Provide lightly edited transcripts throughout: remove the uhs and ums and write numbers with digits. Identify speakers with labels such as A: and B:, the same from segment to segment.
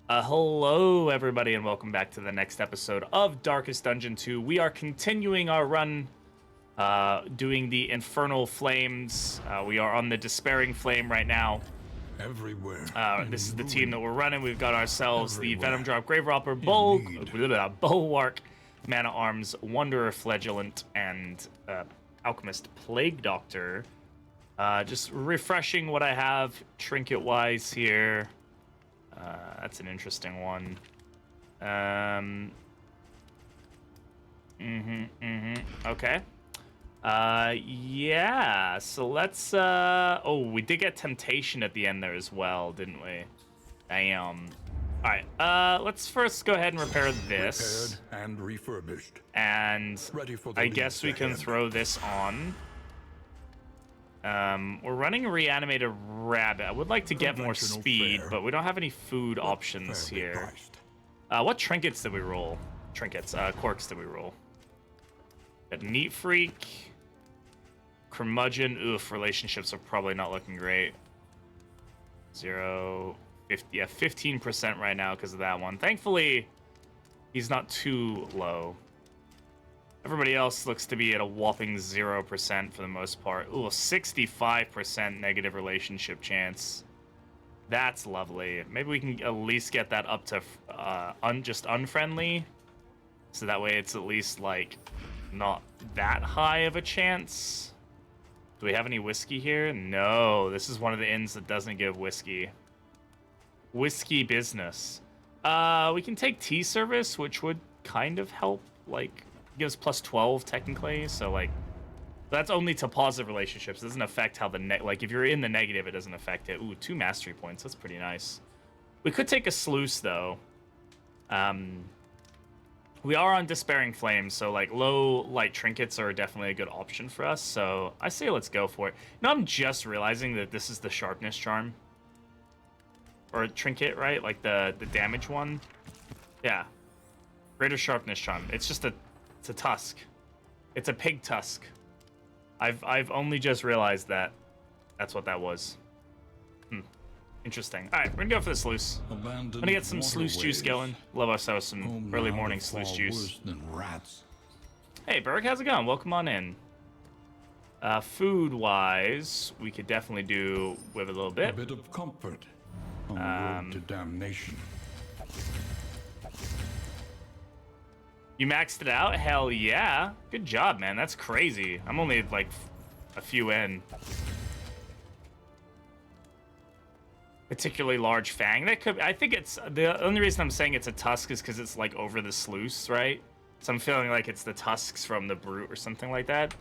A: Hello, everybody, and welcome back to the next episode of Darkest Dungeon 2. We are continuing our run, doing the Infernal Flames. We are on the Despairing Flame right now.
B: Everywhere.
A: This is the team that we're running. We've got ourselves the
B: Everywhere.
A: Venom Drop, Grave Robber, Bulwark, Mana Arms, Wanderer, Flagellant, and Alchemist Plague Doctor. Just refreshing what I have trinket-wise here. That's an interesting one. Okay. Yeah, so let's, oh, we did get Temptation at the end there as well, didn't we? Damn. Alright, let's first go ahead and repair this.
B: Repaired and refurbished.
A: And
B: Ready for the
A: I guess we can
B: ahead.
A: throw this on. We're running a reanimated rabbit. I would like to get more
B: Conventional
A: speed,
B: fare.
A: but we don't have any food options
B: Fairly
A: here.
B: priced.
A: What trinkets did we roll? Quirks did we roll? Got Neat Freak, Curmudgeon. Oof, relationships are probably not looking great. 0, 50, yeah, 15% right now because of that one. Thankfully, he's not too low. Everybody else looks to be at a whopping 0% for the most part. Ooh, 65% negative relationship chance. That's lovely. Maybe we can at least get that up to just unfriendly. So that way it's at least, like, not that high of a chance. Do we have any whiskey here? No, this is one of the inns that doesn't give whiskey. Whiskey business. We can take tea service, which would kind of help, like, gives plus 12 technically, so like that's only to positive relationships. It doesn't affect how the like if you're in the negative, it doesn't affect it. Ooh, 2 mastery points. That's pretty nice. We could take a sluice though. We are on Despairing Flames, so like low light trinkets are definitely a good option for us. So I say let's go for it. Now I'm just realizing that this is the sharpness charm or trinket, right? Like the damage one. Yeah, greater sharpness charm. It's just It's a tusk. It's a pig tusk. I've only just realized that. That's what that was. Interesting. All right, we're gonna go for the sluice. I'm gonna get some sluice juice going. Love ourselves some early morning sluice juice.
B: Worse than rats.
A: Hey, Berg, how's it going? Welcome on in. Food-wise, we could definitely do with a little
B: A
A: bit.
B: bit of comfort on the road to damnation.
A: You maxed it out? Hell yeah. Good job, man. That's crazy. I'm only like a few in. Particularly large fang. That could. I think it's the only reason I'm saying it's a tusk is because it's like over the sluice, right? So I'm feeling like it's the tusks from the brute or something like that.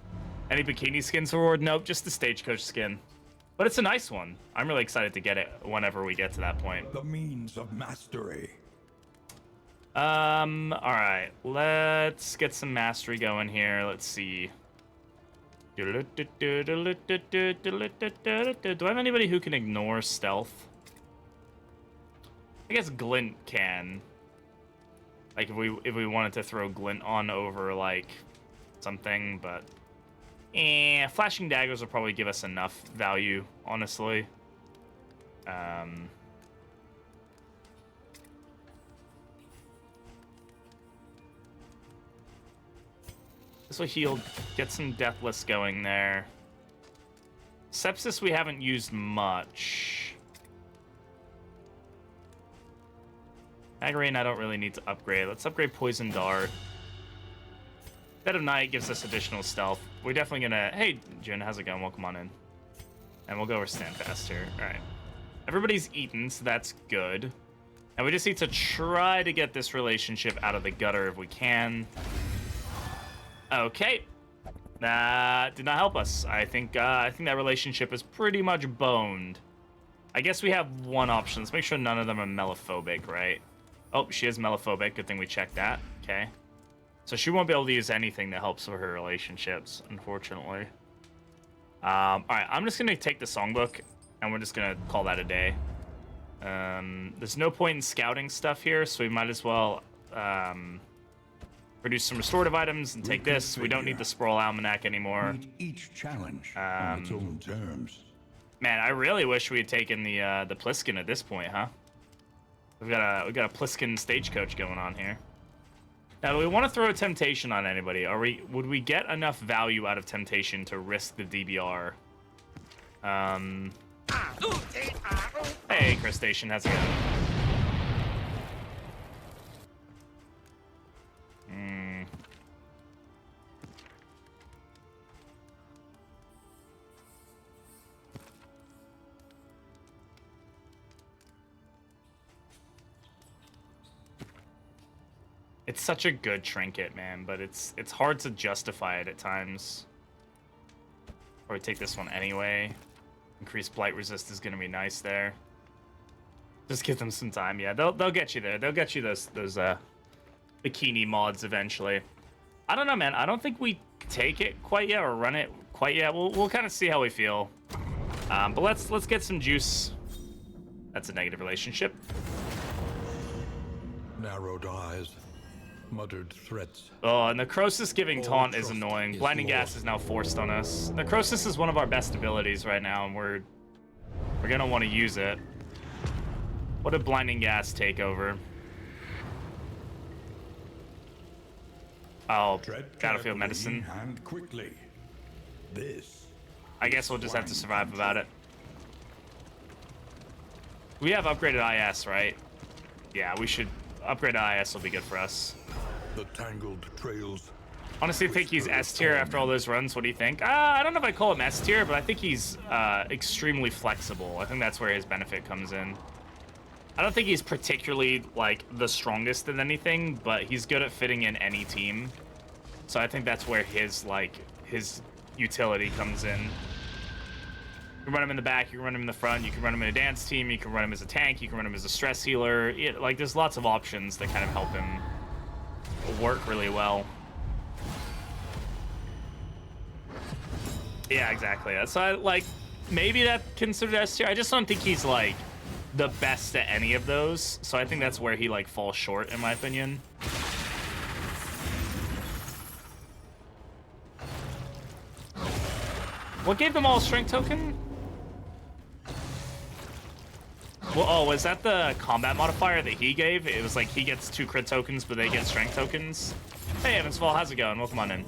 A: Any bikini skins reward? Nope, just the stagecoach skin. But it's a nice one. I'm really excited to get it whenever we get to that point.
B: The means of mastery.
A: Alright, let's get some mastery going here. Let's see. Do I have anybody who can ignore stealth? I guess Glint can. Like if we wanted to throw Glint on over like something, but flashing daggers will probably give us enough value, honestly. This will heal, get some Deathless going there. Sepsis we haven't used much. Agarine I don't really need to upgrade. Let's upgrade Poison Dart. Dead of Night gives us additional stealth. We're definitely gonna... Hey, Jun, how's it going? Welcome on in. And we'll go over Standfast here. Alright. Everybody's eaten, so that's good. And we just need to try to get this relationship out of the gutter if we can. Okay, that did not help us. I think that relationship is pretty much boned. I guess we have one option. Let's make sure none of them are melophobic, right? Oh, she is melophobic. Good thing we checked that. Okay, so she won't be able to use anything that helps with her relationships, unfortunately. All right, I'm just gonna take the songbook, and we're just gonna call that a day. There's no point in scouting stuff here, so we might as well produce some restorative items and take this. We don't need the Sprawl Almanac anymore.
B: Meet each challenge on its own terms.
A: Man, I really wish we had taken the Pliskin at this point, huh? we got a Pliskin stagecoach going on here. Now, do we want to throw a temptation on anybody? Would we get enough value out of temptation to risk the DBR? Hey, Crustacean, how's it going? It's such a good trinket, man, but it's hard to justify it at times. Or we take this one anyway. Increased blight resist is gonna be nice there. Just give them some time. Yeah, they'll get you there. They'll get you those bikini mods eventually. I don't know, man. I don't think we take it quite yet or run it quite yet. We'll kind of see how we feel. But let's get some juice. That's a negative relationship.
B: Narrowed eyes, muttered threats.
A: Oh, and Necrosis giving taunt is annoying. Blinding gas is now forced on us. Necrosis is one of our best abilities right now, and we're gonna want to use it. What did blinding gas take over? Oh, battlefield medicine.
B: And quickly. This.
A: I guess we'll just have to survive without it. We have upgraded IS, right? Yeah, we should. Upgraded IS will be good for us.
B: The tangled trails.
A: Honestly, I think he's S tier after all those runs. What do you think? I don't know if I call him S tier, but I think he's extremely flexible. I think that's where his benefit comes in. I don't think he's particularly, like, the strongest in anything, but he's good at fitting in any team. So I think that's where his, like, his utility comes in. You can run him in the back, you can run him in the front, you can run him in a dance team, you can run him as a tank, you can run him as a stress healer. Like, there's lots of options that kind of help him work really well. Yeah, exactly. So, like, maybe that's considered S tier. I just don't think he's, like, the best at any of those, so I think that's where he like falls short in my opinion. What gave them all a strength token? Well, oh, was that the combat modifier that he gave? It was like he gets 2 crit tokens, but they get strength tokens. Hey, Evansville, how's it going? Welcome on in.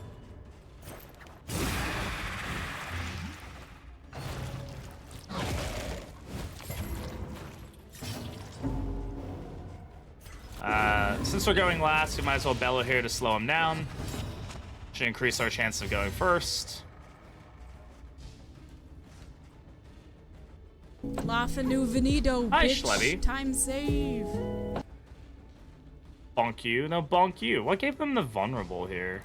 A: Since we're going last, we might as well bellow here to slow him down. Should increase our chance of going first.
C: Lafanu Venido,
A: Hi,
C: bitch.
A: Schlevy.
C: Time save.
A: Bonk you. No, bonk you. What gave them the vulnerable here?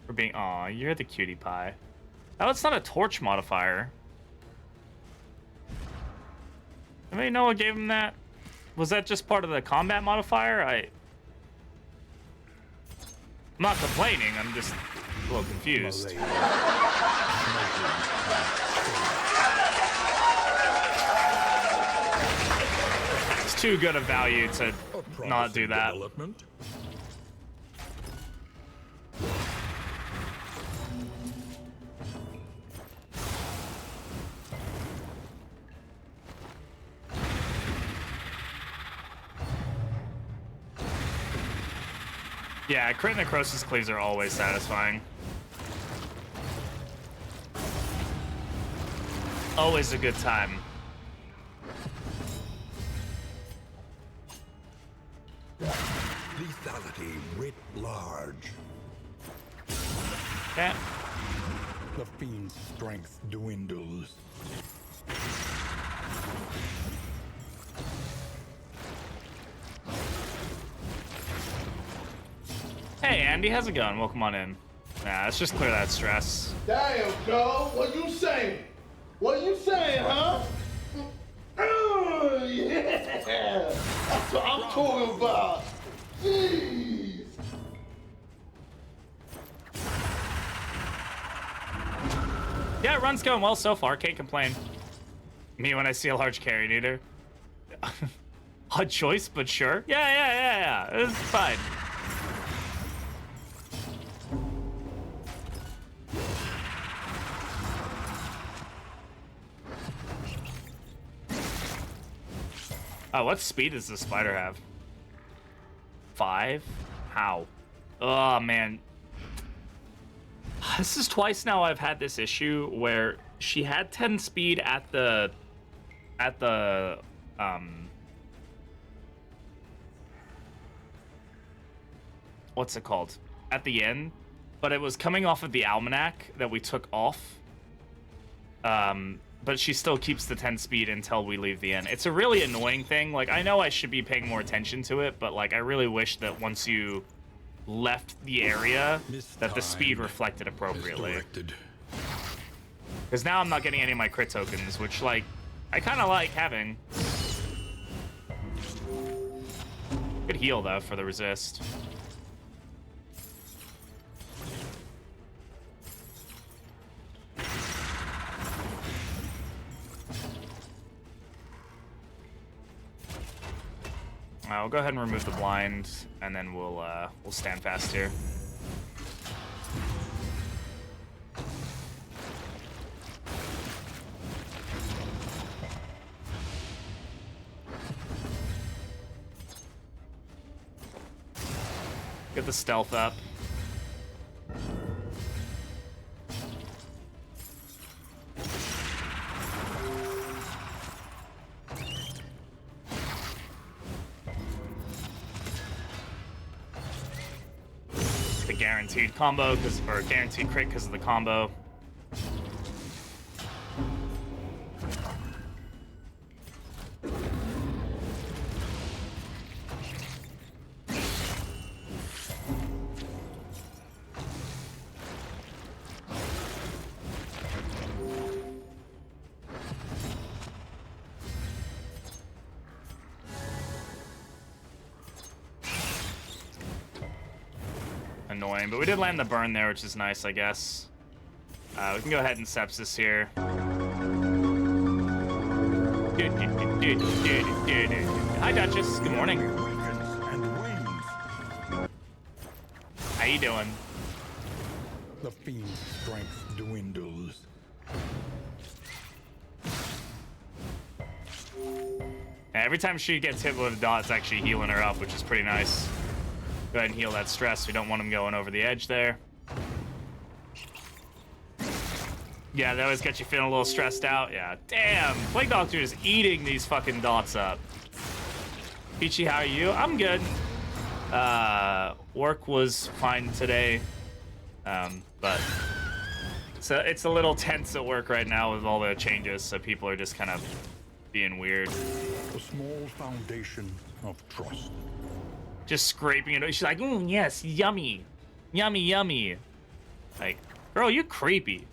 A: For being... Aw, you're the cutie pie. Oh, it's not a torch modifier. Anybody know what gave him that? Was that just part of the combat modifier? I'm not complaining, I'm just a little confused. It's too good a value to not do that. Yeah, crit necrosis cleaves are always satisfying. Always a good time.
B: Lethality writ large.
A: Yeah.
B: The fiend's strength dwindles.
A: Hey, Andy, how's it going? Welcome on in. Nah, let's just clear that stress.
D: Damn, Joe, what you saying? What you saying, huh? Yeah, that's what I'm talking about. Jeez.
A: Yeah, run's going well so far. Can't complain. Me when I see a large carry neither. Odd choice, but sure. Yeah. It's fine. Oh, what speed does the spider have? 5? How? Oh, man. This is twice now I've had this issue where she had 10 speed at the what's it called? At the end, but it was coming off of the almanac that we took off. But she still keeps the 10 speed until we leave the inn. It's a really annoying thing. Like, I know I should be paying more attention to it, but like I really wish that once you left the area that the speed reflected appropriately. Because now I'm not getting any of my crit tokens, which like I kind of like having. Good heal though for the resist. I'll go ahead and remove the blind, and then we'll stand fast here. Get the stealth up. The guaranteed combo, or guaranteed crit because of the combo. Annoying, but we did land the burn there, which is nice, I guess. We can go ahead and sepsis here. Hi, Duchess. Good morning. How you doing?
B: The fiend's strength dwindles.
A: Every time she gets hit with a dot, it's actually healing her up, which is pretty nice. Go ahead and heal that stress. We don't want him going over the edge there. Yeah, they always get you feeling a little stressed out. Yeah, damn. Plague Doctor is eating these fucking dots up. Peachy, how are you? I'm good. Work was fine today. But it's a little tense at work right now with all the changes, so people are just kind of being weird.
B: A small foundation of trust.
A: Just scraping it. She's like, yes, yummy. Yummy, yummy. Like, girl, you're creepy.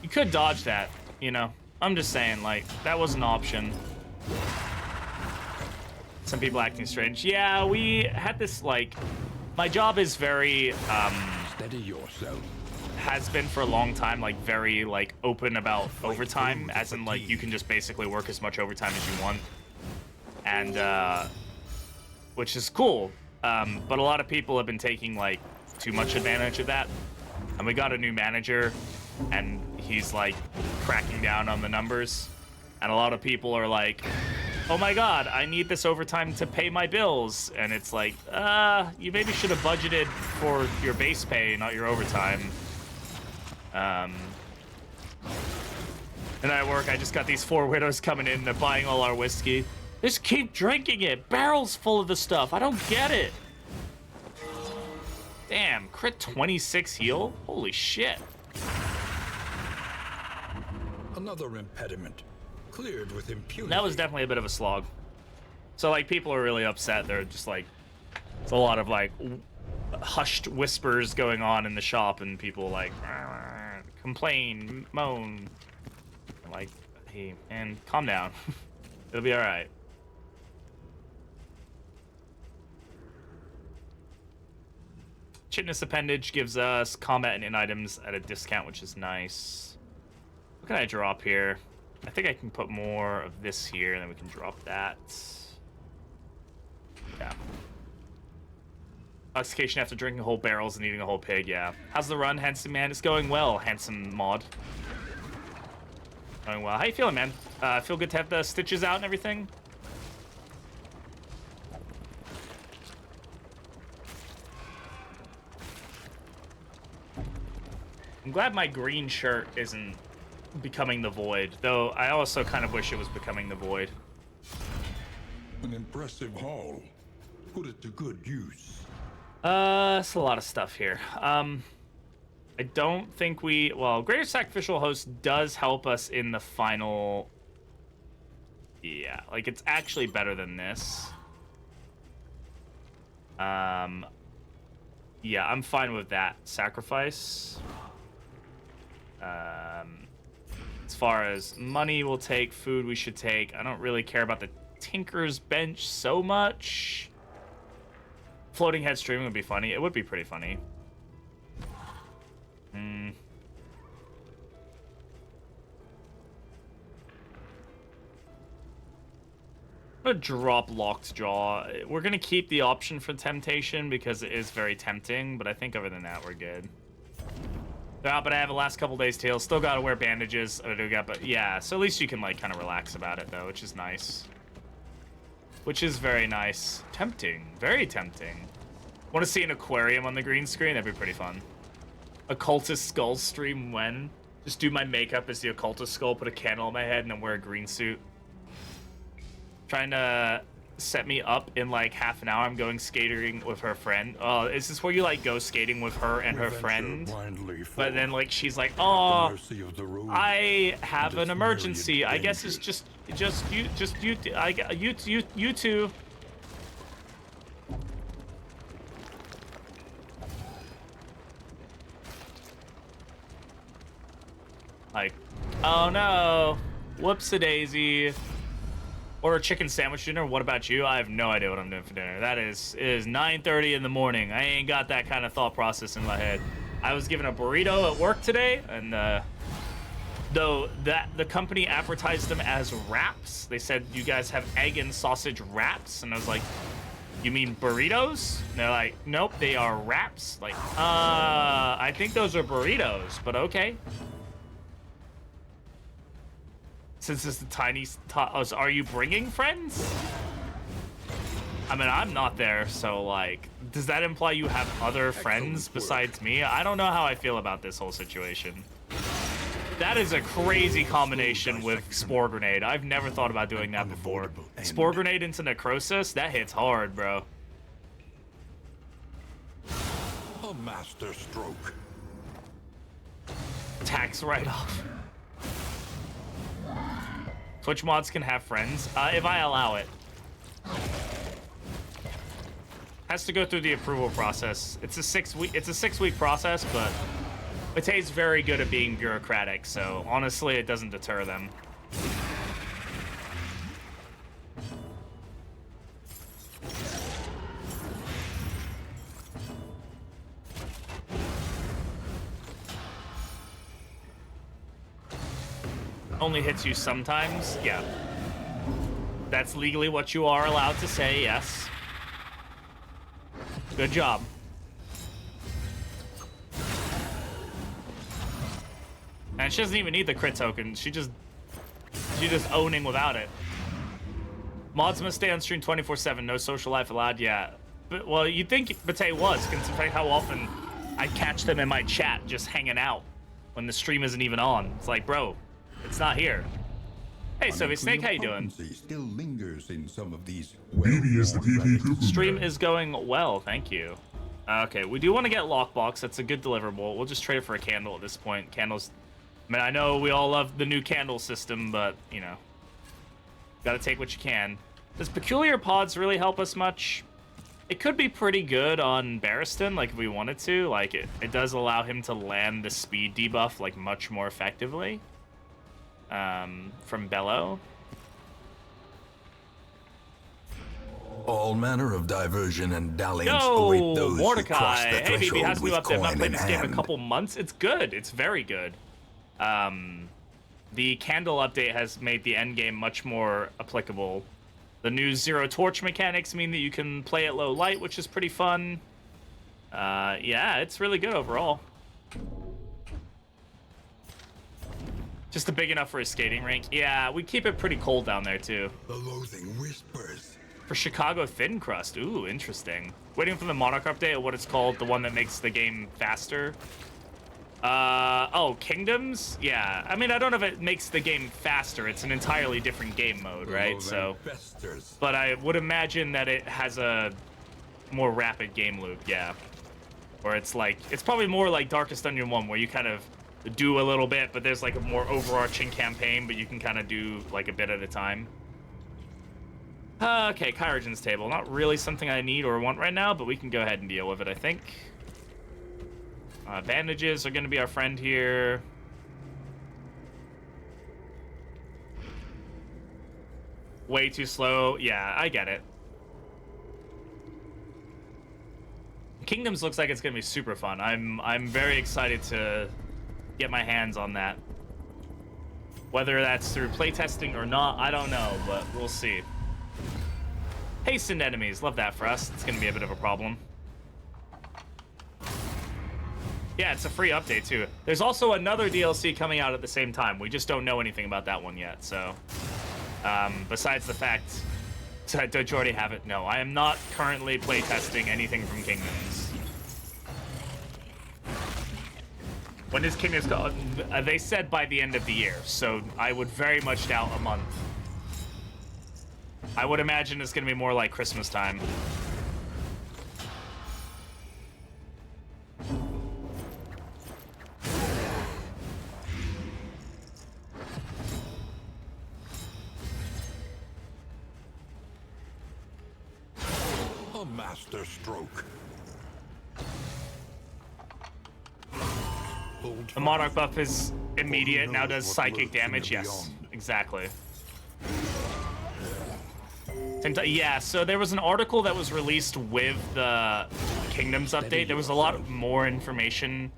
A: You could dodge that, you know. I'm just saying, like, that was an option. Some people acting strange. Yeah, we had this, like, my job is very,
B: Steady yourself.
A: has been for a long time, like, very, like, open about overtime, as in, like, you can just basically work as much overtime as you want. And, which is cool. But a lot of people have been taking, like, too much advantage of that. And we got a new manager, and he's, like, cracking down on the numbers. And a lot of people are like, oh my god, I need this overtime to pay my bills. And it's like, you maybe should have budgeted for your base pay, not your overtime. And at work, I just got these 4 widows coming in. They're buying all our whiskey. Just keep drinking it. Barrels full of the stuff. I don't get it. Damn, crit 26 heal? Holy shit.
B: Another impediment. Cleared with impunity.
A: That was definitely a bit of a slog. So, like, people are really upset. They're just like, it's a lot of, like, hushed whispers going on in the shop, and people, like, complain, moan. Like, hey, man, calm down. It'll be alright. Chitness appendage gives us combat and in items at a discount, which is nice. What can I drop here? I think I can put more of this here, and then we can drop that. Yeah. Intoxication after drinking whole barrels and eating a whole pig, yeah. How's the run, handsome man? It's going well, handsome mod. Going well. How you feeling, man? Feel good to have the stitches out and everything? I'm glad my green shirt isn't becoming the void, though I also kind of wish it was becoming the void.
B: An impressive haul. Put it to good use.
A: It's a lot of stuff here. I don't think well, Greater Sacrificial Host does help us in the final. Yeah, like it's actually better than this. Yeah, I'm fine with that. Sacrifice. As far as money we'll take, food we should take. I don't really care about the Tinker's Bench so much. Floating head streaming would be funny. It would be pretty funny. I'm gonna drop Locked Jaw. We're gonna keep the option for Temptation because it is very tempting, but I think other than that, we're good. But I have the last couple days tail. Still gotta wear bandages. But yeah, so at least you can like kind of relax about it though, which is nice. Which is very nice. Tempting. Very tempting. Want to see an aquarium on the green screen? That'd be pretty fun. Occultist Skull stream when? Just do my makeup as the Occultist Skull, put a candle on my head, and then wear a green suit. Trying to set me up in like half an hour. I'm going skating with her friend. Oh, is this where you like go skating with her and her friend? But then like she's like, oh, I have an emergency. I guess it's just you two. Like, oh no, whoops-a-daisy. Order a chicken sandwich dinner. What about you? I have no idea what I'm doing for dinner. It is 9:30 in the morning. I ain't got that kind of thought process in my head. I was given a burrito at work today, and though the company advertised them as wraps, they said you guys have egg and sausage wraps, and I was like, you mean burritos? And they're like, nope, they are wraps. Like, I think those are burritos, but okay. Since it's the tiny... so are you bringing friends? I mean, I'm not there, so, like... Does that imply you have other friends besides me? I don't know how I feel about this whole situation. That is a crazy combination with Spore Grenade. I've never thought about doing that before. Spore Grenade into Necrosis? That hits hard, bro.
B: A master stroke.
A: Tax write-off. Twitch mods can have friends, if I allow it. Has to go through the approval process. It's a 6-week process, but Matei's very good at being bureaucratic, so honestly, it doesn't deter them. Only hits you sometimes? Yeah. That's legally what you are allowed to say, yes. Good job. And she doesn't even need the crit token. She's just owning without it. Mods must stay on stream 24/7. No social life allowed. Yeah. But, well, you'd think Matei was, considering how often I catch them in my chat just hanging out when the stream isn't even on. It's like, bro, it's not here. Hey, Soviet Snake, how you doing?
B: Still lingers in some of these.
E: BB is the PV Cuckoo.
A: Stream is going well, thank you. Okay, we do want to get Lockbox. That's a good deliverable. We'll just trade it for a candle at this point. Candles. I mean, I know we all love the new candle system, but you know, gotta take what you can. Does Peculiar Pods really help us much? It could be pretty good on Barristan, like if we wanted to. Like it does allow him to land the speed debuff like much more effectively. From Bello.
F: All manner of diversion and dalliance await those who cross
A: Mordecai!
F: the
A: Hey, BB,
F: threshold
A: how's new
F: with
A: update? I've not
F: coin
A: played
F: in
A: this game in a
F: hand.
A: couple months. It's good. It's very good. The candle update has made the end game much more applicable. The new zero torch mechanics mean that you can play at low light, which is pretty fun. Yeah, it's really good overall. Just big enough for a skating rink. Yeah, we keep it pretty cold down there too.
F: The loathing whispers.
A: For Chicago Thin Crust. Ooh, interesting. Waiting for the Monarch update of what it's called, the one that makes the game faster. Oh, Kingdoms? Yeah. I mean, I don't know if it makes the game faster. It's an entirely different game mode, right? So, but I would imagine that it has a more rapid game loop, yeah. Or it's like, it's probably more like Darkest Dungeon 1, where you kind of do a little bit, but there's like a more overarching campaign, but you can kind of do like a bit at a time. Okay, Kyrogen's table. Not really something I need or want right now, but we can go ahead and deal with it, I think. Bandages are going to be our friend here. Way too slow. Yeah, I get it. Kingdoms looks like it's going to be super fun. I'm very excited to get my hands on that. Whether that's through playtesting or not, I don't know, but we'll see. Hastened enemies. Love that for us. It's going to be a bit of a problem. Yeah, it's a free update, too. There's also another DLC coming out at the same time. We just don't know anything about that one yet, so... besides the fact... Don't you already have it? No, I am not currently playtesting anything from Kingdoms. When is Kingdoms go? They said by the end of the year, so I would very much doubt a month. I would imagine it's going to be more like Christmas time.
F: A master stroke.
A: The Monarch buff is immediate, now does psychic damage. Yes, exactly. Yeah, so there was an article that was released with the Kingdoms update. There was a lot more information,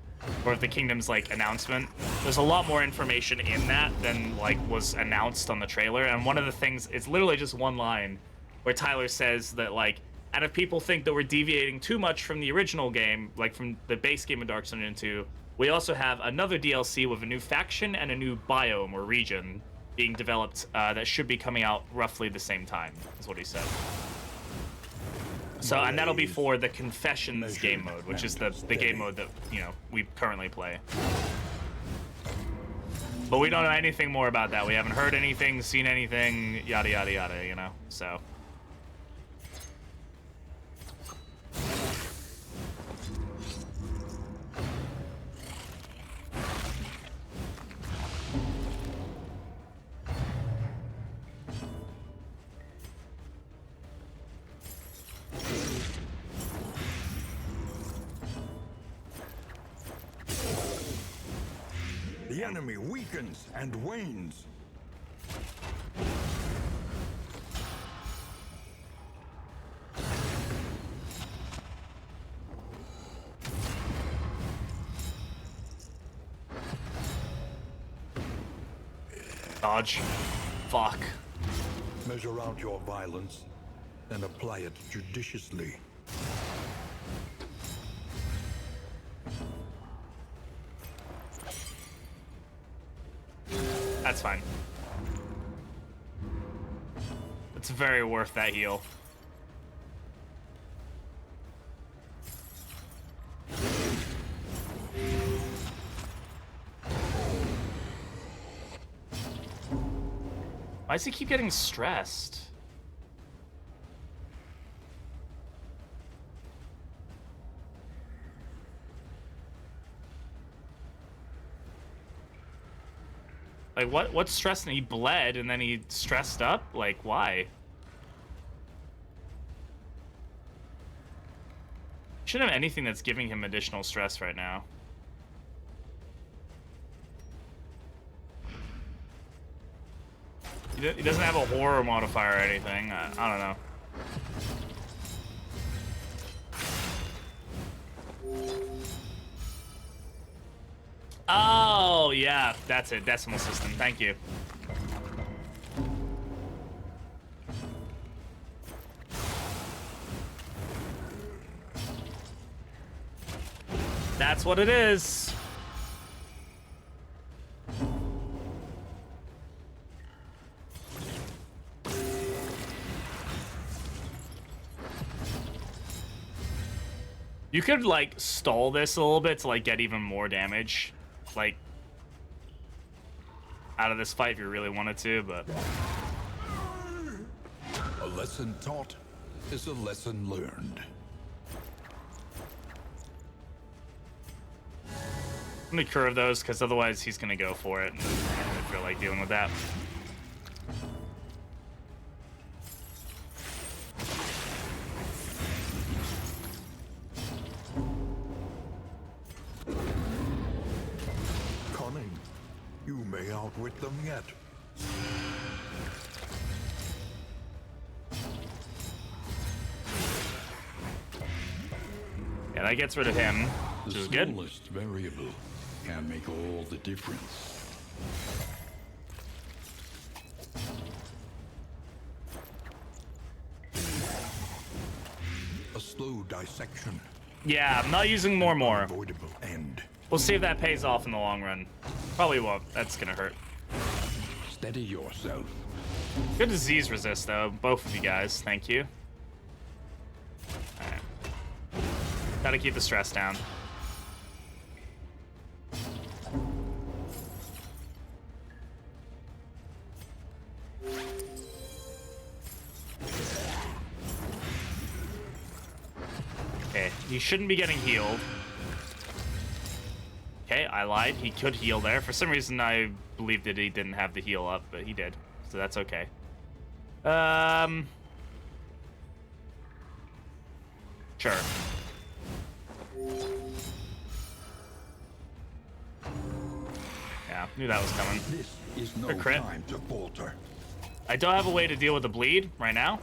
A: or the Kingdoms like announcement. There's a lot more information in that than like was announced on the trailer. And one of the things, it's literally just one line where Tyler says that like, and if people think that we're deviating too much from the original game, like from the base game of Dark Dungeon 2, we also have another DLC with a new faction and a new biome or region being developed that should be coming out roughly the same time, is what he said. So, and that'll be for the Confessions game mode, which is the game mode that, you know, we currently play. But we don't know anything more about that. We haven't heard anything, seen anything, yada, yada, yada, you know, so.
F: The enemy weakens and wanes.
A: Dodge. Fuck.
F: Measure out your violence and apply it judiciously.
A: That's fine. It's very worth that heal. Why does he keep getting stressed? Like, what's stressing? He bled and then he stressed up? Like, why? Shouldn't have anything that's giving him additional stress right now. He doesn't have a horror modifier or anything. I don't know. Oh, yeah, that's it. Decimal system. Thank you. That's what it is. You could, like, stall this a little bit to, like, get even more damage. Like, out of this fight if you really wanted to, but...
F: A lesson taught is a lesson learned.
A: Let me curve those, because otherwise he's going to go for it. And I don't feel like dealing with that.
F: Cunning. You may outwit them yet.
A: Yeah, that gets rid of him, which is good.
G: The smallest variable can make all the difference.
F: A slow dissection.
A: Yeah, I'm not using more.
F: Avoidable end.
A: We'll see if that pays off in the long run. Probably won't. That's gonna hurt.
G: Steady yourself.
A: Good disease resist, though. Both of you guys. Thank you. Alright. Gotta keep the stress down. Okay, he shouldn't be getting healed. Okay, I lied. He could heal there. For some reason, I believed that he didn't have the heal up, but he did. So that's okay. Sure. Yeah, knew that was coming.
F: This is no
A: A crit.
F: time to falter.
A: I don't have a way to deal with the bleed right now.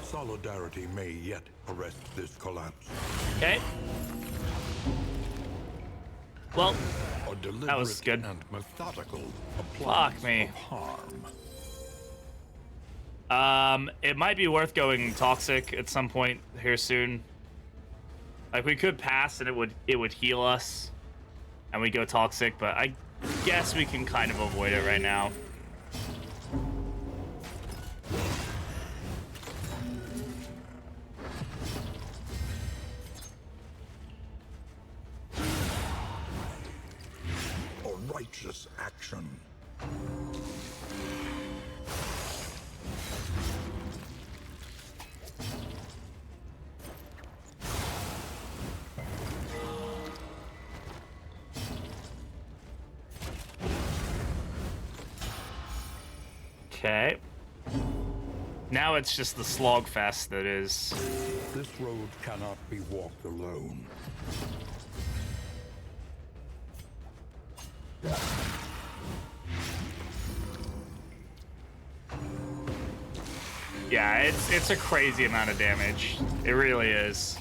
F: Solidarity may yet arrest this collapse.
A: Okay. Well,
F: A deliberate
A: that was good.
F: and methodical appliance
A: Fuck me.
F: of harm.
A: It might be worth going toxic at some point here soon. Like, we could pass and it would heal us, and we go toxic, but I guess we can kind of avoid it right now.
F: A righteous action.
A: Okay. Now it's just the slog fest that is.
F: This road cannot be walked alone.
A: Yeah, it's a crazy amount of damage. It really is.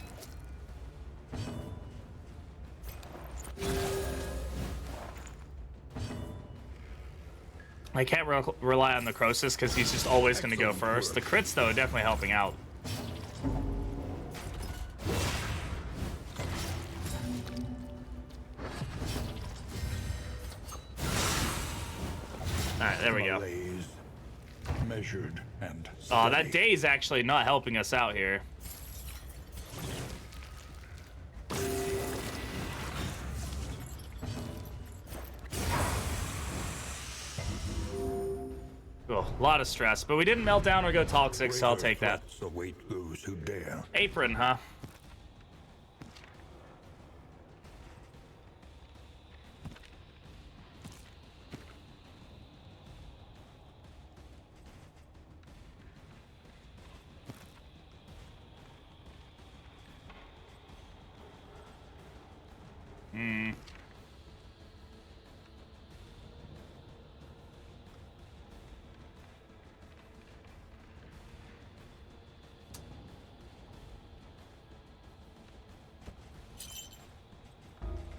A: I can't rely on the Croesus because he's just always going to go first. The crits, though, are definitely helping out. Alright, there we go.
F: Malaise, measured and
A: Oh, that
F: steady.
A: day's actually not helping us out here. Oh, a lot of stress, but we didn't melt down or go toxic, so I'll take that.
F: Greater threats await those who dare.
A: Apron, huh?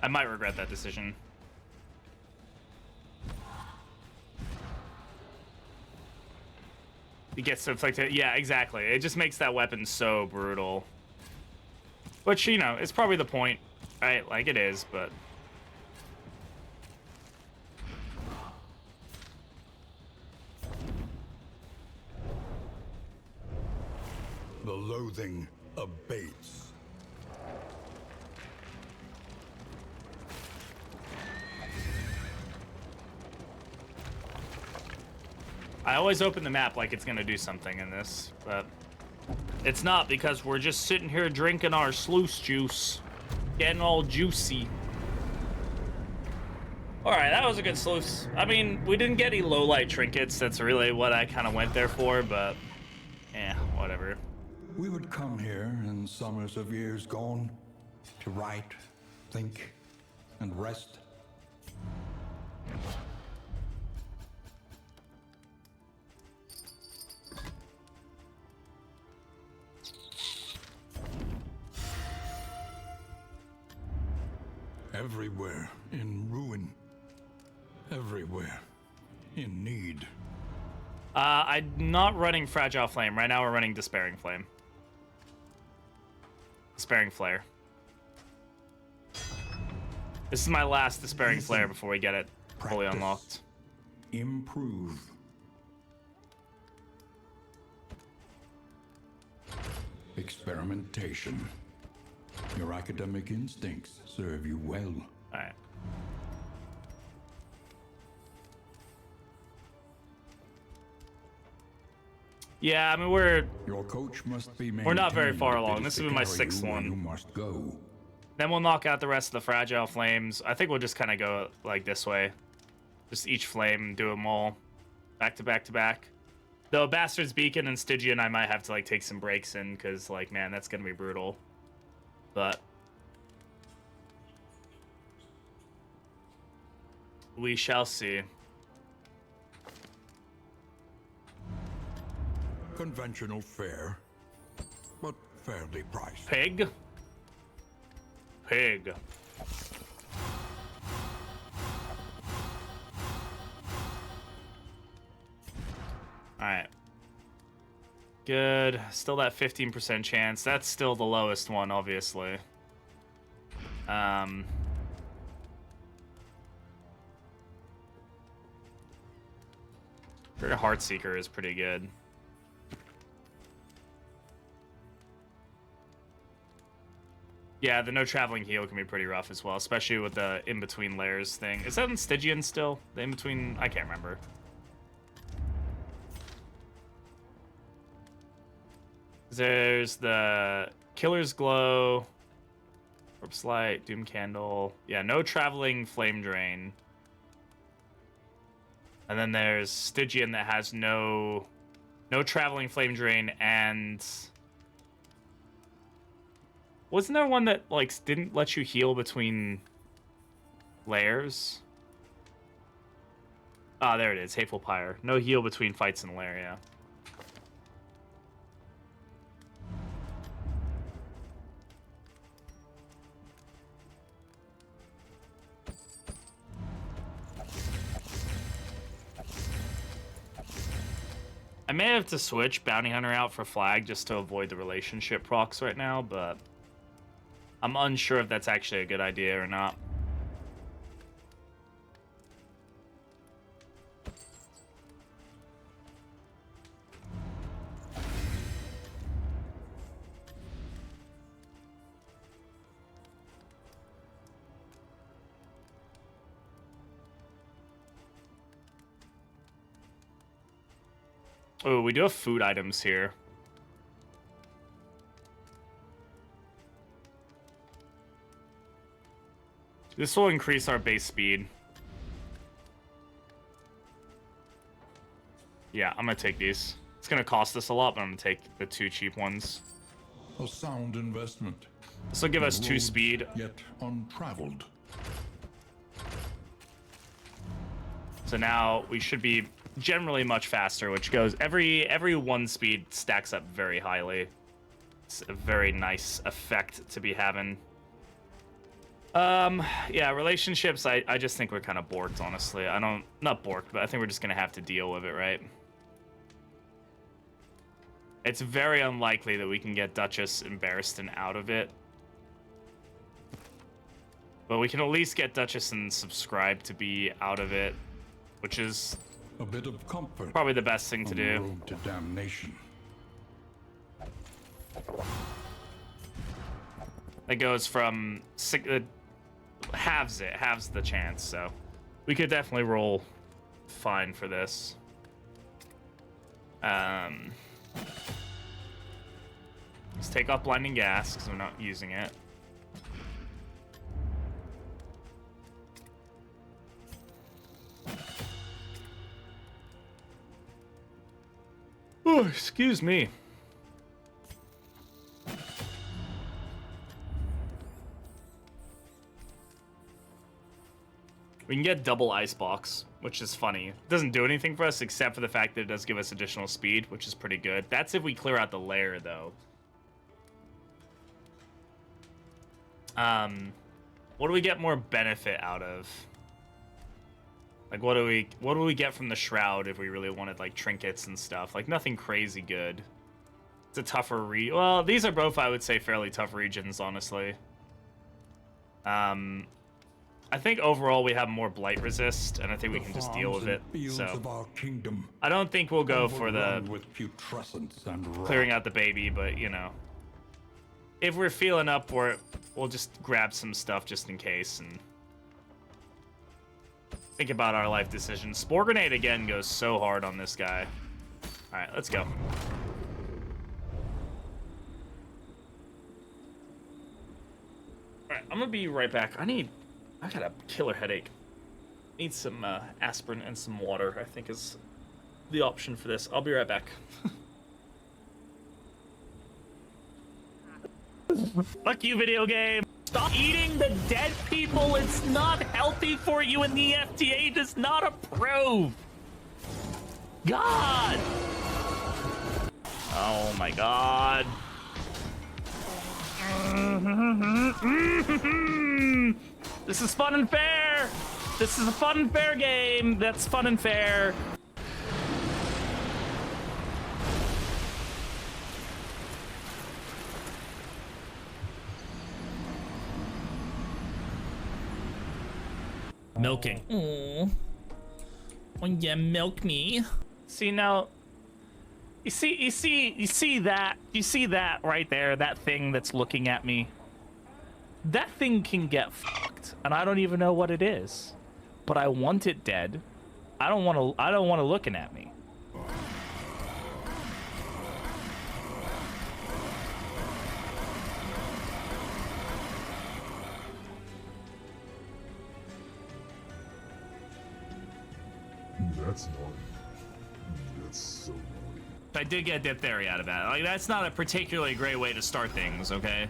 A: I might regret that decision. It gets inflicted. Yeah, exactly. It just makes that weapon so brutal. Which, you know, is probably the point, right? Like, it is, but...
F: The loathing abates.
A: I always open the map like it's gonna do something in this, but it's not, because we're just sitting here drinking our sluice juice, getting all juicy. All right, that was a good sluice. I mean, we didn't get any low light trinkets. That's really what I kind of went there for, but yeah, whatever.
G: We would come here in summers of years gone to write, think, and rest. Everywhere in ruin. Everywhere in need.
A: I'm not running Fragile Flame. Right now we're running Despairing Flame. Despairing Flare. This is my last Despairing Flare before we get it fully unlocked.
G: Improve. Experimentation. Your academic instincts serve you well.
A: Alright. Yeah, I mean,
G: Your coach must be
A: we're not very
G: maintained
A: far
G: if it
A: along.
G: is
A: This
G: to
A: will be my
G: carry
A: 6th
G: you where
A: one.
G: You must go.
A: Then we'll knock out the rest of the Fragile Flames. I think we'll just kind of go like this way. Just each flame, do them all. Back to back to back. Though Bastard's Beacon and Stygian, I might have to like take some breaks in, because like, man, that's gonna be brutal. But we shall see.
G: Conventional fare, but fairly priced.
A: Pig. Pig. Alright. Good. Still that 15% chance. That's still the lowest one, obviously. Heartseeker is pretty good. Yeah, the no traveling heal can be pretty rough as well, especially with the in-between layers thing. Is that in Stygian still? The in-between? I can't remember. There's the Killer's Glow, Corpse Light, Doom Candle. Yeah, no traveling Flame Drain. And then there's Stygian that has no traveling Flame Drain, and wasn't there one that like didn't let you heal between layers? Ah, there it is. Hateful Pyre. No heal between fights in Lair, yeah. I may have to switch Bounty Hunter out for Flag just to avoid the relationship procs right now, but I'm unsure if that's actually a good idea or not. Oh, we do have food items here. This will increase our base speed. Yeah, I'm gonna take these. It's gonna cost us a lot, but I'm gonna take the 2 cheap ones.
G: A sound investment.
A: This will give us 2
G: Road
A: speed.
G: Yet untraveled.
A: So now we should be generally much faster, which goes every 1 speed stacks up very highly. It's a very nice effect to be having. Yeah, relationships, I just think we're kind of borked, honestly. Not borked, but I think we're just gonna have to deal with it, right? It's very unlikely that we can get Duchess and Barristan out of it. But we can at least get Duchess and Subscribe to be out of it, which is
G: A bit of comfort.
A: probably the best thing to
G: on the
A: do.
G: road to damnation.
A: It goes from halves the chance, so we could definitely roll fine for this. Let's take off blinding gas because we're not using it. Oh, excuse me. We can get double icebox, which is funny. It doesn't do anything for us except for the fact that it does give us additional speed, which is pretty good. That's if we clear out the lair, though. What do we get more benefit out of? Like, what do we get from the shroud if we really wanted like trinkets and stuff? Like nothing crazy good. It's a tougher well, these are both, I would say, fairly tough regions, honestly. I think overall we have more blight resist, and I think we can just deal with it. So I don't think we'll go for the clearing out the baby, but you know, if we're feeling up for it, we'll just grab some stuff just in case and think about our life decisions. Spore grenade again goes so hard on this guy. All right, let's go. All right, I'm gonna be right back. I got a killer headache. Need some aspirin and some water, I think is the option for this. I'll be right back. Fuck you, video game. Stop eating the dead people. It's not healthy for you, and the FDA does not approve. God. Oh my God. This is fun and fair. This is a fun and fair game. That's fun and fair. Milking. Oh, yeah, milk me. See now. You see that right there? That thing that's looking at me. That thing can get fucked, and I don't even know what it is. But I want it dead. I don't want to looking at me.
E: That's naughty. That's so naughty.
A: I did get diphtheria out of that. Like, that's not a particularly great way to start things, okay?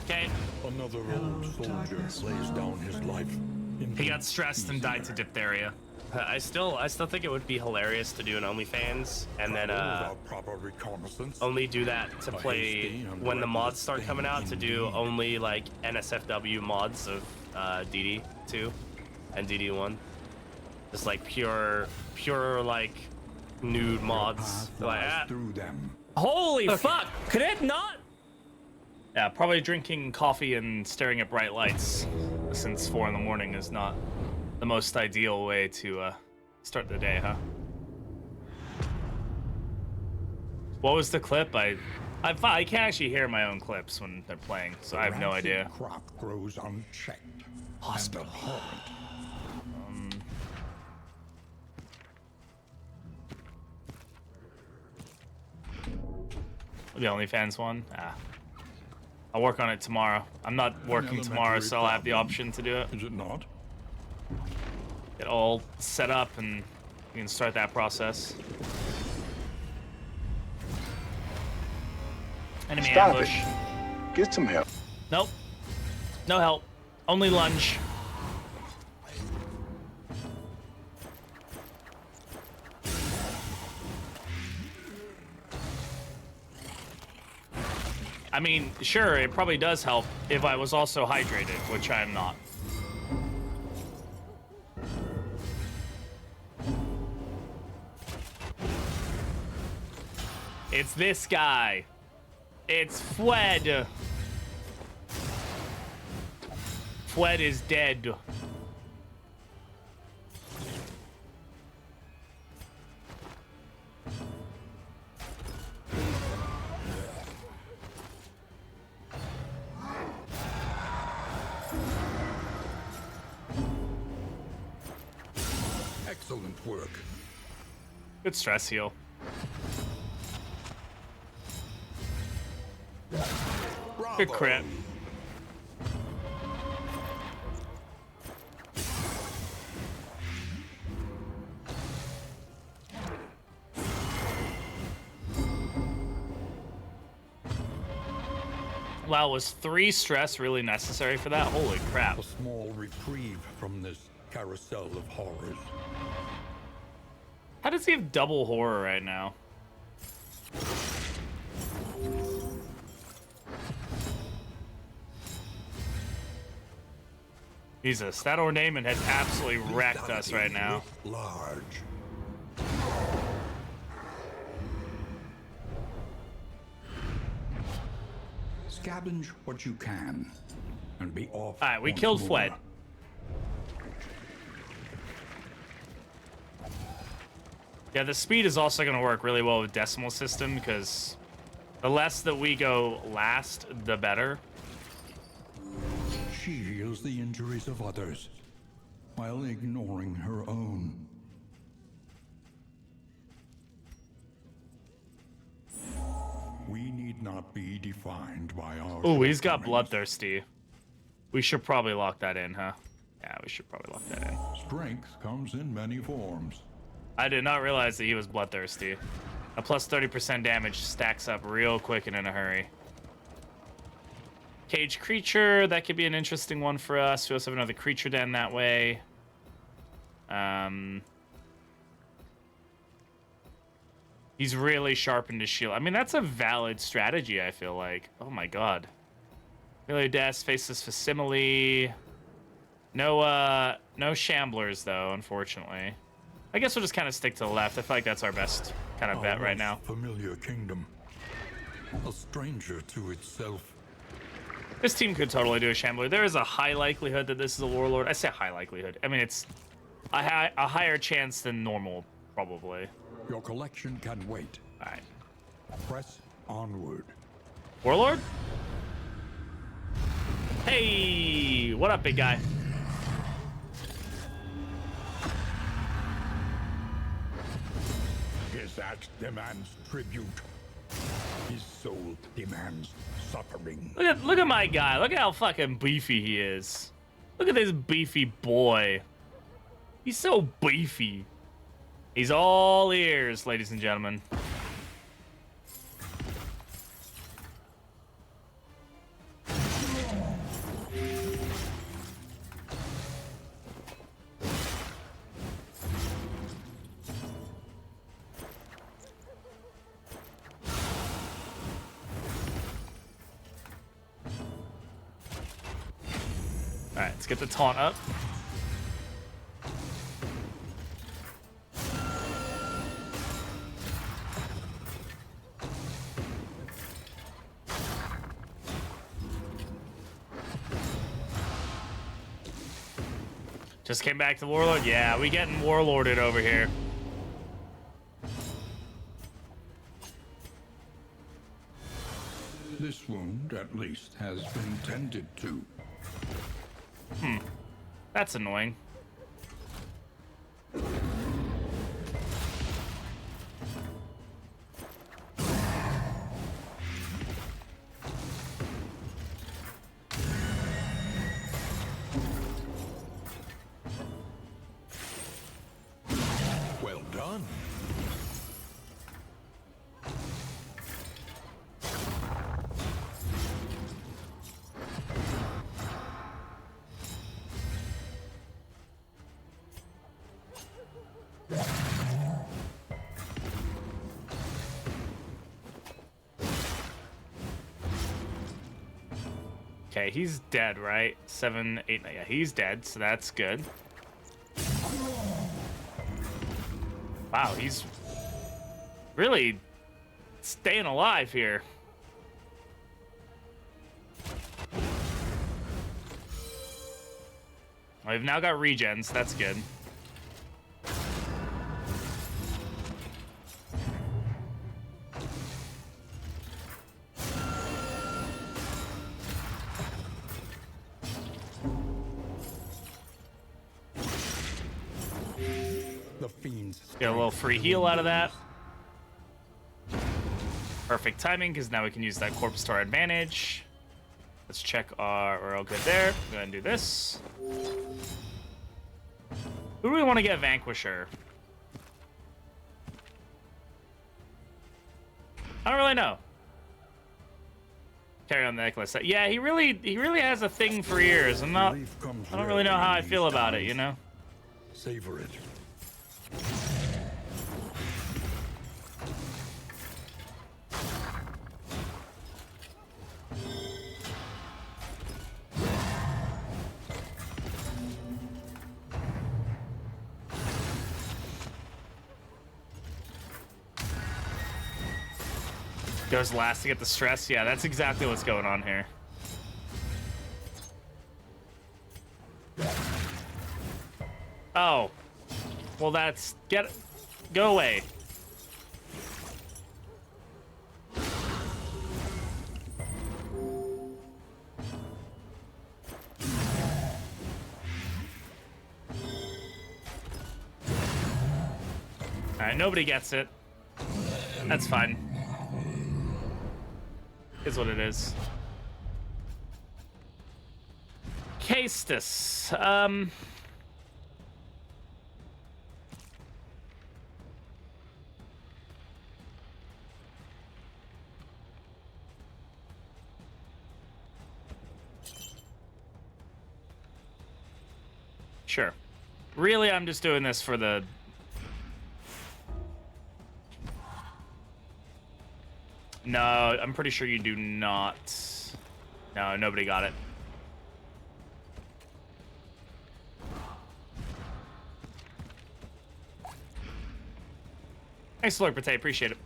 A: Okay.
G: Another old soldier lays down his life.
A: He got stressed and died to diphtheria.
H: I still think it would be hilarious to do an OnlyFans and then
G: proper reconnaissance.
H: only do that to play when the mods start coming out, to do only like NSFW mods of DD2 and DD1. Just like pure like nude mods. Like,
G: Through them.
A: Holy fuck! Could it not? Yeah, probably drinking coffee and staring at bright lights since 4 in the morning is not the most ideal way to start the day, huh? What was the clip? I can't actually hear my own clips when they're playing, so I have no idea.
G: Crop grows unchecked.
A: Hospital. The OnlyFans one? Ah. I'll work on it tomorrow. I'm not working tomorrow, so I'll have the option to do it.
G: Is it not?
A: Get all set up and we can start that process. Enemy
I: Stop
A: ambush.
I: it. Get some help.
A: Nope. No help. Only lunge. I mean, sure, it probably does help if I was also hydrated, which I am not. It's this guy. It's Fwed. Fwed is dead.
G: Excellent work.
A: Good stress heal. Good crit. Wow, was 3 stress really necessary for that? Holy crap.
G: A small reprieve from this carousel of horrors.
A: How does he have double horror right now? Jesus, that ornament has absolutely wrecked us right now.
G: Large. Scavenge what you can and be off.
A: Alright, we
G: once
A: killed
G: more.
A: Fled. Yeah, the speed is also going to work really well with decimal system because the less that we go last, the better.
G: She heals the injuries of others while ignoring her own. We need not be defined by our.
A: Oh, he's got
G: shortcomings.
A: bloodthirsty. We should probably lock that in, huh? Yeah, we should probably lock that in.
G: Strength comes in many forms.
A: I did not realize that he was bloodthirsty. A plus 30% damage stacks up real quick and in a hurry. Cage creature, that could be an interesting one for us. We also have another creature den that way. He's really sharpened his shield. I mean, that's a valid strategy, I feel like. Oh my god. Really Death faces Facsimile. No Shamblers, though, unfortunately. I guess we'll just kind of stick to the left. I feel like that's our best kind of bet
G: Our
A: right
G: most
A: now.
G: Familiar kingdom. A stranger to itself.
A: This team could totally do a Shambler. There is a high likelihood that this is a Warlord. I say high likelihood. I mean, it's a higher chance than normal, probably.
G: Your collection can wait.
A: All right.
G: Press onward.
A: Warlord? Hey, what up, big guy?
G: His act demands tribute. His soul demands suffering.
A: Look at my guy. Look at how fucking beefy he is. Look at this beefy boy. He's so beefy. He's all ears, ladies and gentlemen. Alright, let's get the taunt up. Just came back to Warlord? Yeah, we getting Warlorded over here.
G: This wound, at least, has been tended to.
A: That's annoying.
G: Well done.
A: Okay, he's dead, right? 7, 8, 9. Yeah, he's dead, so that's good. Wow, he's really staying alive here. We've now got regens, that's good.
G: The the fiend's
A: Get a little
G: strength
A: free
G: to
A: heal out of
G: endure.
A: that. Perfect timing, because now we can use that corpse to our advantage. Let's check we're all good there. Go ahead and do this. Who do we want to get Vanquisher? I don't really know. Carry on the necklace. Yeah, he really has a thing for ears.
G: Relief comes
A: I don't really know how I
G: rarely in
A: feel
G: these
A: about it,
G: times.
A: you know?
G: Savor it.
A: Goes last to get the stress. Yeah, that's exactly what's going on here. Oh. Well, go away. Alright, nobody gets it. That's fine. Is what it is. Castus. Sure. Really, I'm just doing this for the... No, I'm pretty sure you do not. No, nobody got it. Thanks, Lord Pate. Appreciate it.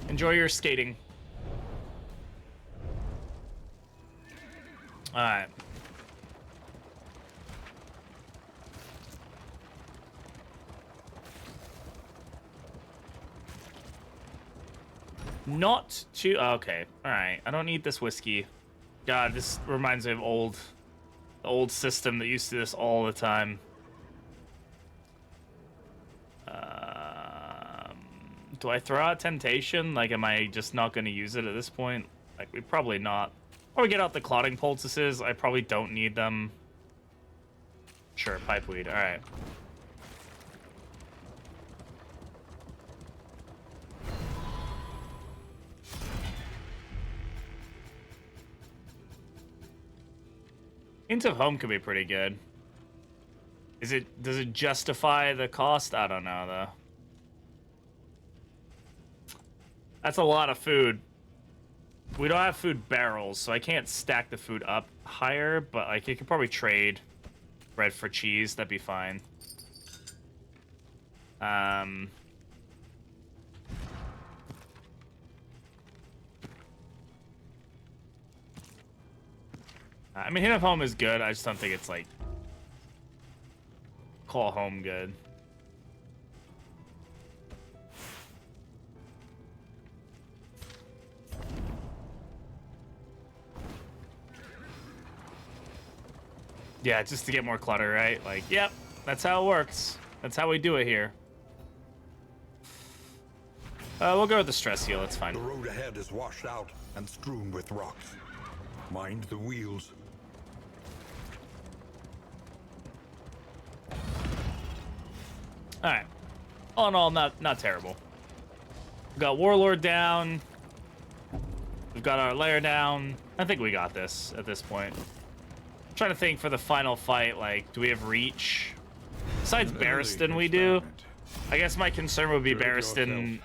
A: Enjoy your skating. All right. Not too... Okay. All right. I don't need this whiskey. God, this reminds me of the old system that used to do this all the time. Do I throw out Temptation? Like, am I just not going to use it at this point? Like, we probably not. Or we get out the Clotting Poultices. I probably don't need them. Sure, Pipeweed. All right. Hint of Home could be pretty good. Does it justify the cost? I don't know though. That's a lot of food. We don't have food barrels, so I can't stack the food up higher, but like you could probably trade bread for cheese, that'd be fine. I mean, Hint of Home is good. I just don't think it's like call home good. Yeah, just to get more clutter, right? Like, yep, that's how it works. That's how we do it here. We'll go with the stress heal. It's fine.
G: The road ahead is washed out and strewn with rocks. Mind the wheels.
A: All right. All in all, not terrible. We've got Warlord down. We've got our Lair down. I think we got this at this point. I'm trying to think for the final fight, like, do we have reach? Besides Barristan, we do. I guess my concern would be Barristan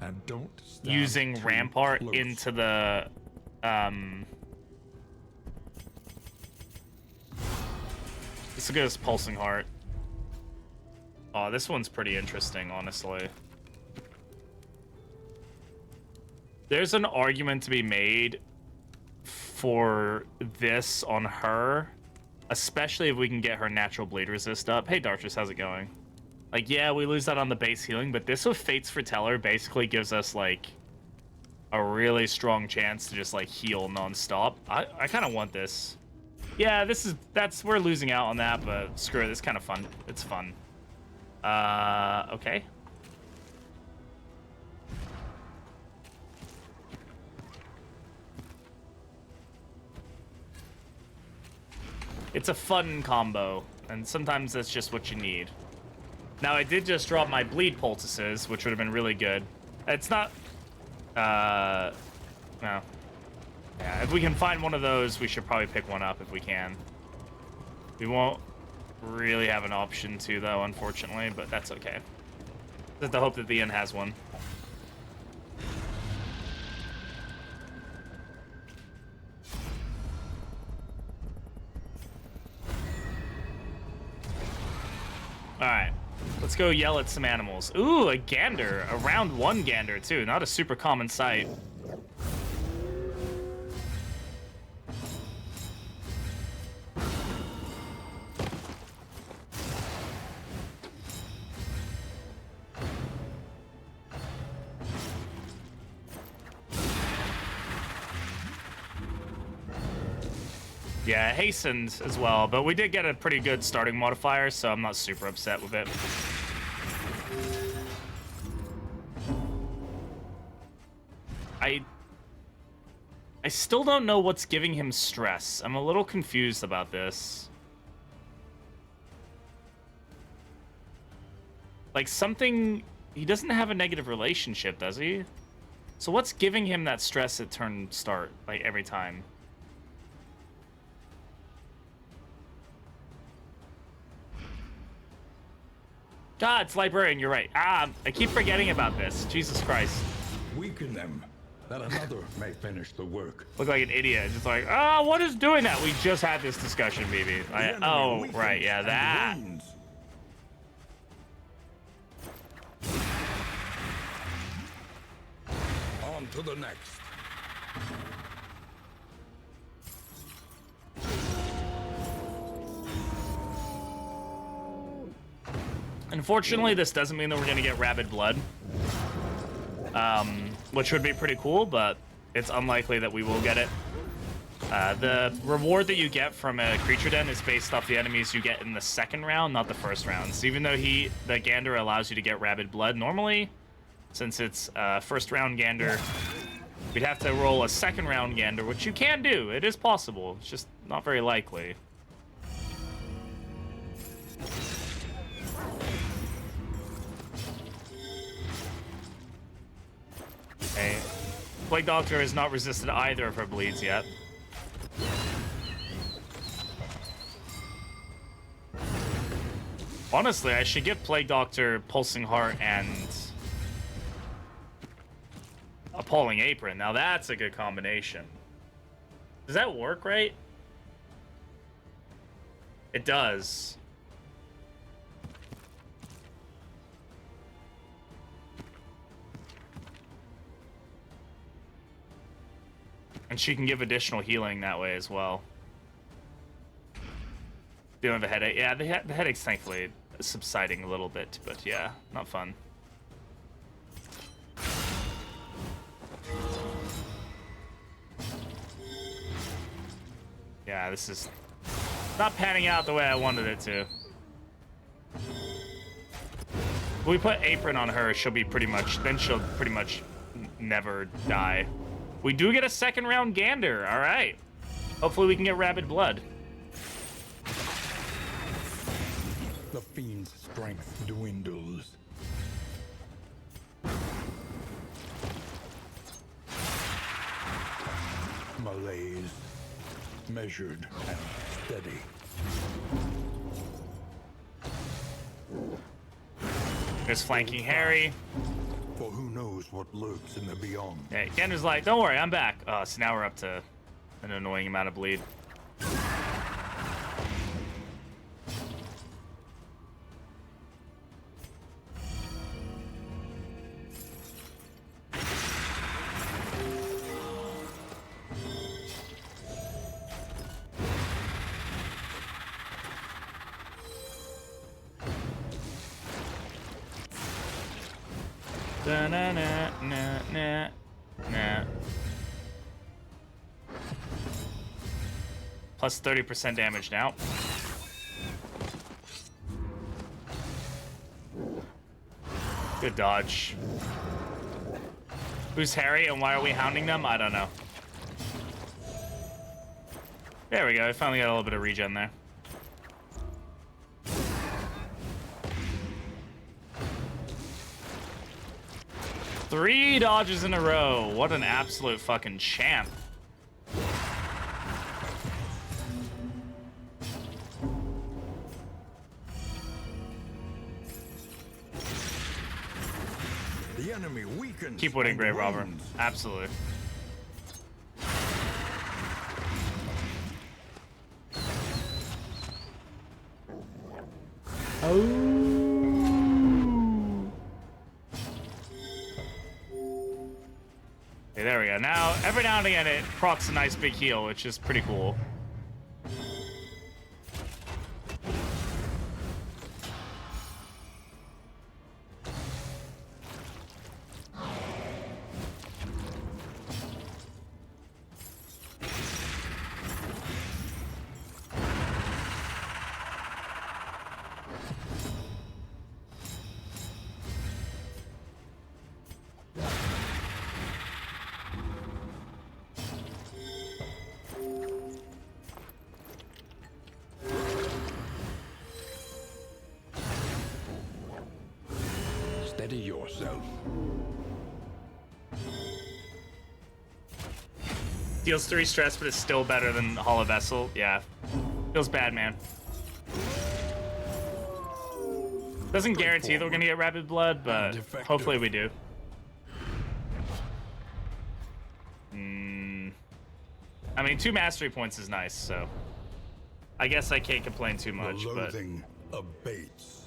B: And don't stand
A: using
B: too
A: Rampart
B: close.
A: into the This will get us Pulsing Heart. Oh, this one's pretty interesting, honestly. There's an argument to be made for this on her, especially if we can get her natural bleed resist up. Hey, Dartress, how's it going? Like, yeah, we lose that on the base healing, but this with Fate's Foreteller basically gives us, like, a really strong chance to just, like, heal non-stop. I kind of want this. Yeah, we're losing out on that, but screw it, it's kind of fun. It's fun. Okay. It's a fun combo, and sometimes that's just what you need. Now, I did just drop my bleed poultices, which would have been really good. It's not... no. Yeah, if we can find one of those, we should probably pick one up if we can. We won't really have an option to, though, unfortunately, but that's okay. Just to hope that the inn has one. Alright, let's go yell at some animals. Ooh, a gander. A round 1 gander, too. Not a super common sight. Yeah, hastened as well, but we did get a pretty good starting modifier, so I'm not super upset with it. I still don't know what's giving him stress. I'm a little confused about this. Like something... He doesn't have a negative relationship, does he? So what's giving him that stress at turn start, like every time? God, it's librarian, you're right. I keep forgetting about this. Jesus Christ.
G: Weaken them, that another may finish the work.
A: Look like an idiot. Just like, what is doing that? We just had this discussion, baby. Oh, right, yeah, that.
G: On to the next.
A: Unfortunately, this doesn't mean that we're gonna get rabid blood. Which would be pretty cool, but it's unlikely that we will get it. The reward that you get from a creature den is based off the enemies you get in the second round, not the first round. So even though the Gander allows you to get rabid blood normally, since it's first round Gander, we'd have to roll a second round Gander, which you can do. It is possible. It's just not very likely. Okay. Plague Doctor has not resisted either of her bleeds yet. Honestly, I should give Plague Doctor Pulsing Heart and Appalling Apron. Now that's a good combination. Does that work right? It does. And she can give additional healing that way as well. Dealing with a headache. Yeah, the headache's thankfully subsiding a little bit, but yeah, not fun. Yeah, this is not panning out the way I wanted it to. If we put Apron on her, she'll pretty much never die. We do get a second round Gander. All right. Hopefully we can get rabid blood.
G: The fiend's strength dwindles. Malaise, measured and steady.
A: There's flanking Harry.
G: For who knows what lurks in the beyond.
A: Yeah, Gander's like, don't worry, I'm back. So now we're up to an annoying amount of bleed. Nah. Plus 30% damage now. Good dodge. Who's Harry and why are we hounding them? I don't know. There we go. I finally got a little bit of regen there. Three dodges in a row. What an absolute fucking champ.
G: The enemy weakens.
A: Keep winning,
G: and
A: Grave Robber.
G: wounds.
A: Absolutely. Okay, there we go. Now, every now and again, it procs a nice big heal, which is pretty cool.
G: Steady yourself.
A: Deals 3 stress, but it's still better than Hollow Vessel. Yeah. Feels bad, man. Doesn't guarantee that we're gonna get Rapid Blood, but hopefully we do. I mean, 2 mastery points is nice, so I guess I can't complain too much,
G: The
A: but
G: loathing abates.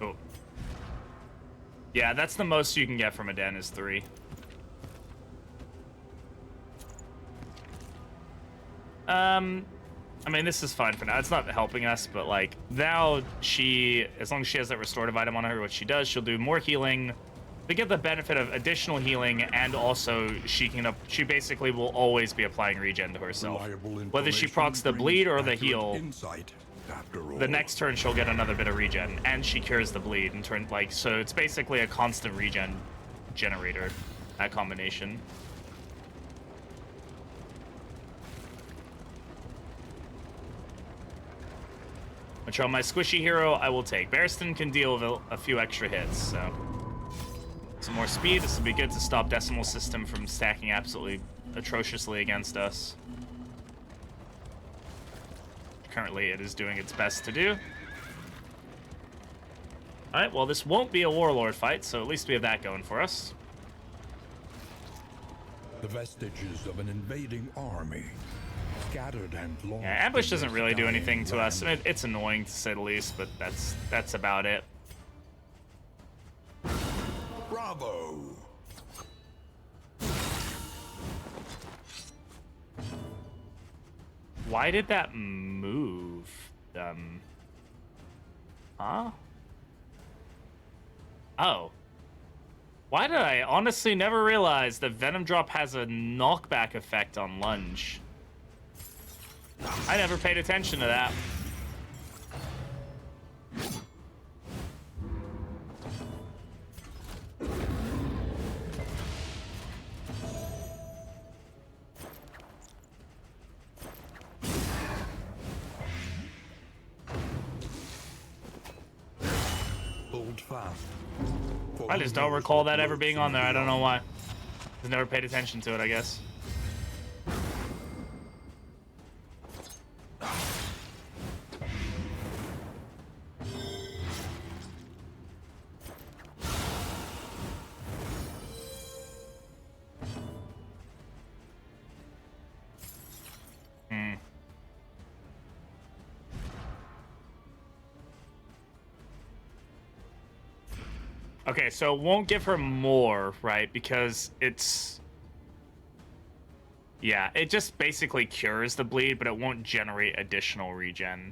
A: oh. Yeah, that's the most you can get from a den is 3. I mean, this is fine for now. It's not helping us, but like now she, as long as she has that restorative item on her, which she does, she'll do more healing. We get the benefit of additional healing, and also she basically will always be applying regen to herself. Whether she procs the bleed or the heal,
G: Insight, after all.
A: the next turn she'll get another bit of regen, and she cures the bleed in turn, like, so it's basically a constant regen generator, that combination. Which on my squishy hero I will take. Barristan can deal with a few extra hits, so some more speed. This will be good to stop Decimal System from stacking absolutely atrociously against us. Currently it is doing its best to do. Alright, well this won't be a Warlord fight, so at least we have that going for us.
G: The vestiges of an invading army. Scattered and lost.
A: Yeah, Ambush
G: in
A: doesn't
G: this
A: really do
G: dying
A: anything to us. I
G: land.
A: mean, it's annoying to say the least, but that's about it.
G: Bravo!
A: Why did that move? Huh? Oh. Why did I honestly never realize that Venom Drop has a knockback effect on Lunge? I never paid attention to that.
G: Hold fast.
A: I just don't recall that ever being on there. I don't know why. I've never paid attention to it, I guess. Okay, so it won't give her more, right? Because it's... Yeah, it just basically cures the bleed, but it won't generate additional regen.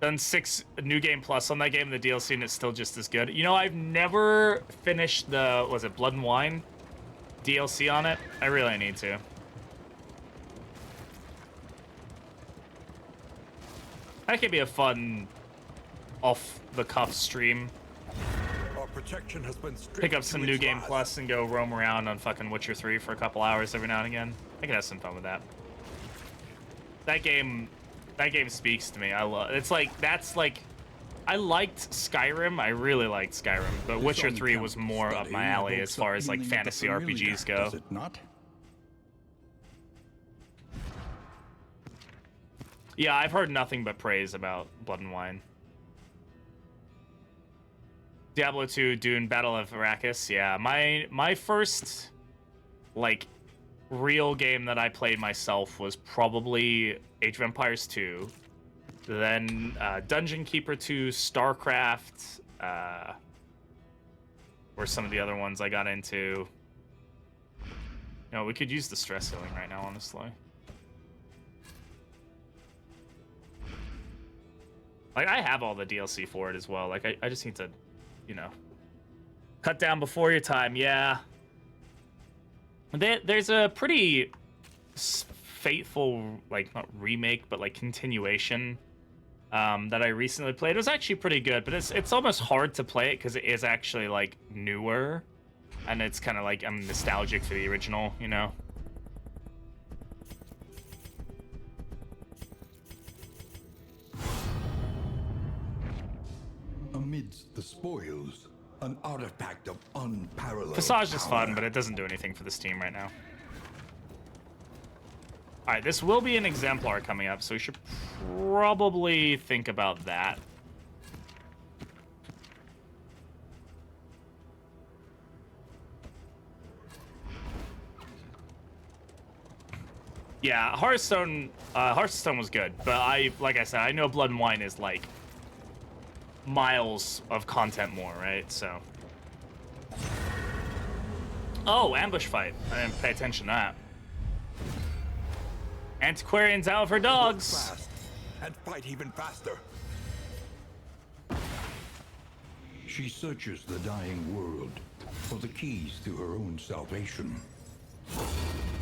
A: Done 6 New Game Plus on that game, the DLC, and it's still just as good. You know, I've never finished the, was it Blood and Wine DLC on it? I really need to. That could be a fun off-the-cuff stream.
G: Our protection has been
A: Pick up some New Game Plus and go roam around on fucking Witcher 3 for a couple hours every now and again. I could have some fun with that. That game speaks to me. I love. It's like that's like, I liked Skyrim. I really liked Skyrim, but Witcher 3 was more up my alley as far as like fantasy RPGs go.
G: Does it not?
A: Yeah, I've heard nothing but praise about Blood and Wine. Diablo 2, Dune, Battle of Arrakis. Yeah, my first like real game that I played myself was probably Age of Empires 2. Then Dungeon Keeper 2, StarCraft, were some of the other ones I got into. You know, we could use the stress healing right now, honestly. Like, I have all the DLC for it as well. Like, I just need to, you know, cut down before your time. Yeah. There's a pretty faithful, like, not remake, but, like, continuation that I recently played. It was actually pretty good, but it's almost hard to play it because it is actually, like, newer. And it's kind of like, I'm nostalgic for the original, you know?
G: Amidst the spoils, an artifact of unparalleled
A: Passage is
G: power.
A: fun, but it doesn't do anything for this team right now. Alright, this will be an Exemplar coming up, so we should probably think about that. Yeah, Hearthstone was good, but like I said, I know Blood and Wine is like miles of content more, right? So. Oh, ambush fight. I didn't pay attention to that. Antiquarian's out for dogs.
G: Fast and fight even faster. She searches the dying world for the keys to her own salvation.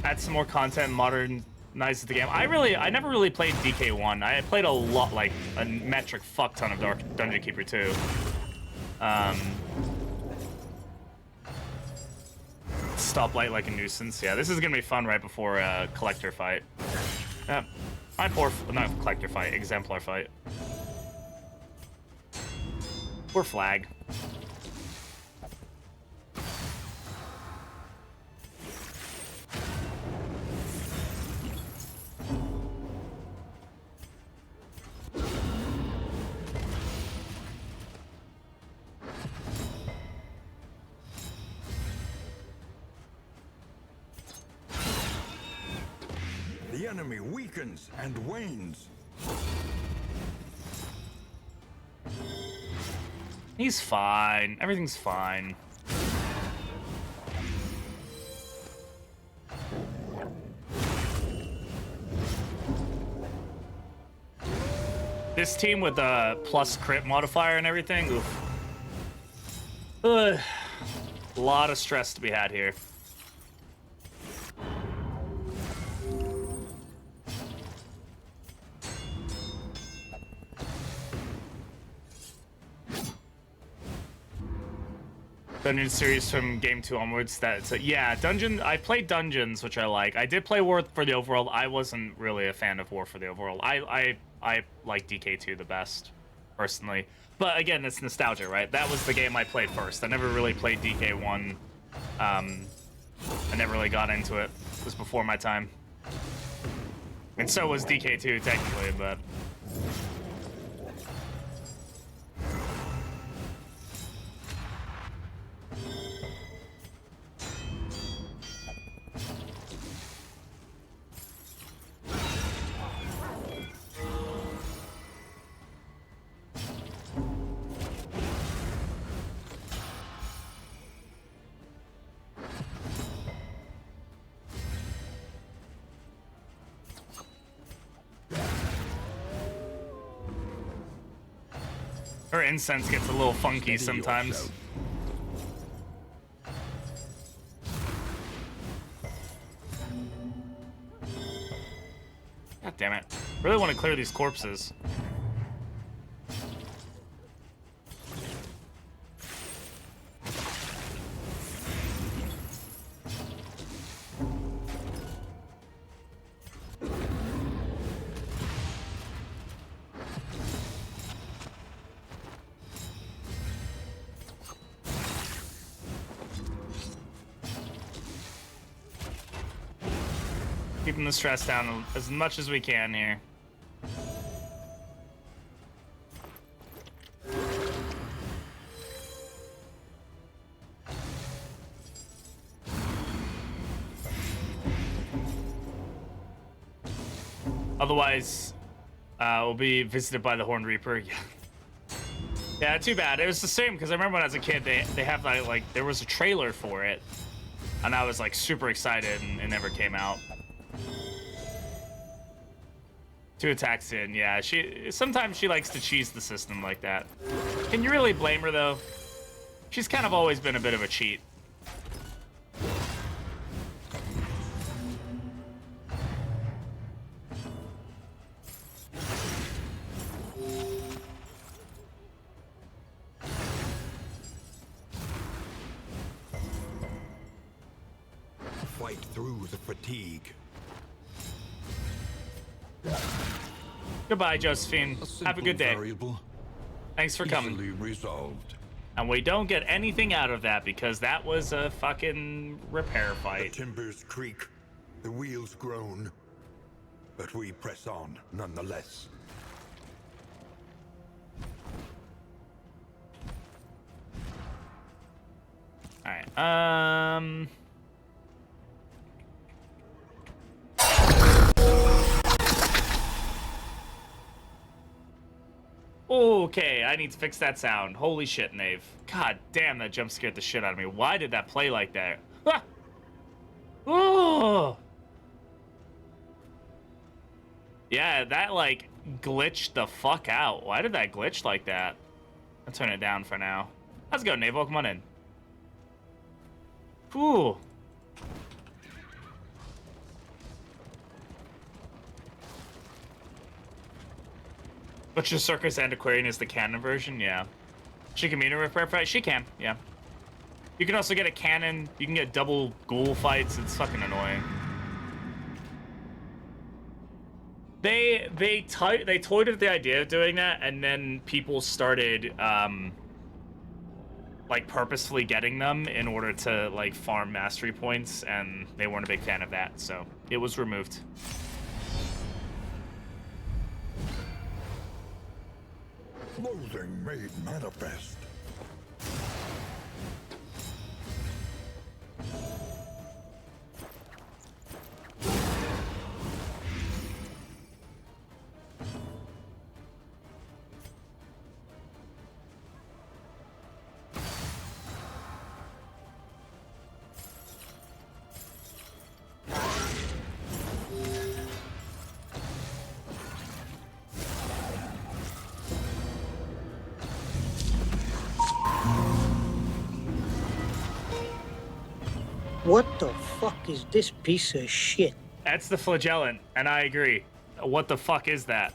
A: Add some more content, modernizes the game. I never really played DK1. I played a lot, like a metric fuck ton of Dungeon Keeper 2. Stoplight like a nuisance. Yeah, this is gonna be fun right before a collector fight. Yeah, not collector fight, Exemplar fight. Poor flag.
G: The enemy weakens and wanes.
A: He's fine. Everything's fine. This team with the plus crit modifier and everything, oof. Ugh. A lot of stress to be had here. Dungeon series from game 2 onwards. Yeah, Dungeon. I played Dungeons, which I like. I did play War for the Overworld. I wasn't really a fan of War for the Overworld. I like DK2 the best, personally. But again, it's nostalgia, right? That was the game I played first. I never really played DK1. I never really got into it. It was before my time. And so was DK2 technically, but. Her incense gets a little funky
G: Steady
A: sometimes.
G: yourself.
A: God damn it. Really want to clear these corpses. Keeping the stress down as much as we can here. Otherwise, we'll be visited by the Horned Reaper. Yeah. Yeah, too bad. It was the same because I remember when I was a kid, they have like there was a trailer for it, and I was like super excited, and it never came out. 2 attacks in, yeah. Sometimes she likes to cheese the system like that. Can you really blame her though? She's kind of always been a bit of a cheat.
G: Fight through the fatigue.
A: Goodbye, Josephine. Have a good day.
G: Variable,
A: Thanks for coming.
G: easily resolved.
A: And we don't get anything out of that because that was a fucking repair
G: The
A: fight.
G: timbers creak, the wheels groan, but we press on nonetheless.
A: Alright, okay, I need to fix that sound. Holy shit, Nave. God damn, that jump scared the shit out of me. Why did that play like that? Ah! Oh! Yeah, that, like, glitched the fuck out. Why did that glitch like that? I'll turn it down for now. How's it going, Nave? Come on in. Ooh. Butcher Circus Antiquarian is the canon version, yeah. She can meet a repair fight? She can, yeah. You can also get a cannon. You can get double ghoul fights. It's fucking annoying. They toyed with the idea of doing that, and then people started like purposefully getting them in order to like farm mastery points, and they weren't a big fan of that, so it was removed.
G: Loathing made manifest.
I: What the fuck is this piece of shit?
A: That's the flagellant, and I agree. What the fuck is that?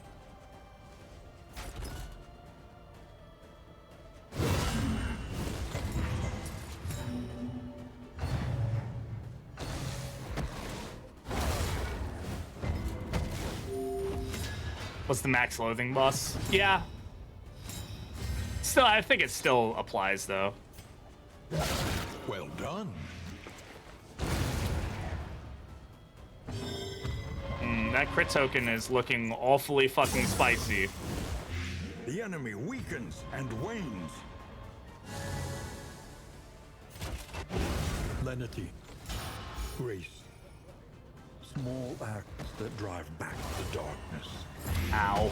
A: What's the max loathing boss? Yeah. Still, I think it still applies, though.
G: Well done.
A: That crit token is looking awfully fucking spicy.
G: The enemy weakens and wanes. Lenity. Grace. Small acts that drive back the darkness.
A: Ow.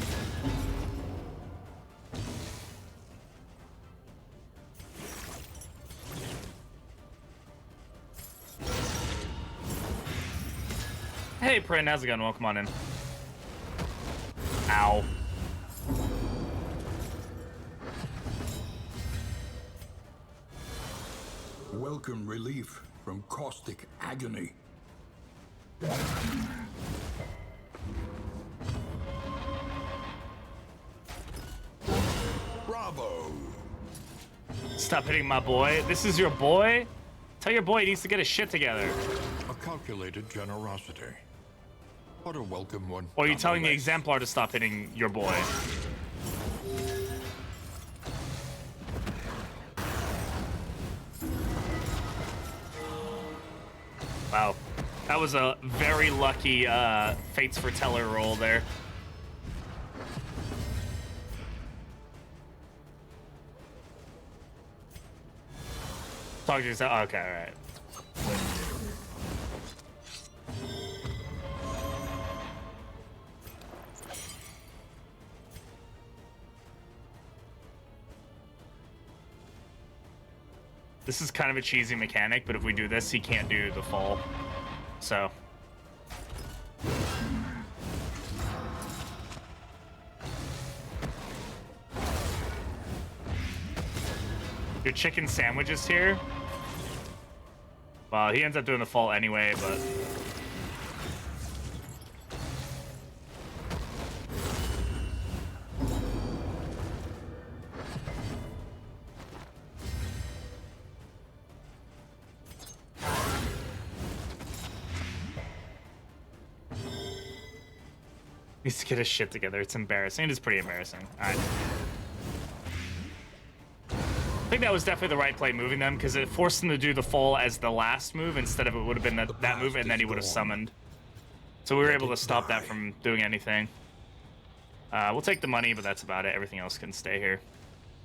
A: Hey, Prin, how's it going? Welcome on in. Ow.
G: welcome relief from caustic agony. Bravo!
A: Stop hitting my boy. This is your boy? Tell your boy he needs to get his shit together.
G: A calculated generosity. What a welcome one.
A: Or are you telling the Exemplar to stop hitting your boy? Wow. That was a very lucky Fates Foreteller roll there. Talk to yourself. Okay, all right. This is kind of a cheesy mechanic, but if we do this, he can't do the fall. So. Your chicken sandwiches here. Well, he ends up doing the fall anyway, but. Needs to get his shit together. It's embarrassing. It is pretty embarrassing. All right. I think that was definitely the right play, moving them, because it forced him to do the fall as the last move instead of it would have been that move, and then he would have summoned. So we were able to stop that from doing anything. We'll take the money, but that's about it. Everything else can stay here.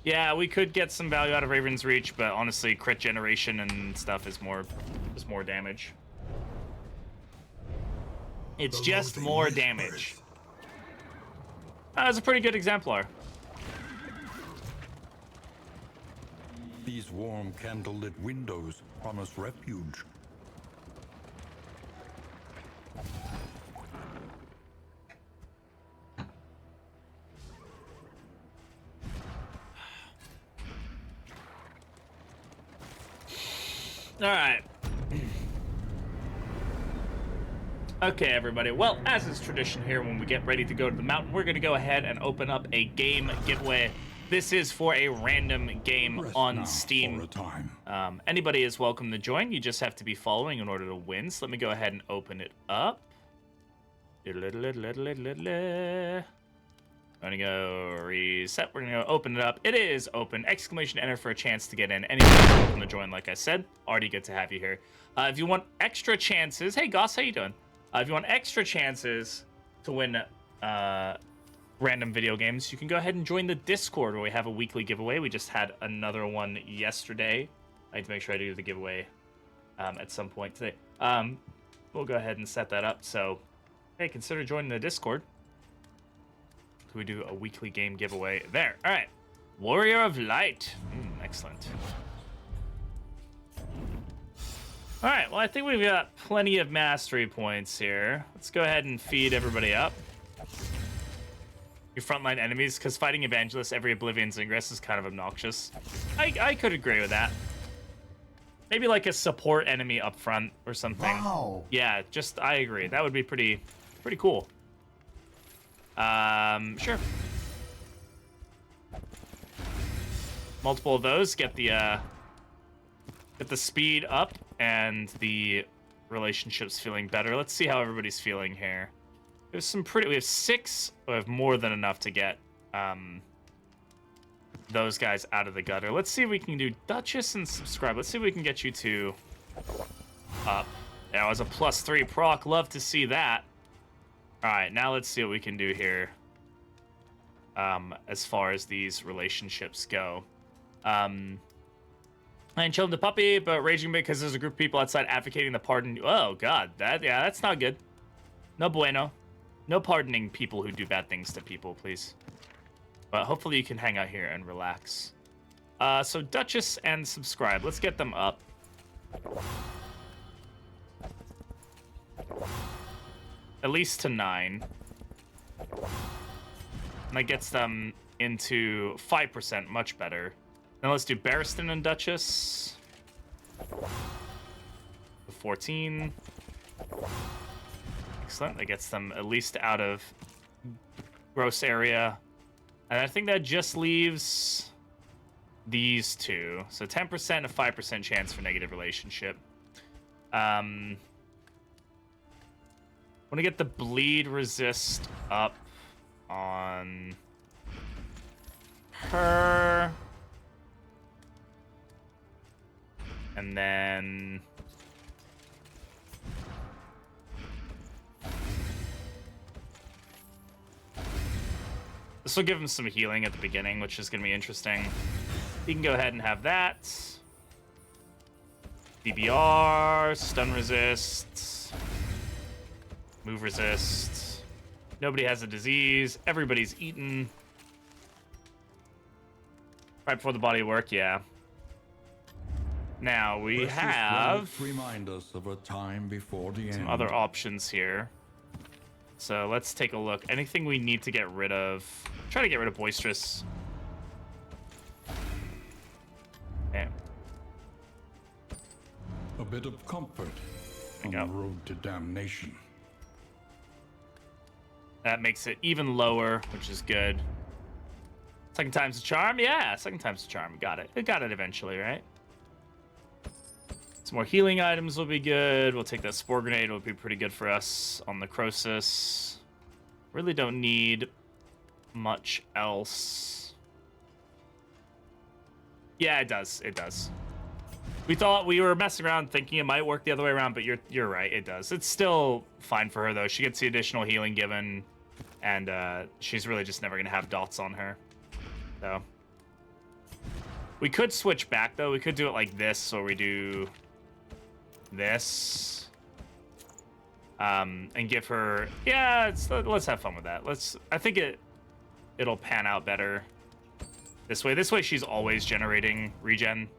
A: Yeah, we could get some value out of Raven's Reach, but honestly, crit generation and stuff is more damage. It's just more damage. That was a pretty good Exemplar.
G: These warm candlelit windows promise refuge.
A: All right. Okay, everybody. Well, as is tradition here, when we get ready to go to the mountain, we're going to go ahead and open up a game giveaway. This is for a random game on Steam. Anybody is welcome to join. You just have to be following in order to win. So let me go ahead and open it up. I'm gonna go reset. We're gonna go open it up. It is open. Exclamation enter for a chance to get in. Anybody is welcome to join, like I said. Already good to have you here. If you want extra chances, hey Goss, how you doing? If you want extra chances to win random video games, you can go ahead and join the Discord where we have a weekly giveaway. We just had another one yesterday. I need to make sure I do the giveaway at some point today. We'll go ahead and set that up. So, hey, consider joining the Discord. We do a weekly game giveaway there. All right. Warrior of Light. Excellent. All right. Well, I think we've got plenty of mastery points here. Let's go ahead and feed everybody up. Your frontline enemies, because fighting Evangelists every Oblivion's Ingress is kind of obnoxious. I could agree with that. Maybe like a support enemy up front or something.
J: Wow.
A: Yeah, just I agree. That would be pretty cool. Sure. Multiple of those get the speed up and the relationships feeling better. Let's see how everybody's feeling here. There's some pretty. We have 6. We have more than enough to get those guys out of the gutter. Let's see if we can do Duchess and subscribe. Let's see if we can get you two up. That was a +3 proc. Love to see that. All right, now let's see what we can do here as far as these relationships go. I ain't chilling the puppy, but raging because there's a group of people outside advocating the pardon. Oh, God. That's not good. No bueno. No pardoning people who do bad things to people, please. But hopefully you can hang out here and relax. So Duchess and subscribe. Let's get them up. At least to 9. And that gets them into 5%, much better. Now let's do Barristan and Duchess. 14. Excellent. That gets them at least out of gross area. And I think that just leaves these two. So 10% and a 5% chance for negative relationship. Want to get the bleed resist up on her. And then this will give him some healing at the beginning, which is going to be interesting. He can go ahead and have that. DBR, stun resist, move resist. Nobody has a disease. Everybody's eaten. Right before the body of work, yeah. Now we have
G: remind us of a time before the
A: some
G: end.
A: other options here. So let's take a look. Anything we need to get rid of? Try to get rid of boisterous. Okay.
G: A bit of comfort on the road to damnation.
A: That makes it even lower, which is good. Second time's a charm? Yeah, second time's a charm. Got it. It got it eventually, right? Some more healing items will be good. We'll take that spore grenade. It'll be pretty good for us on the Croesus. Really don't need much else. Yeah, it does. It does. We thought we were messing around thinking it might work the other way around, but you're right. It does. It's still fine for her, though. She gets the additional healing given, and she's really just never going to have dots on her. So we could switch back, though. We could do it like this, so we do this and give her, yeah, let's have fun with that. I think it'll pan out better this way she's always generating regen,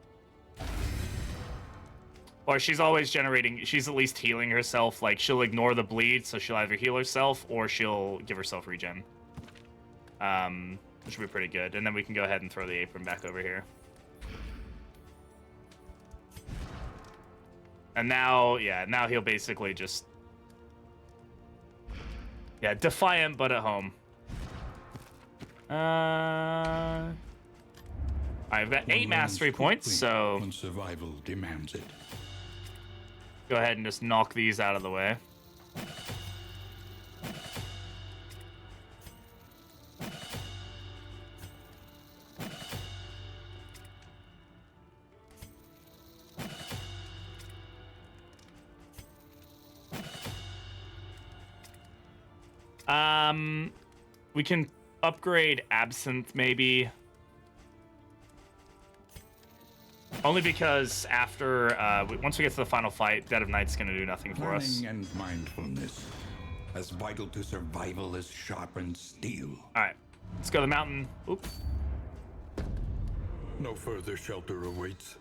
A: or she's always generating, she's at least healing herself. Like, she'll ignore the bleed, so she'll either heal herself or she'll give herself regen, which would be pretty good. And then we can go ahead and throw the apron back over here. And now, yeah, now he'll basically just, yeah, defiant but at home. I've got 8 mastery points, so
G: when survival demands it.
A: Go ahead and just knock these out of the way. We can upgrade Absinthe, maybe. Only because after, once we get to the final fight, Dead of Night's gonna do nothing for us.
G: Learning and mindfulness, as vital to survival as sharpened steel.
A: Alright, let's go to the mountain. Oop.
G: No further shelter awaits.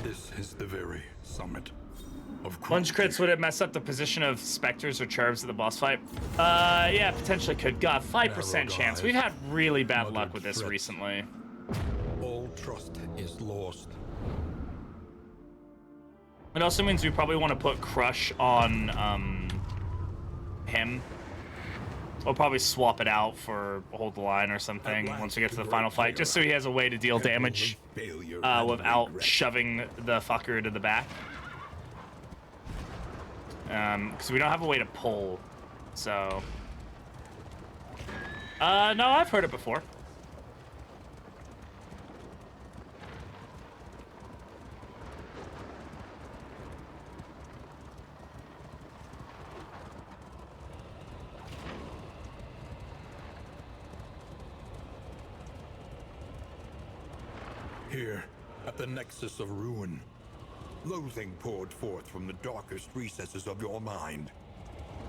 G: This is the very summit of
A: Lunge crits, would it mess up the position of specters or cherubs at the boss fight? Yeah, potentially could. God, 5% chance. We've had really bad luck with this recently.
G: All trust is lost.
A: It also means we probably want to put Crush on him. We'll probably swap it out for Hold the Line or something once we get to the final fight, just so he has a way to deal damage without shoving the fucker to the back. Because we don't have a way to pull, so... no, I've heard it before.
G: Here, at the nexus of ruin, loathing poured forth from the darkest recesses of your mind.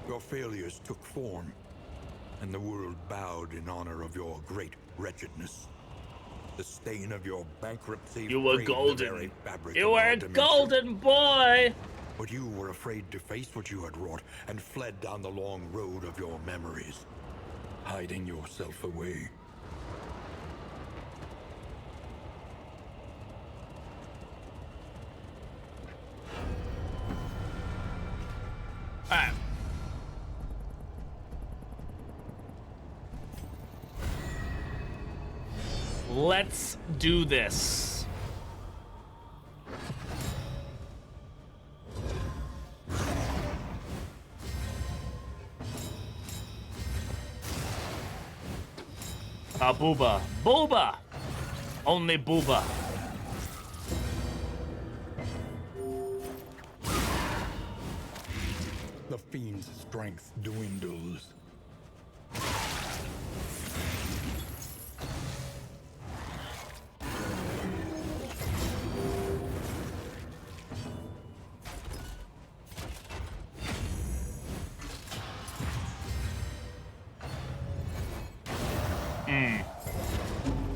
G: Your failures took form, and the world bowed in honor of your great wretchedness. The stain of your bankruptcy.
A: You were
G: framed the
A: golden.
G: very fabric
A: You
G: of
A: were
G: our
A: a
G: dimension.
A: golden boy!
G: But you were afraid to face what you had wrought and fled down the long road of your memories, hiding yourself away.
A: Let's do this. Booba. Booba! Only Booba.
G: The fiend's strength dwindles.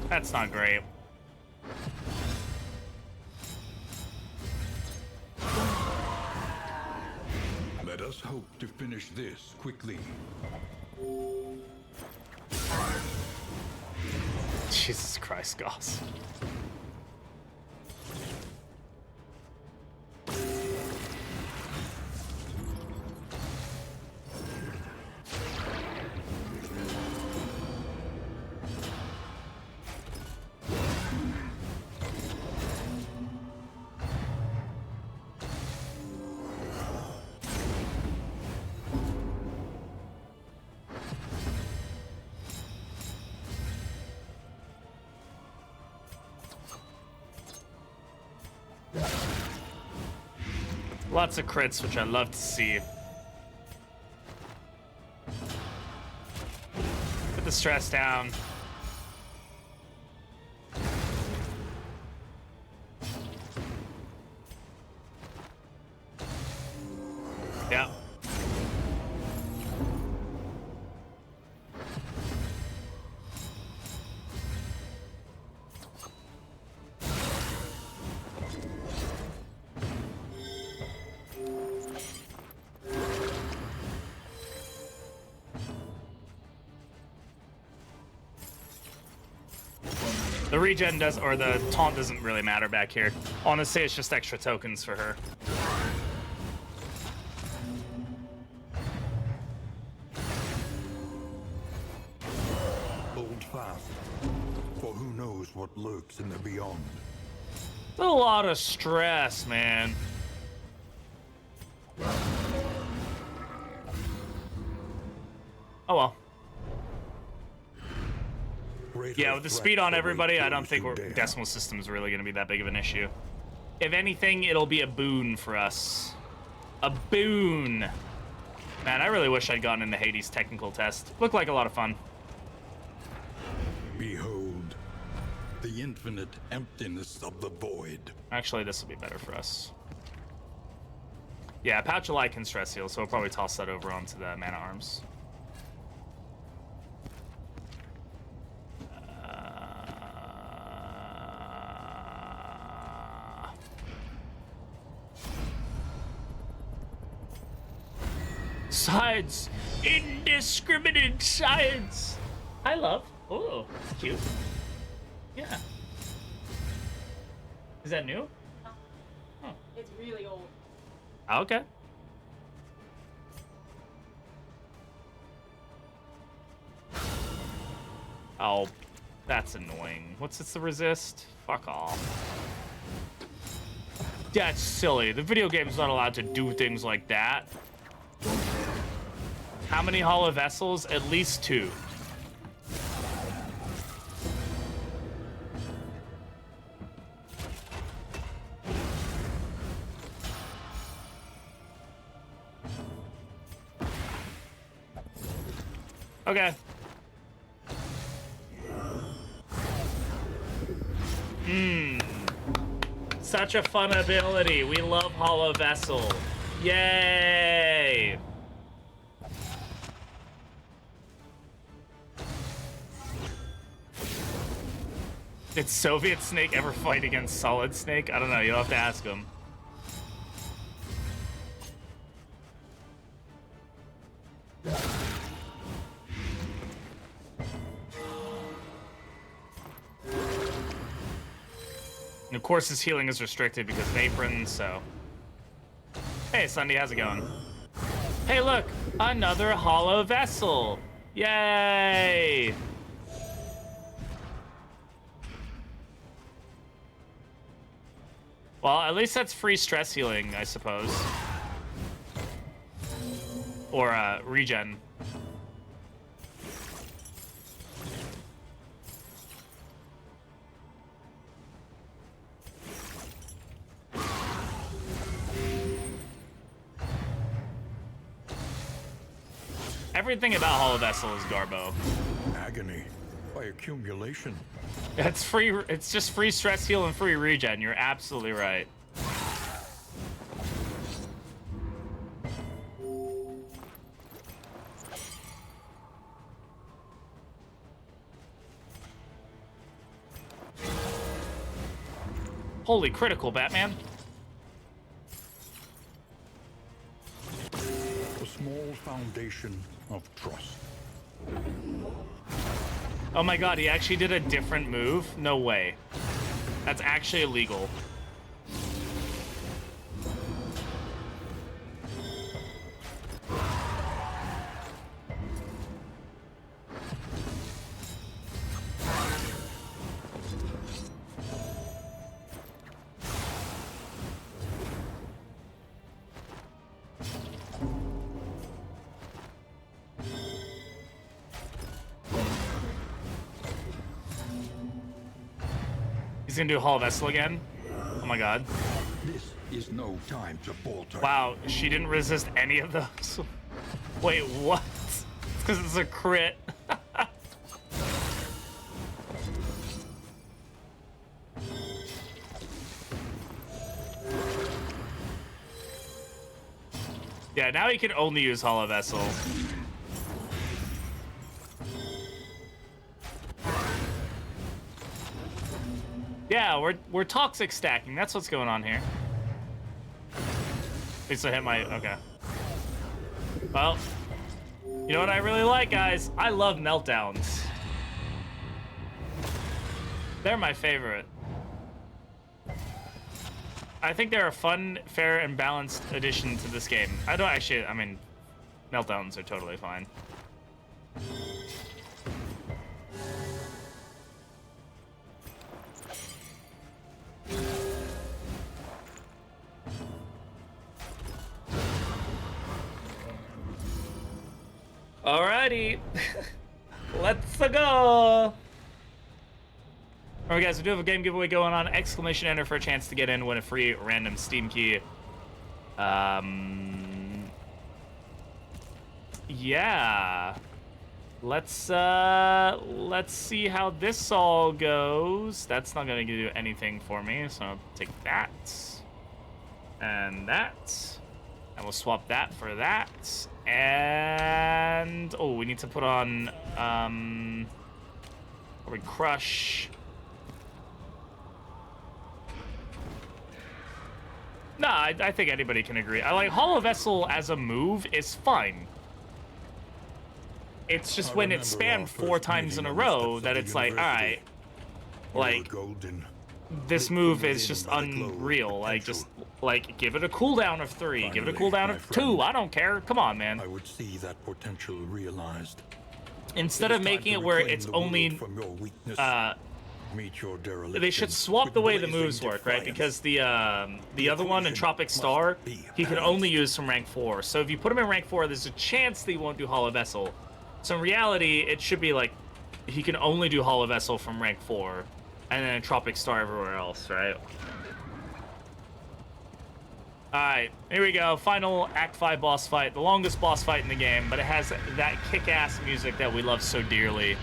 A: That's not great.
B: Let us hope to finish this quickly.
A: Jesus Christ, Goss. Lots of crits, which I love to see. Put the stress down. Yeah. The regen does, or the taunt doesn't really matter back here. Honestly, it's just extra tokens for her.
G: Hold fast, for who knows what lurks in the beyond.
A: It's a lot of stress, man. Oh well. Yeah, with the speed on everybody, I don't think decimal system's really going to be that big of an issue. If anything, it'll be a boon for us. A boon. Man, I really wish I'd gone in the Hades technical test. Looked like a lot of fun.
G: Behold, the infinite emptiness of the void.
A: Actually, this will be better for us. Yeah, Pouch of Light can stress heal, so we'll probably toss that over onto the Mana Arms. Science! Indiscriminate science! Hi, love. Oh, it's cute. Yeah. Is that new? Oh.
J: It's really old.
A: Okay. Oh, that's annoying. What's the resist? Fuck off. That's silly. The video game's not allowed to do things like that. How many hollow vessels? At least 2. Okay. Such a fun ability. We love Hollow Vessel. Yay! Did Soviet Snake ever fight against Solid Snake? I don't know. You'll have to ask him. And of course, his healing is restricted because of Apron, so... Hey, Sunday, how's it going? Hey, look! Another Hollow Vessel! Yay! Well, at least that's free stress healing, I suppose. Or regen. Everything about Hollow Vessel is Garbo.
G: Agony by accumulation.
A: It's free. It's just free stress heal and free regen. You're absolutely right. Holy critical, Batman.
G: A small foundation of trust.
A: Oh my god, he actually did a different move? No way. That's actually illegal. He's gonna do Hollow Vessel again? Oh my god.
G: This is no time to falter.
A: Wow, she didn't resist any of those. Wait, what? It's because it's a crit. Yeah, now he can only use Hollow Vessel. Yeah, we're toxic stacking. That's what's going on here. At least I hit my... Okay. Well, you know what I really like, guys? I love meltdowns. They're my favorite. I think they're a fun, fair, and balanced addition to this game. I don't actually... I mean, meltdowns are totally fine. Alrighty, let's go. All right, guys, we do have a game giveaway going on. Exclamation enter for a chance to get in, win a free random Steam key. Yeah. Let's see how this all goes. That's not gonna do anything for me, so I'll take that and that, and we'll swap that for that. And oh, we need to put on or we crush. Nah, I think anybody can agree. I like Hollow Vessel as a move is fine. It's just when it's spammed 4 times in a row that it's like, all right, like this move is just unreal. Like just like give it a cooldown of 3, give it a cooldown of 2. I don't care. Come on, man.
G: I would see that potential realized.
A: Instead of making it where it's only they should swap the way the moves work, right? Because the other one in Tropic Star, he can only use from rank 4. So if you put him in rank 4, there's a chance that he won't do Hollow Vessel. So in reality, it should be like he can only do Hollow Vessel from rank 4, and then Tropic Star everywhere else, right? Alright, here we go. Final Act 5 boss fight. The longest boss fight in the game, but it has that kick-ass music that we love so dearly.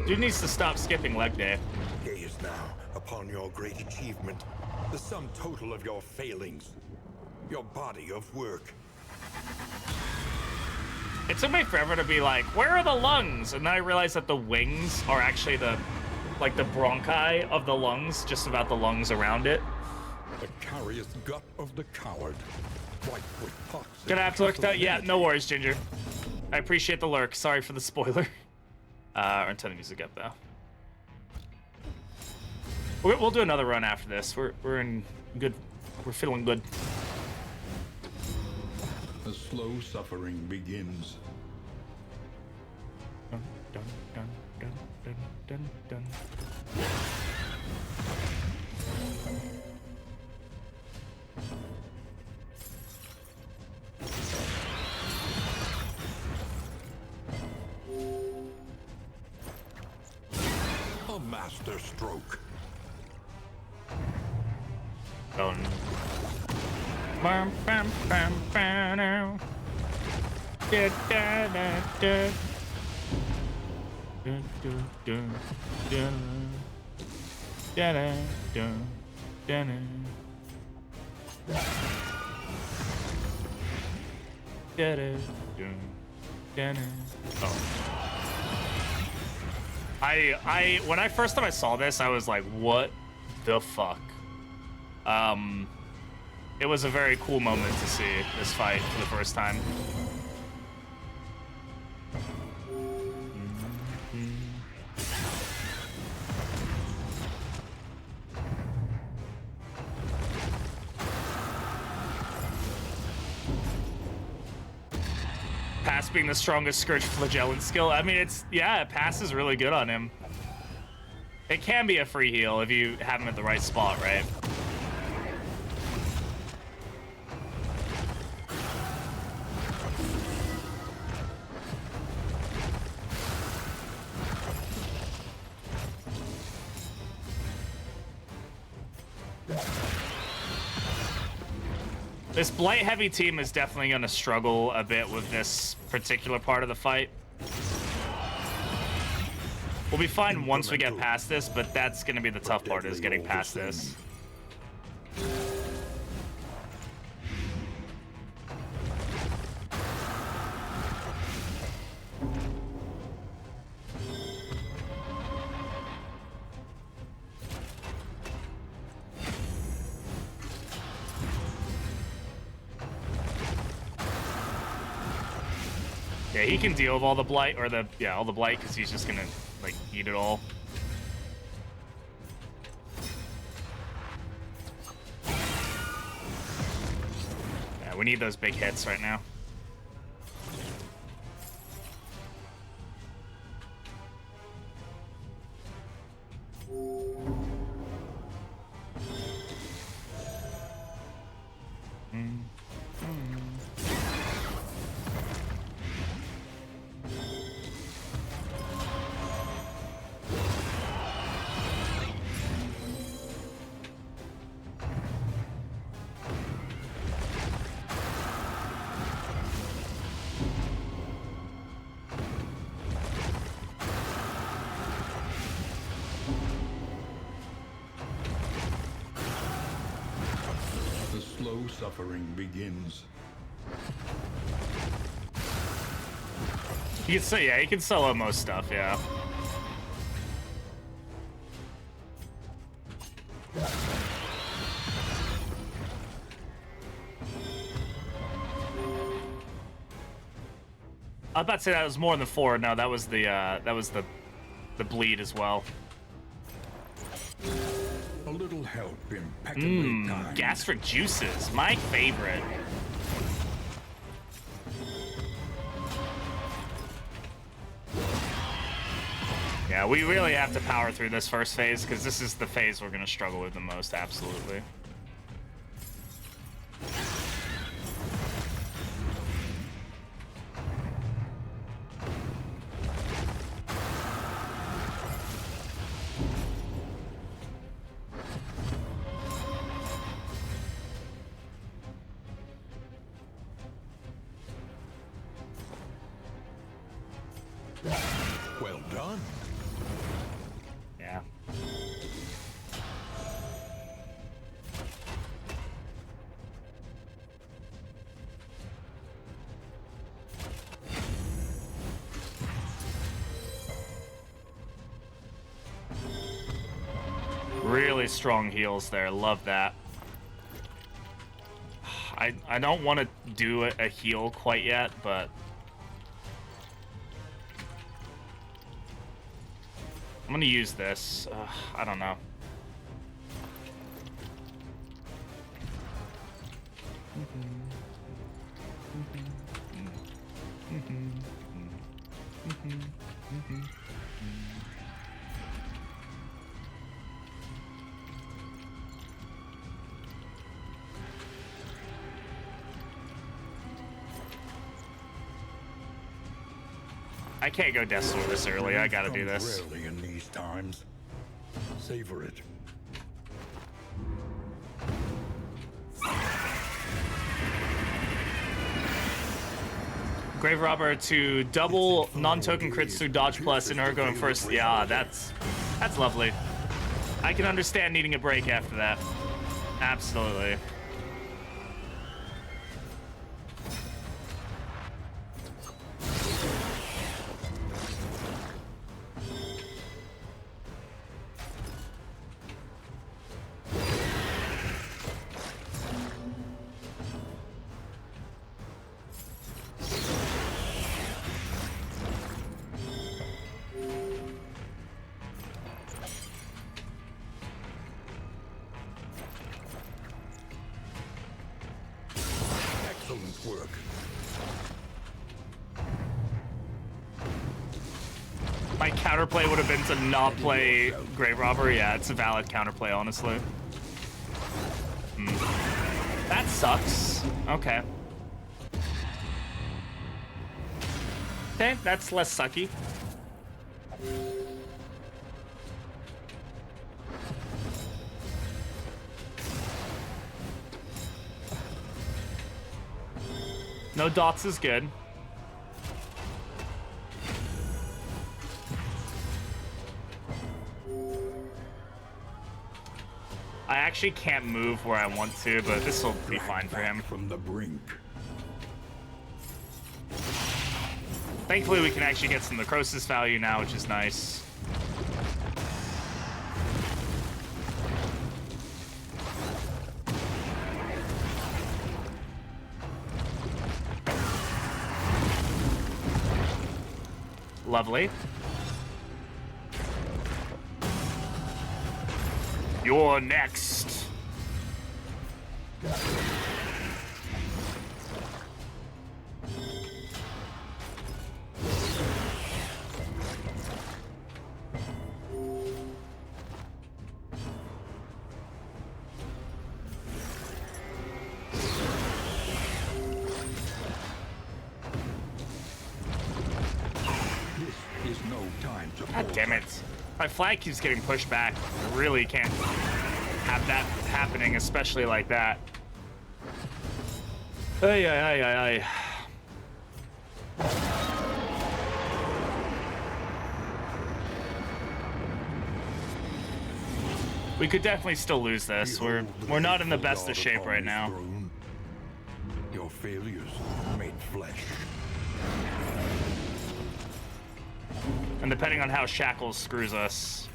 A: Dude needs to stop skipping leg day.
G: Gaze now upon your great achievement, the sum total of your failings, your body of work.
A: It took me forever to be like, where are the lungs? And then I realized that the wings are actually the bronchi of the lungs, just about the lungs around it.
G: The carious gut of the coward, white with toxic.
A: Gonna have to look that. Yeah, no worries, Ginger. I appreciate the lurk. Sorry for the spoiler. We're turning music up though. We'll do another run after this. We're in good. We're feeling good.
G: The slow suffering begins.
A: Dun, dun, dun, dun, dun, dun, dun.
G: A master stroke.
A: Dun. Bam, bam, bam, bam, now. Da, da, da, da. Dun, dun, dun, dun. Da, da, dun, dun, dun. Da, da, dun, dun, dun. Oh. When I first time I saw this, I was like, what the fuck? It was a very cool moment to see this fight for the first time. Pass being the strongest Scourge Flagellant skill. I mean, Pass is really good on him. It can be a free heal if you have him at the right spot, right? This Blight heavy team is definitely going to struggle a bit with this particular part of the fight. We'll be fine once we get past this, but that's going to be the tough part, is getting past this. Yeah, he can deal with all the blight, or all the blight, because he's just gonna like eat it all. Yeah, we need those big hits right now.
G: The slow suffering begins.
A: You can say, yeah, you can solo most stuff, yeah. I was about to say that was more than 4. No, that was the bleed as well.
G: A little help impeccably timed.
A: Gastric juices, my favorite. Yeah, we really have to power through this first phase, because this is the phase we're going to struggle with the most, absolutely.
G: Well done.
A: Yeah. Really strong heals there. Love that. I don't want to do a heal quite yet, but I'm gonna use this. I don't know. I can't go Death Sword this early. I gotta do this.
G: Rarely in these times. Savor it.
A: Grave Robber to double non-token crits through dodge plus and her going first. Yeah, that's lovely. I can understand needing a break after that. Absolutely.
G: Excellent work.
A: My counterplay would have been to not play Grave Robber. Yeah, it's a valid counterplay, honestly. That sucks. Okay. Okay, that's less sucky. No dots is good. I actually can't move where I want to, but this will be fine for him.
G: From the brink.
A: Thankfully, we can actually get some necrosis value now, which is nice. Lovely. You're next.
G: This is no time to
A: God damn it. My flag keeps getting pushed back. I really can't have that happening, especially like that. Ay, ay, ay, ay, ay. We could definitely still lose this. We're not in the best of shape right now.
G: Your failures made flesh.
A: And depending on how Shackles screws us.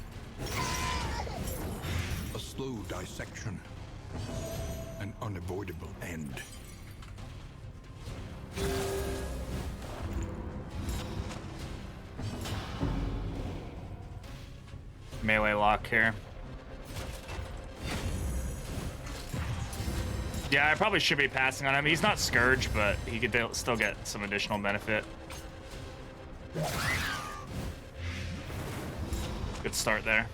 G: A slow dissection. An unavoidable end.
A: Melee lock here. Yeah, I probably should be passing on him. He's not Scourge, but he could still get some additional benefit. Good start there.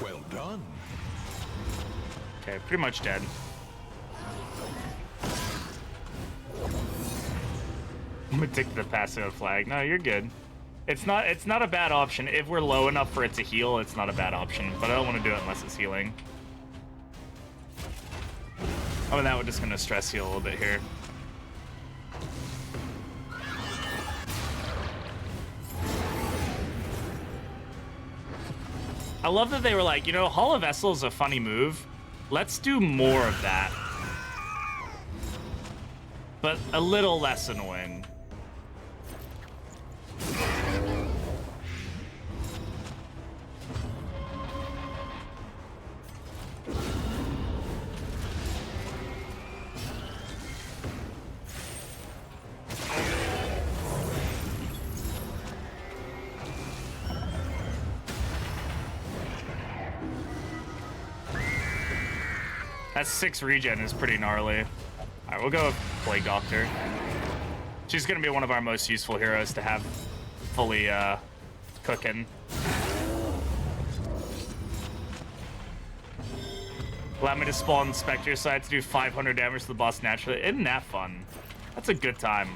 G: Well done.
A: Okay, pretty much dead. I'm addicted to passing a flag. No, you're good. It's not a bad option. If we're low enough for it to heal, it's not a bad option. But I don't want to do it unless it's healing. Oh, and that we're just gonna stress heal a little bit here. I love that they were like, you know, Hall of Vessel is a funny move. Let's do more of that. But a little less annoying. That 6 regen is pretty gnarly. Alright, we'll go with Plague Doctor. She's gonna be one of our most useful heroes to have fully cooking. Allow me to spawn Spectre side to do 500 damage to the boss naturally. Isn't that fun? That's a good time.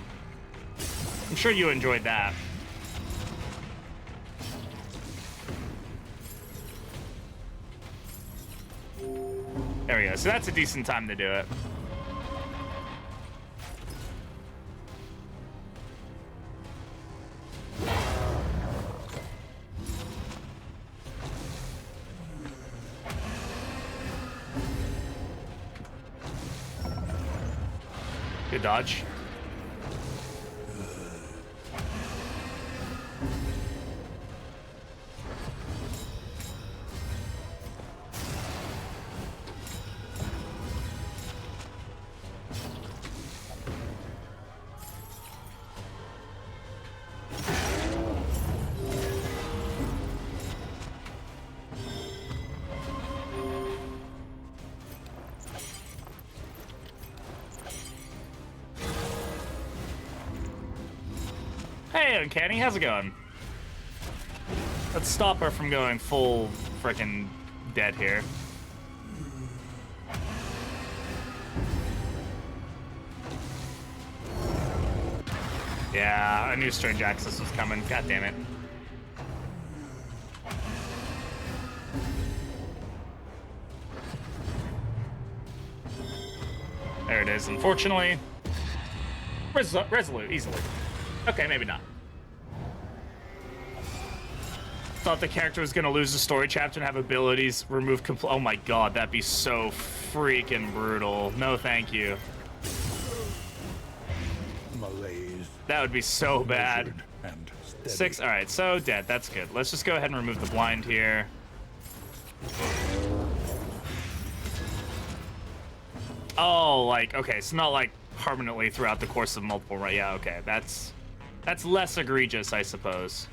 A: I'm sure you enjoyed that. There we go. So that's a decent time to do it. Good dodge. Hey, Uncanny, how's it going? Let's stop her from going full frickin' dead here. Yeah, I knew Strange Access was coming. God damn it. There it is, unfortunately. Resolute, easily. Okay, maybe not. Thought the character was gonna lose the story chapter and have abilities removed oh my god, that'd be so freaking brutal. No thank you.
G: Malaise.
A: That would be so bad.
G: And
A: 6, alright, so dead, that's good. Let's just go ahead and remove the blind here. Oh, like, okay, so not like permanently throughout the course of multiple, right? Yeah, okay, that's less egregious, I suppose.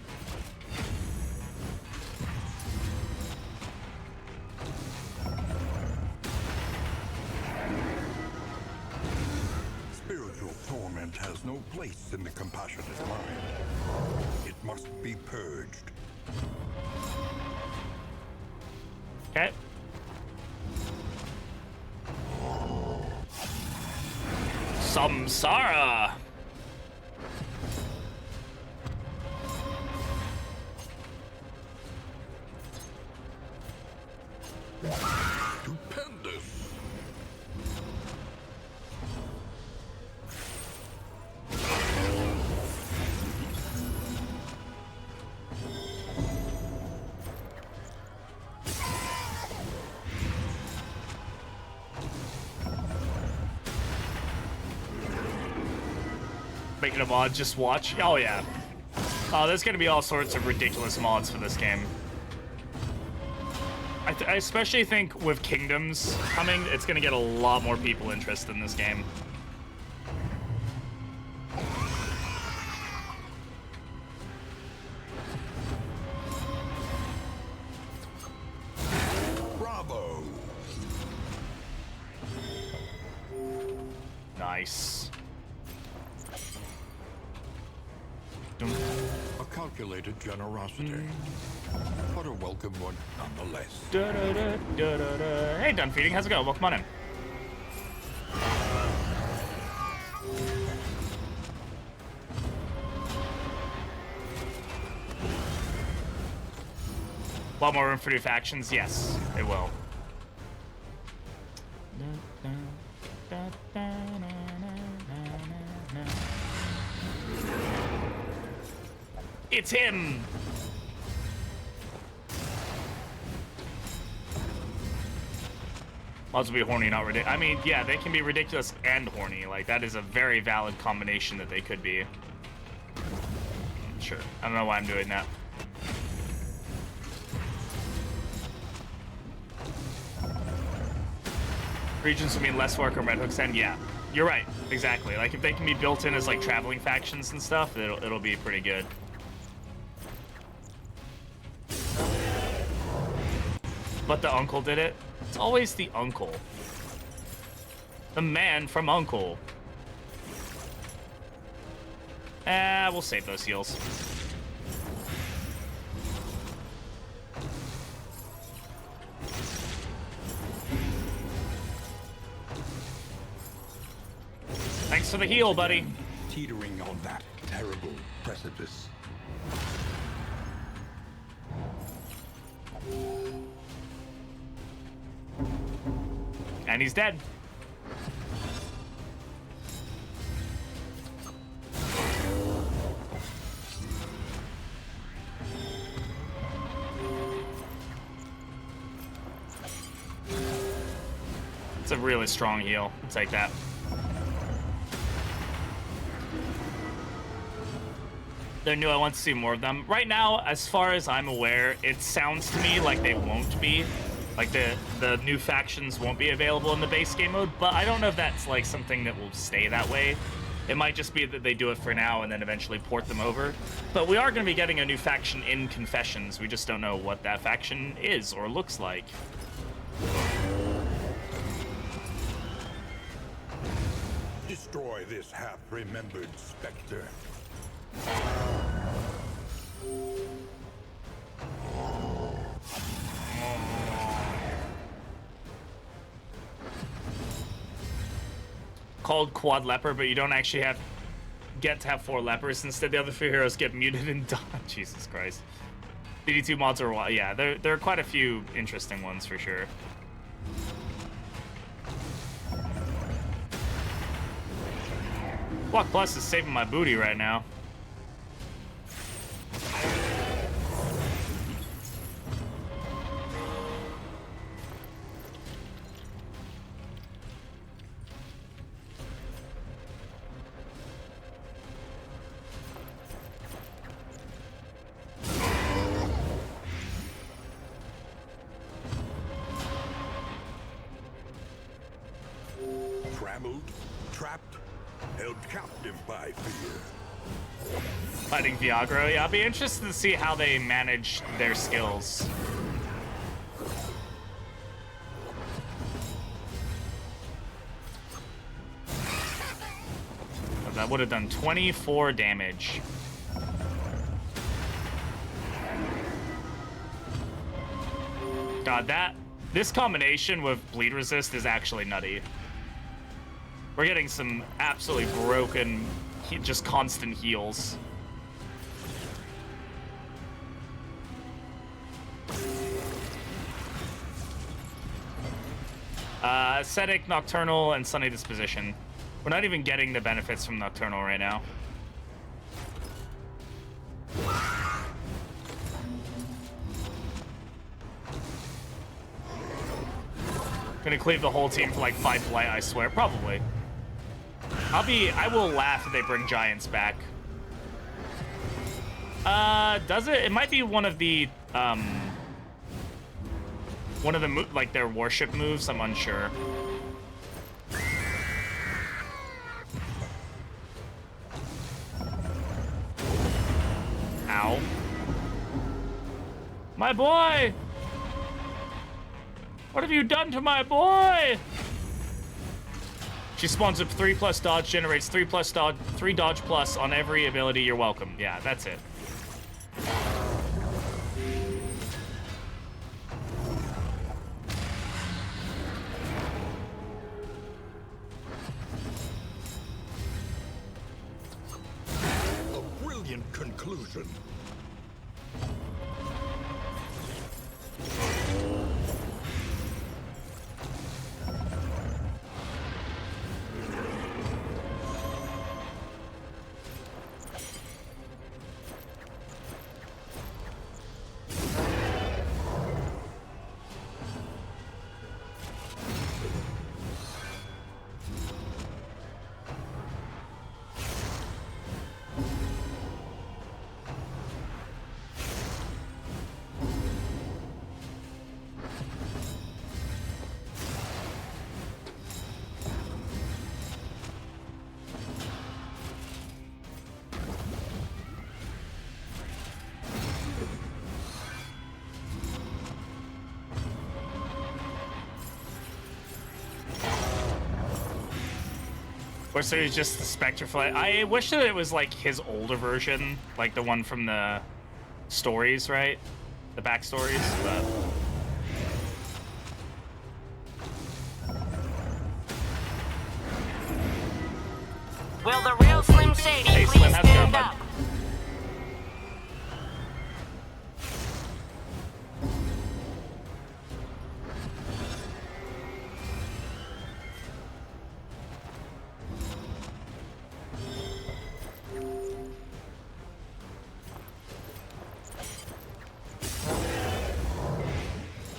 G: spiritual torment has no place in the compassionate mind. It must be purged.
A: Okay. Samsara.
G: Stupendous.
A: Making a mod, just watch. Oh yeah. Oh, there's gonna be all sorts of ridiculous mods for this game. I especially think with Kingdoms coming, it's gonna get a lot more people interested in this game.
G: Bravo.
A: Nice.
G: A calculated generosity, but a welcome one nonetheless.
A: Hey, Done Feeding, how's it going? Welcome on in. A lot more room for new factions? Yes, it will. It's him! Mods will be horny, not ridiculous. I mean, yeah, they can be ridiculous and horny. Like, that is a very valid combination that they could be. Sure. I don't know why I'm doing that. Regions will mean less work on Red Hook's end. Yeah, you're right. Exactly. Like, if they can be built in as, like, traveling factions and stuff, it'll be pretty good. But the uncle did it. It's always the uncle. The man from Uncle. We'll save those heals. Thanks for the heal, buddy.
G: Teetering on that terrible precipice.
A: And he's dead. It's a really strong heal. I'll take that. They're new. I want to see more of them. Right now, as far as I'm aware, it sounds to me like they won't be. Like the new factions won't be available in the base game mode, but I don't know if that's like something that will stay that way. It might just be that they do it for now and then eventually port them over. But we are going to be getting a new faction in Confessions. We just don't know what that faction is or looks like.
G: Destroy this half-remembered specter.
A: Called Quad Leper, but you don't actually get to have 4 lepers. Instead, the other 3 heroes get muted and die. Jesus Christ. DD2 mods are, yeah, there are quite a few interesting ones for sure. Block Plus is saving my booty right now.
G: Trammeled, trapped, held captive by fear.
A: Fighting Viagra, yeah, I'll be interested to see how they manage their skills. That would have done 24 damage. God, this combination with bleed resist is actually nutty. We're getting some absolutely broken, just constant heals. Ascetic, Nocturnal, and Sunny Disposition. We're not even getting the benefits from Nocturnal right now. Gonna cleave the whole team for like 5 blight, I swear. Probably. I will laugh if they bring giants back. Does it? It might be one of the, like, their warship moves. I'm unsure. Ow. My boy! What have you done to my boy? She spawns up 3+ dodge, generates 3+ dodge, 3 dodge plus on every ability. You're welcome. Yeah, that's it.
G: A brilliant conclusion.
A: Or so he's just the Spectre flag. I wish that it was like his older version, like the one from the stories, right? The backstories, but.
J: Will the real Slim Shady
A: Hey,
J: please
A: Slim, how's it going,
J: stand
A: bud?
J: up?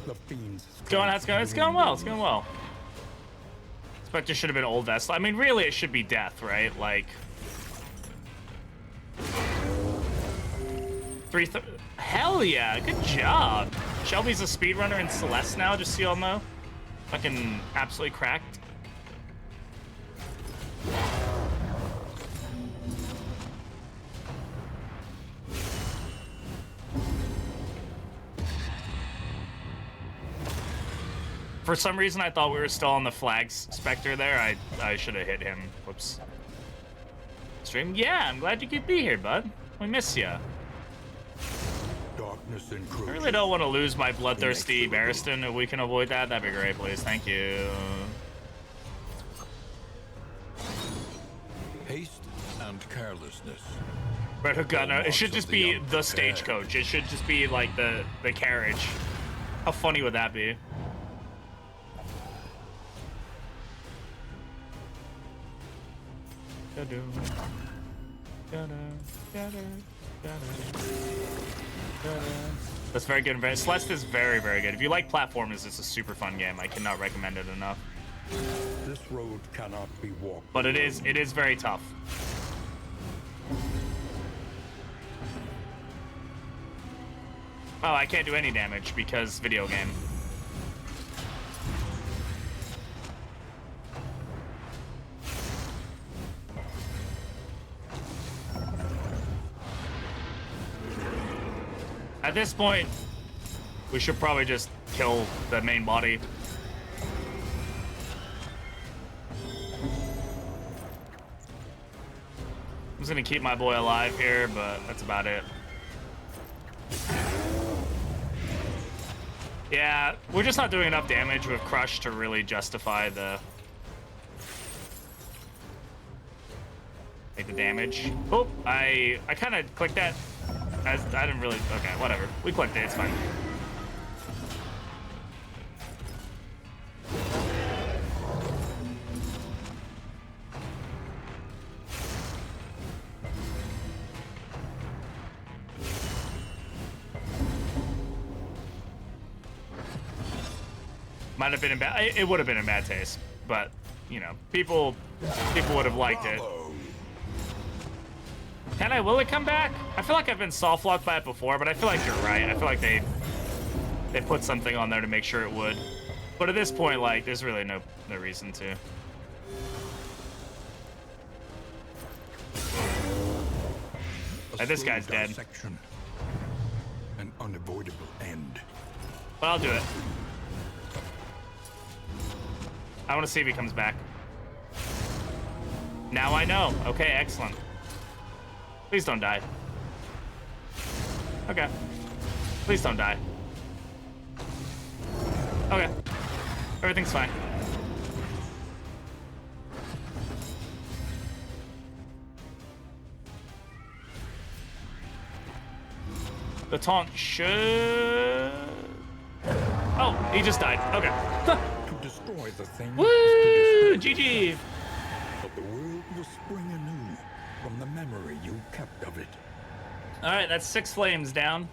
G: The fiends.
A: How's it going? It's going well. It's going well. Spectre should have been old Vest. I mean, really, it should be Death, right? Like. Hell yeah, good job. Shelby's a speedrunner in Celeste now, just so y'all know. Fucking absolutely cracked. For some reason, I thought we were still on the flags Spectre there. I should have hit him. Whoops. Stream? Yeah, I'm glad you could be here, bud. We miss you.
G: Darkness
A: I really don't want to lose my bloodthirsty Barristan. If we can avoid that, that'd be great, please. Thank you.
G: Haste and carelessness.
A: Red Hook Gunner. It should just be the stagecoach. It should just be like the carriage. How funny would that be? That's very good. Celeste is very, very good. If you like platformers, it's a super fun game. I cannot recommend it enough.
G: This road cannot be walked.
A: But it is very tough. Oh, I can't do any damage because video game. At this point, we should probably just kill the main body. I'm just gonna keep my boy alive here, but that's about it. Yeah, we're just not doing enough damage with Crush to really justify the damage. Oh, I kind of clicked that. I didn't really. Okay, whatever. We clicked it. It's fine. Might have been in bad. It would have been in bad taste, but you know, people would have liked it. Will it come back? I feel like I've been soft locked by it before, but I feel like you're right. I feel like they put something on there to make sure it would. But at this point, like, there's really no reason to. This guy's dead.
G: An unavoidable end.
A: But I'll do it. I want to see if he comes back. Now I know. Okay, excellent. Please don't die. Okay. Please don't die. Okay. Everything's fine. The taunt should... Oh, he just died. Okay.
G: To destroy the thing.
A: Woo! GG!
G: But the world will spring anew from the memory you kept of it.
A: All right, that's 6 flames down.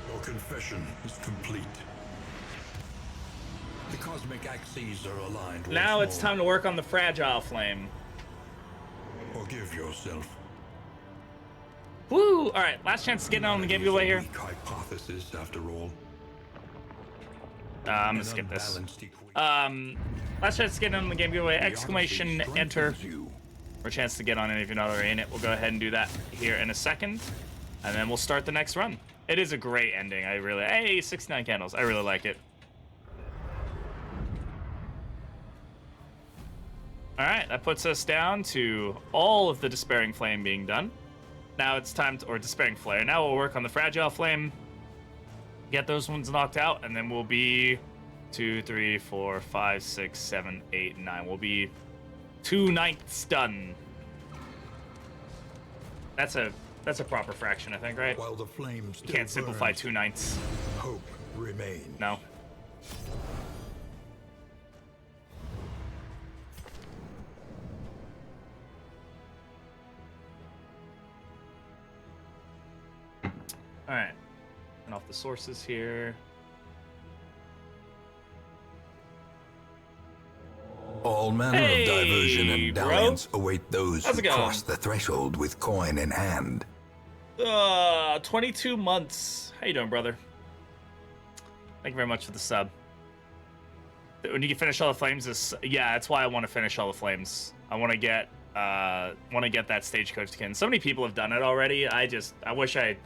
G: Your confession is complete. The cosmic axes are aligned.
A: Now it's time to work on the fragile flame.
G: Forgive yourself.
A: Woo! All right, last chance to get on the game giveaway here.
G: Hypothesis, after all.
A: I'm gonna skip this. Last chance to get on the game giveaway. Exclamation enter for a chance to get on it if you're not already in it. We'll go ahead and do that here in a second, and then we'll start the next run. It is a great ending. Hey, 69 candles. I really like it. All right, that puts us down to all of the Despairing Flame being done. Now it's time to, or Despairing Flare. Now we'll work on the Fragile Flame, get those ones knocked out, and then we'll be 2, 3, 4, 5, 6, 7, 8, 9. We'll be 2 ninths done. That's a proper fraction, I think, right?
G: While the flame still
A: You can't simplify
G: burns,
A: 2 ninths.
G: hope remains.
A: No. All right. Turn off the sources here.
F: All manner
A: Hey,
F: of diversion and
A: bro.
F: dalliance await those
A: How's
F: who
A: it going?
F: cross the threshold with coin in hand.
A: 22 months. How you doing, brother? Thank you very much for the sub. When you can finish all the flames, yeah, that's why I want to finish all the flames. I want to get that stagecoach skin. So many people have done it already. I wish I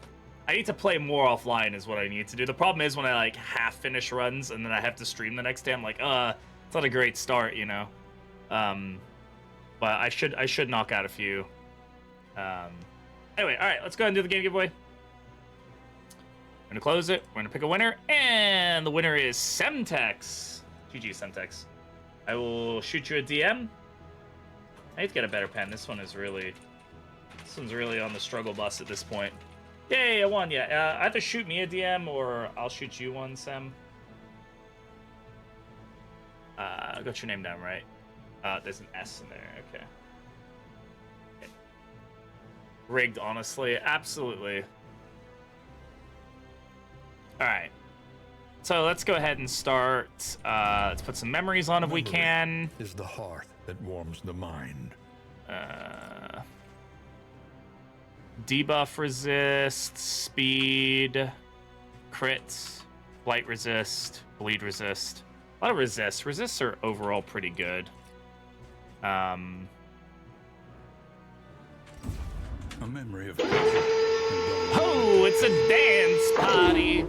A: need to play more offline is what I need to do. The problem is when I like half finish runs and then I have to stream the next day, I'm like, it's not a great start, you know. But I should knock out a few. Anyway, all right, let's go ahead and do the game giveaway. We're gonna close it. We're gonna pick a winner, and the winner is Semtex. GG, Semtex. I will shoot you a DM. I need to get a better pen. This one's really on the struggle bus at this point. Yay, I won. Yeah, either shoot me a DM or I'll shoot you one, Sem. I got your name down, right? There's an S in there. Okay. Rigged, honestly. Absolutely. Alright. So let's go ahead and start. Let's put some memories on if we can.
G: Is the heart that warms the mind.
A: Debuff resist, speed, crit, blight resist, bleed resist. A lot of resists. Resists are overall pretty good.
G: A memory of.
A: Oh, it's a dance party.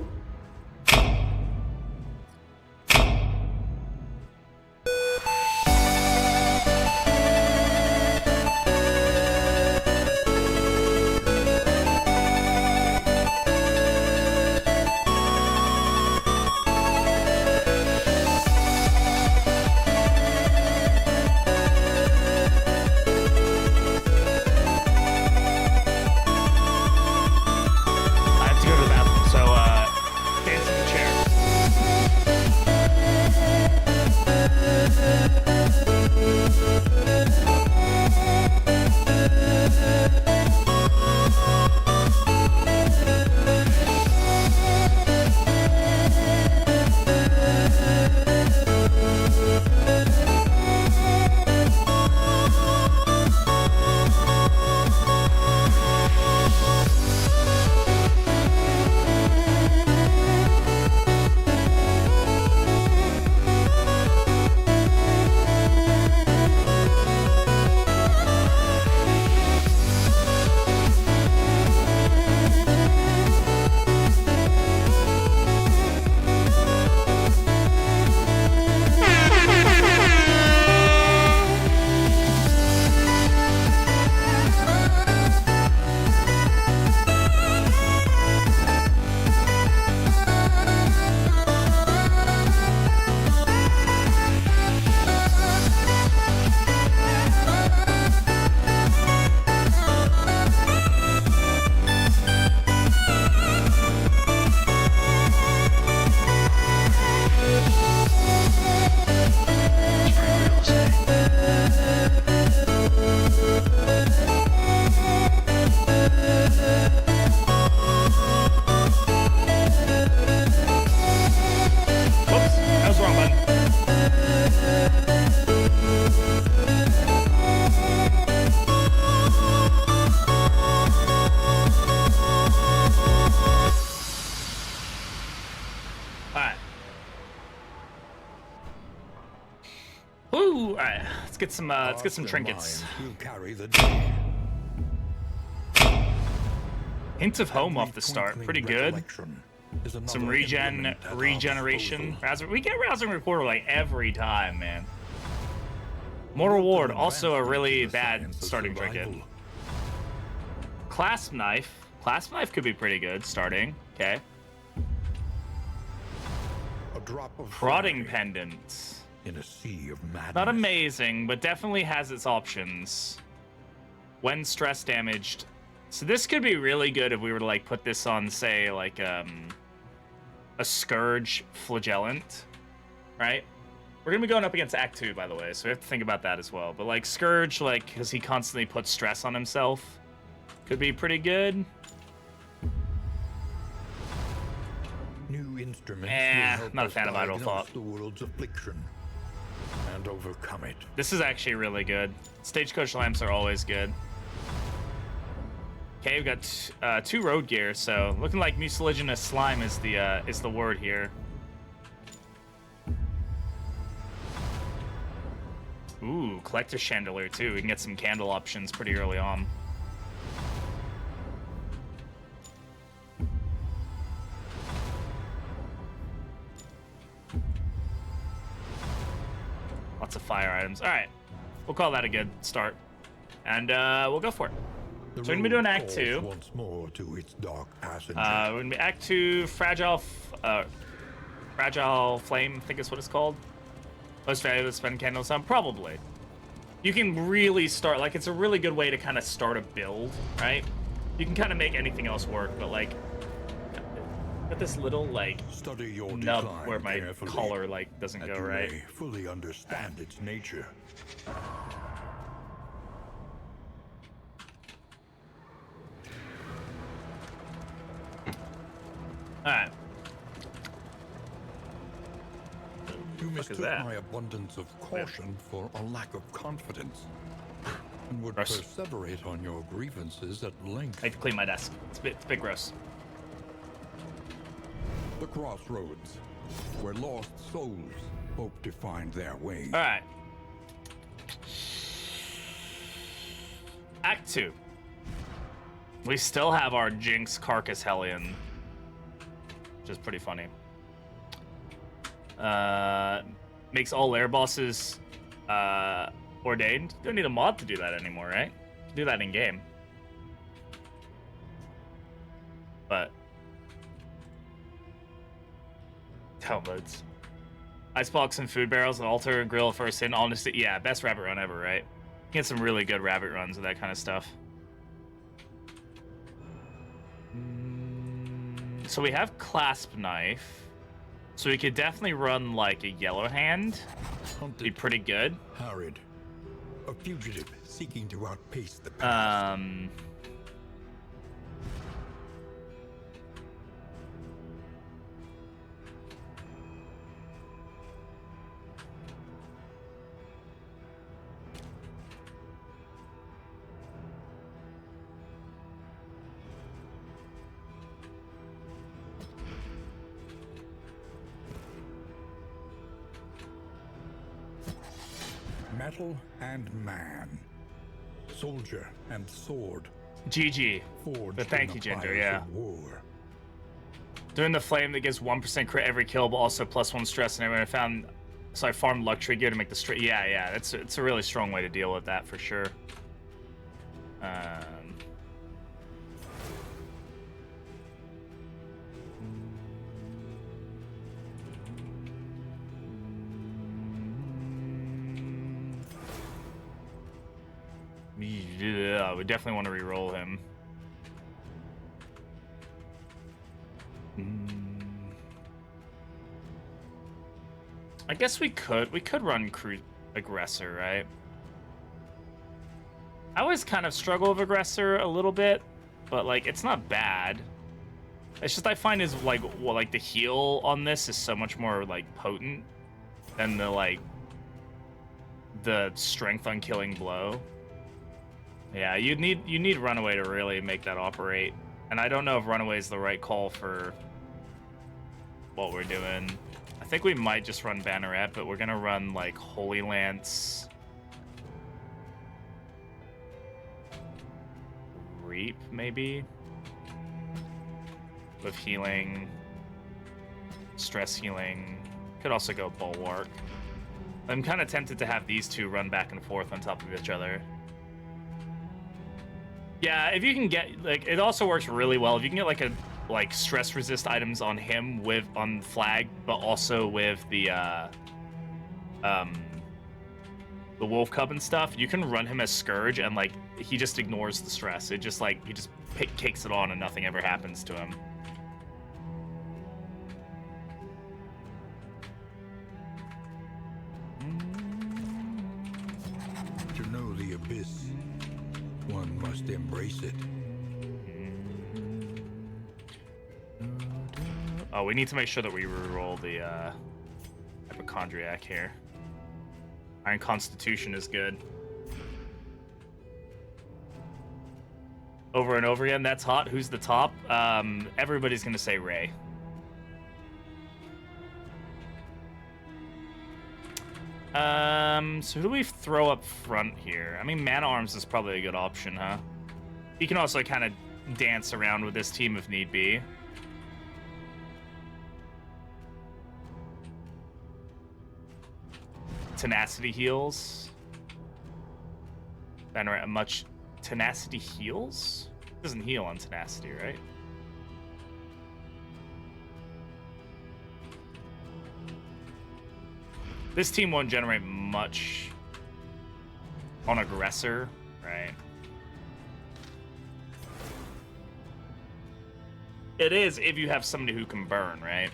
A: Let's get some trinkets. Hint of home off the start, pretty good. Some regeneration. We get rousing recorder like every time, man. Mortal Ward,
G: Welcome
A: also a
G: advancements
A: really
G: in the
A: bad
G: science of
A: starting trinket.
G: survival.
A: Clasp Knife. Clasp Knife could be pretty good starting. Okay.
G: A drop of
A: Prodding
G: fire
A: Pendant.
G: in a sea of madness.
A: Not amazing, but definitely has its options. When stress damaged. So this could be really good if we were to like put this on, say, like a Scourge Flagellant, right? We're gonna be going up against Act 2, by the way, so we have to think about that as well. But like Scourge, like, because he constantly puts stress on himself, could be pretty good.
G: New instruments
A: Eh,
G: will help
A: not a
G: us
A: fan of Idle
G: diagnose
A: Thought.
G: the world's affliction and overcome it.
A: This is actually really good. Stagecoach lamps are always good. Okay, we've got 2 road gear, so looking like mucilaginous slime is the word here. Ooh, collector chandelier too. We can get some candle options pretty early on. Lots of fire items. All right, we'll call that a good start, and we'll go for it.
G: The
A: So we're gonna be doing
G: road
A: Act 2.
G: calls once more to its dark passenger.
A: We're gonna be Act 2, Fragile Flame, I think is what it's called. Most valuable to spend candles on, probably. You can really start, like, it's a really good way to kind of start a build, right? You can kind of make anything else work, but like, got this little like
G: Study your
A: nub
G: decline
A: where my
G: carefully,
A: collar like doesn't
G: that
A: go
G: you
A: right.
G: may fully understand its nature.
A: All right.
G: You
A: is
G: mistook
A: that?
G: my abundance of caution for a lack of confidence, and would
A: Gross.
G: perseverate on your grievances at length.
A: I have to clean my desk. It's a bit gross.
B: The crossroads, where lost souls hope to find their way.
A: All right. Act 2. We still have our Jinx Carcass Hellion, which is pretty funny. Makes all Lair bosses ordained. Don't need a mod to do that anymore, right? Do that in game. But downloads. Icebox and food barrels, an altar, and grill first in. Honestly, yeah, best rabbit run ever, right? Get some really good rabbit runs with that kind of stuff. So we have clasp knife. So we could definitely run like a yellow hand. Be pretty good.
G: Harried, a fugitive seeking to outpace the past. Metal and man, soldier and sword.
A: GG.
G: Forged
A: But thank
G: in
A: you,
G: the
A: Ginger,
G: fires
A: yeah.
G: of war.
A: Doing the flame that gives 1% crit every kill, but also +1 stress. And I found, so I farmed luxury gear to make the straight. Yeah, it's a really strong way to deal with that for sure. Yeah, we definitely want to re-roll him. I guess we could run aggressor, right? I always kind of struggle with aggressor a little bit, but like it's not bad. It's just I find is like the heal on this is so much more like potent than the strength on killing blow. Yeah, you need runaway to really make that operate, and I don't know if runaway is the right call for what we're doing. I think we might just run Banneret, but we're gonna run like Holy Lance, Reap maybe, with healing, stress healing. Could also go Bulwark. I'm kind of tempted to have these two run back and forth on top of each other. Yeah, if you can get, like, it also works really well if you can get like stress resist items on him on flag, but also with the wolf cub and stuff. You can run him as Scourge, and like he just ignores the stress. It just like he just kicks it on, and nothing ever happens to him.
G: To know the abyss, one must embrace it.
A: Oh, we need to make sure that we reroll the hypochondriac here. Iron Constitution is good. Over and over again, that's hot. Who's the top? Everybody's gonna say Ray. So who do we throw up front here? I mean, Man-at-Arms is probably a good option, huh? He can also kind of dance around with this team if need be. Tenacity heals. Banner much tenacity heals? Doesn't heal on tenacity, right? This team won't generate much on aggressor, right? It is if you have somebody who can burn, right?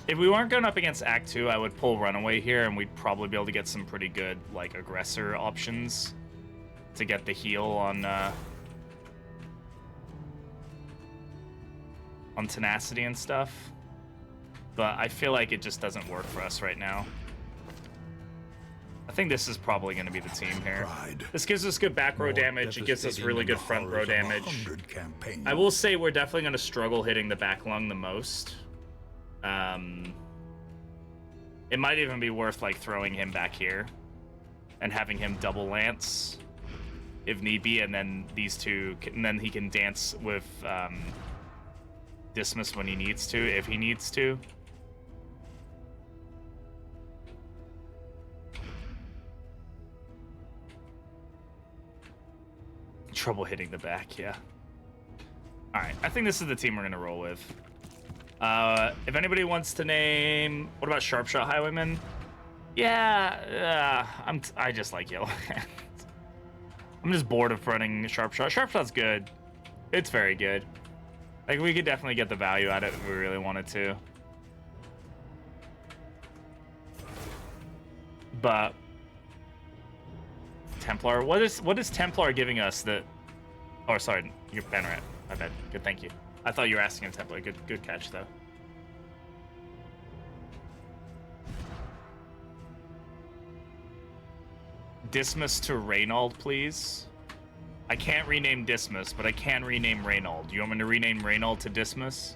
A: If we weren't going up against Act 2, I would pull Runaway here, and we'd probably be able to get some pretty good, like, aggressor options to get the heal on tenacity and stuff. But I feel like it just doesn't work for us right now. I think this is probably going to be the team here. This gives us good back row damage. It gives us really good front row damage. I will say we're definitely going to struggle hitting the back lung the most. It might even be worth like throwing him back here and having him double lance if need be, and then these two and then he can dance with Dismas when he needs to, if he needs to. Trouble hitting the back, yeah. All right, I think this is the team we're gonna roll with. If anybody wants to name, what about Sharpshot Highwayman? Yeah, I just like Yellow Hands. I'm just bored of running Sharpshot. Sharpshot's good. It's very good. Like, we could definitely get the value out of it if we really wanted to. But Templar, what is Templar giving us that? Oh, sorry, you're Banneret. My bad. Good, thank you. I thought you were asking him Templar. Good catch, though. Dismas to Reynald, please. I can't rename Dismas, but I can rename Reynald. Do you want me to rename Reynald to Dismas?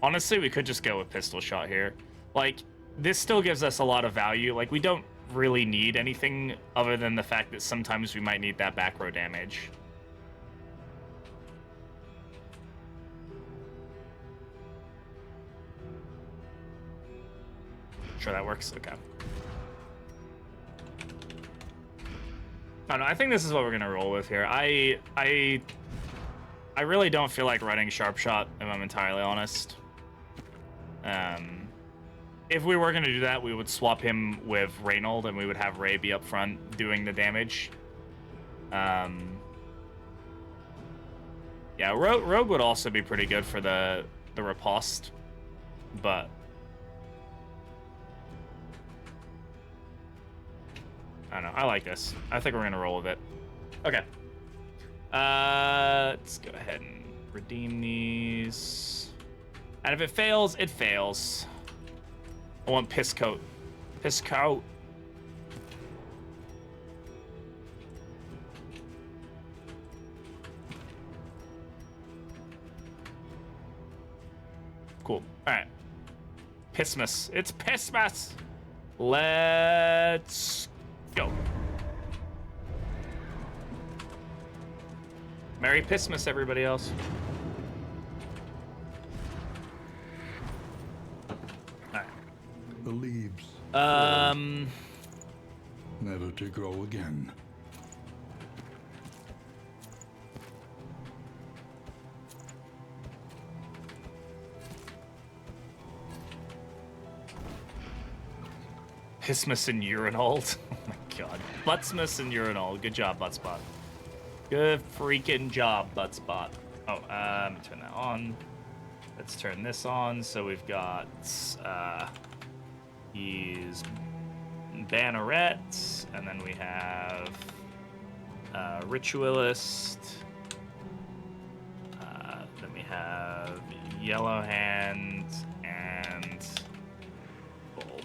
A: Honestly, we could just go with pistol shot here. Like, this still gives us a lot of value. Like, we don't really need anything other than the fact that sometimes we might need that back row damage. Sure that works? Okay. I don't know, I think this is what we're gonna roll with here. I really don't feel like running Sharpshot, if I'm entirely honest. If we were going to do that, we would swap him with Reynald, and we would have Ray be up front doing the damage. Yeah, Rogue would also be pretty good for the riposte, but I don't know. I like this. I think we're going to roll with it. Okay. Let's go ahead and redeem these. And if it fails, it fails. I want piss coat. Piss coat. Cool. All right. Pissmas. It's Pissmas. Let's go. Merry Pissmas, everybody else. All right.
B: The leaves. Never to grow again.
A: Pissmas and urinal. Oh my god. Buttsmas and urinal. Good job, Buttspot. Good freaking job, Buttspot. Oh, let me turn that on. Let's turn this on. So we've got he's Banneret, and then we have Ritualist. Then we have Yellow Hand and Bull.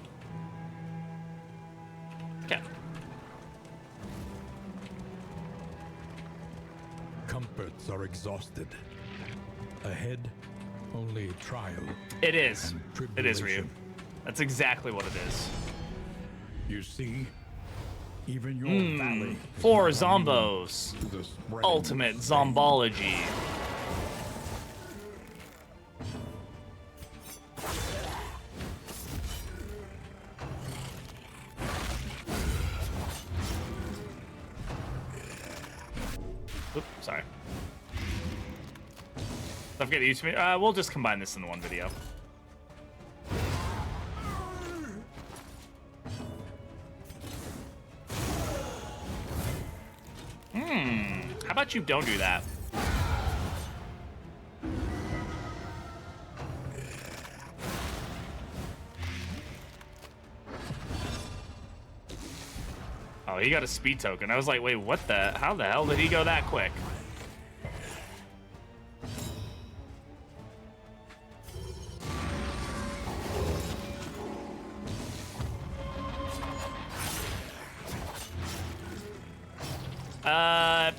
A: Okay.
B: Comforts are exhausted. Ahead, only trial.
A: It is.
B: and
A: It is, Ryu.
B: tribulation.
A: That's exactly what it is.
B: You see, even your valley. is
A: Four
B: not immune
A: zombos.
B: to the spreading
A: Ultimate
B: fame.
A: zombology. Oops, sorry. Stuff getting used to me. We'll just combine this in the one video. How about you don't do that? Oh, he got a speed token. I was like, wait, what the? How the hell did he go that quick?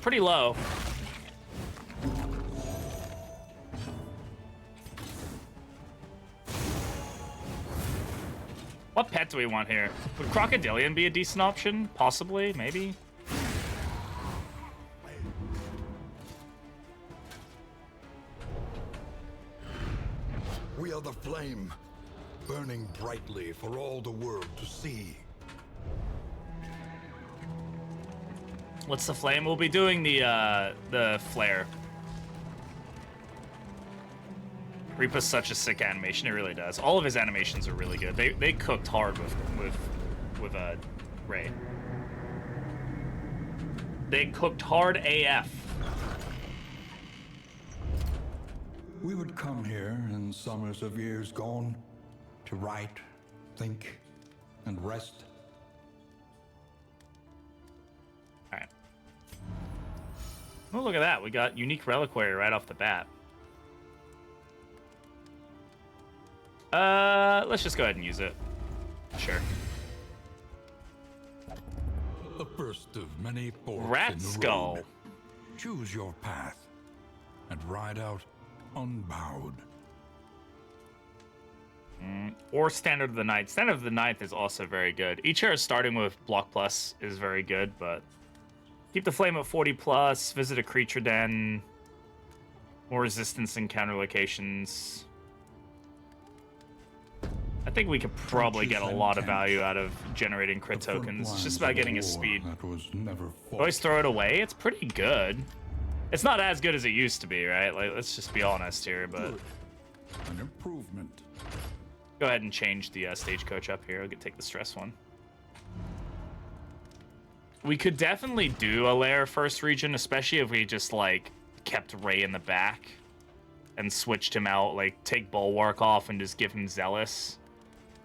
A: Pretty low. What pet do we want here? Would Crocodilian be a decent option? Possibly, maybe.
G: We are the flame, burning brightly for all the world to see.
A: What's the flame? We'll be doing the flare. Reapa's such a sick animation. It really does. All of his animations are really good. They cooked hard with Ray. They cooked hard AF.
B: We would come here in summers of years gone to write, think, and rest.
A: All right. Oh, look at that. We got unique reliquary right off the bat. Let's just go ahead and use it. Sure.
B: The first of many forks
A: Rat
B: in the
A: skull.
B: road. Choose your path and ride out unbowed.
A: Or Standard of the Ninth. Standard of the Ninth is also very good. Each hero starting with Block Plus is very good, but keep the flame at 40 plus, visit a creature den, more resistance in counter locations. I think we could probably get a lot of value out of generating crit
B: The front
A: tokens. It's
B: lines
A: just about
B: of
A: getting
B: a
A: his
B: war
A: speed.
B: That was never fought.
A: Always throw it away. It's pretty good. It's not as good as it used to be, right? Like, let's just be honest here, but
B: Good. An improvement.
A: go ahead and change the stagecoach up here. I'll take the stress one. We could definitely do a Lair first region, especially if we just, like, kept Ray in the back and switched him out, like, take Bulwark off and just give him Zealous,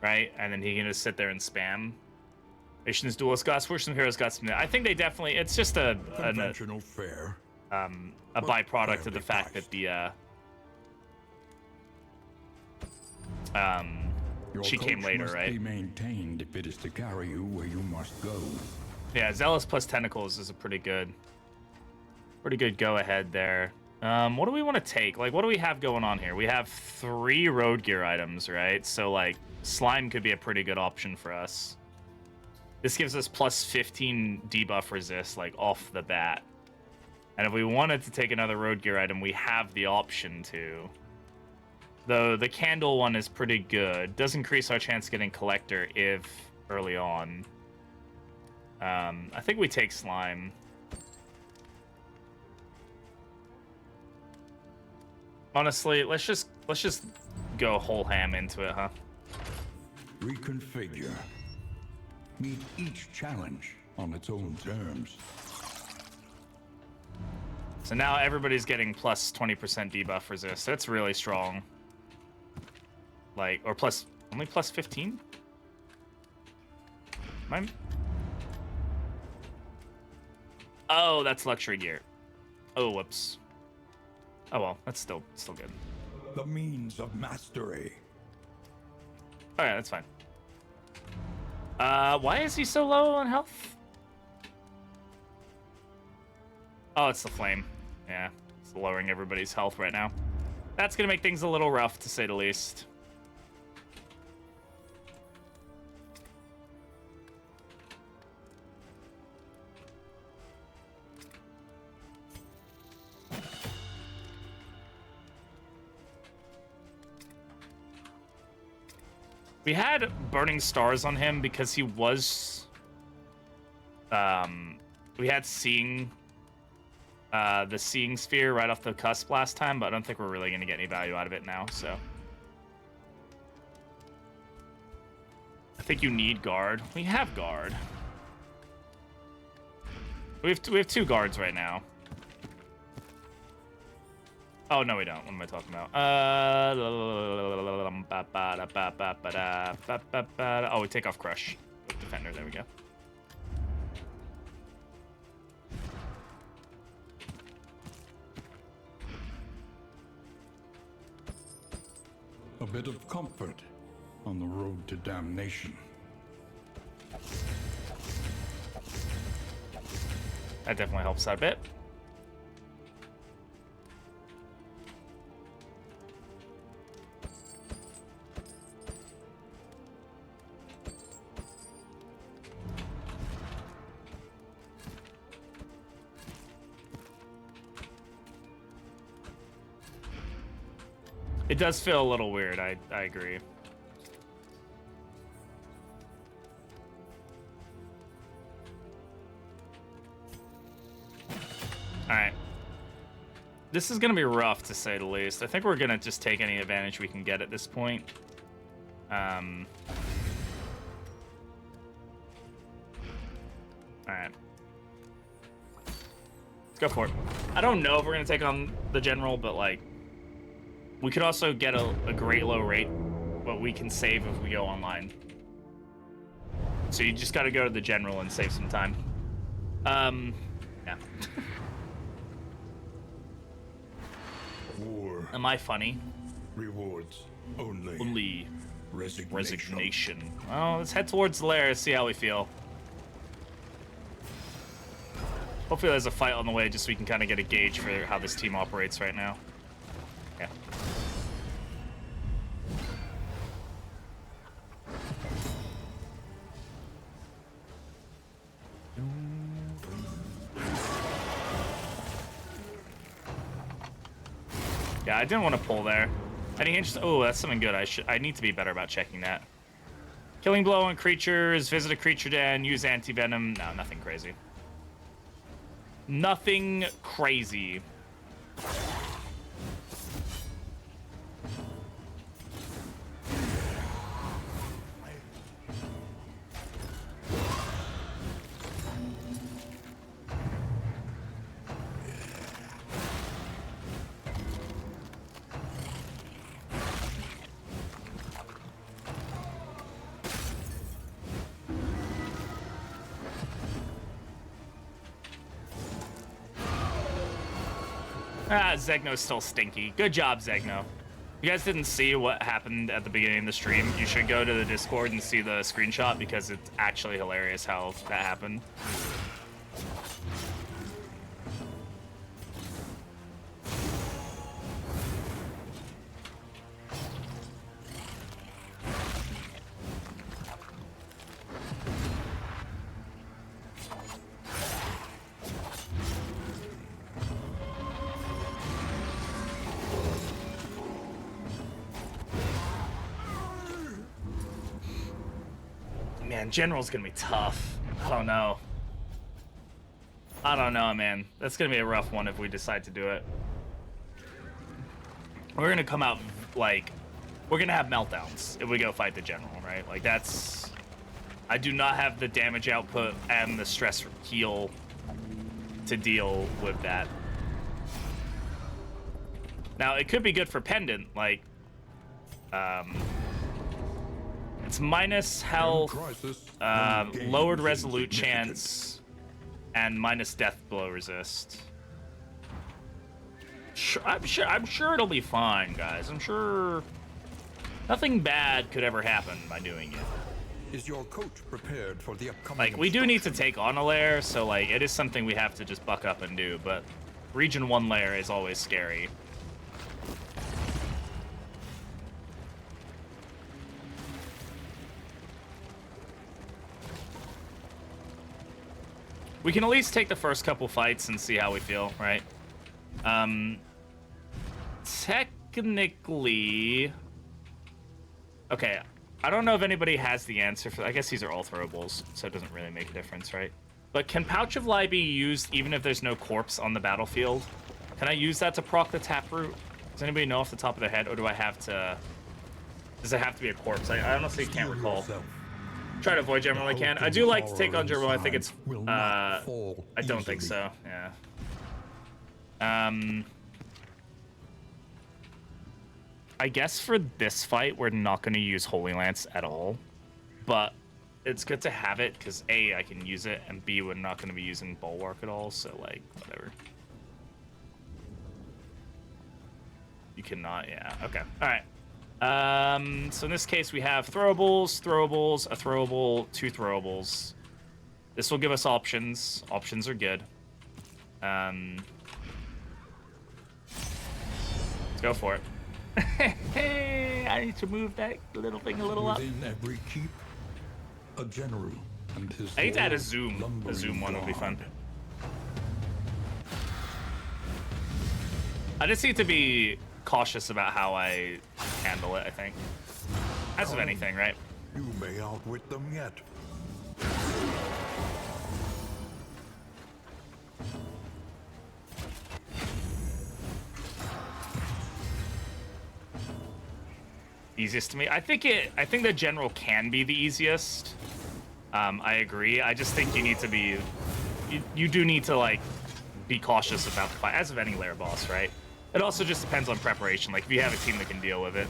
A: right? And then he can just sit there and spam. Nations Duelist got some heroes got some. I think they definitely. It's just a
G: Conventional fare.
A: byproduct of the fact that the
B: Your
A: she came
B: coach
A: later,
B: must
A: right?
B: be maintained if it is to carry you where you must go.
A: Yeah, Zealous plus Tentacles is a pretty good go ahead there. What do we want to take? Like, what do we have going on here? We have 3 road gear items, right? So, like, Slime could be a pretty good option for us. This gives us plus 15 debuff resist, like, off the bat. And if we wanted to take another road gear item, we have the option to. Though the candle one is pretty good. Does increase our chance of getting Collector if early on. I think we take Slime. Honestly, let's just go whole ham into it, huh?
B: Reconfigure. Meet each challenge on its own terms.
A: So now everybody's getting plus 20% debuff resist. That's really strong. Like, or only plus 15? Oh, that's luxury gear. Oh, whoops. Oh well, that's still good.
B: The means of mastery.
A: Alright, that's fine. Why is he so low on health? Oh, it's the flame. Yeah, it's lowering everybody's health right now. That's gonna make things a little rough, to say the least. We had Burning Stars on him because he was... we had Seeing... the Seeing Sphere right off the cusp last time, but I don't think we're really going to get any value out of it now, so... I think you need Guard. We have Guard. We have 2 guards right now. Oh, no, we don't. What am I talking about? Oh, we take off Crush. Defender, there we go.
B: A bit of comfort on the road to damnation.
A: That definitely helps out a bit. It does feel a little weird, I agree. Alright. This is going to be rough, to say the least. I think we're going to just take any advantage we can get at this point. Alright. Let's go for it. I don't know if we're going to take on the General, but, like... We could also get a great low rate, but we can save if we go online. So you just got to go to the General and save some time. Yeah.
G: War.
A: Am I funny?
G: Rewards only.
A: Only
G: Resignation.
A: resignation. Well, let's head towards the Lair, see how we feel. Hopefully there's a fight on the way just so we can kind of get a gauge for how this team operates right now. Yeah. Yeah, I didn't want to pull there. Any interest? Oh, that's something good. I need to be better about checking that. Killing blow on creatures, visit a creature den, use anti-venom. No, nothing crazy. Nothing crazy. Ah, Zegno's still stinky. Good job, Zegno. If you guys didn't see what happened at the beginning of the stream, you should go to the Discord and see the screenshot because it's actually hilarious how that happened. Man, General's gonna be tough. I don't know. I don't know, man. That's gonna be a rough one if we decide to do it. We're gonna come out, like, we're gonna have meltdowns if we go fight the General, right? Like, that's... I do not have the damage output and the stress heal to deal with that. Now, it could be good for Pendant, like, it's minus health, lowered resolute chance, and minus death blow resist. I'm sure it'll be fine, guys. I'm sure nothing bad could ever happen by doing it.
G: Is your coach prepared for the upcoming?
A: Like, we do need to take on a Lair, so like it is something we have to just buck up and do. But Region 1 Lair is always scary. We can at least take the first couple fights and see how we feel, right? Technically... Okay, I don't know if anybody has the answer for... I guess these are all throwables, so it doesn't really make a difference, right? But can Pouch of Lie be used even if there's no corpse on the battlefield? Can I use that to proc the Taproot? Does anybody know off the top of their head, or do I have to... Does it have to be a corpse? I honestly can't recall. Try to avoid General when I can. I do like to take on General. I think it's... I don't think so, yeah. I guess for this fight, we're not going to use Holy Lance at all. But it's good to have it, because A, I can use it, and B, we're not going to be using Bulwark at all, so, like, whatever. You cannot, yeah, okay. Alright. So in this case, we have throwables, a throwable, 2 throwables. This will give us options. Options are good. Let's go for it. Hey, I need to move that little thing a little up.
B: Within every keep, a general and his
A: I need to add a zoom. A zoom one would be fun. I just need to be cautious about how I handle it, I think. As of anything, right?
G: You may outwit them yet.
A: Easiest to me. I think the General can be the easiest. I agree. I just think you need to be... You do need to, like, be cautious about the fight, as of any Lair boss, right? It also just depends on preparation. Like, if you have a team that can deal with it.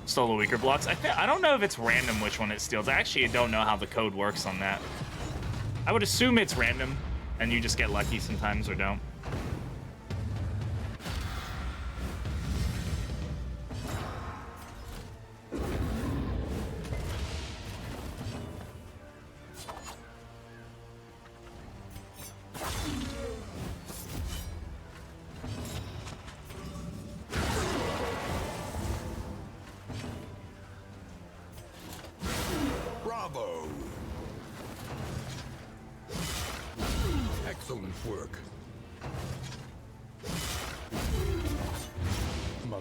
A: Stole the weaker blocks. I don't know if it's random which one it steals. I actually don't know how the code works on that. I would assume it's random, and you just get lucky sometimes or don't.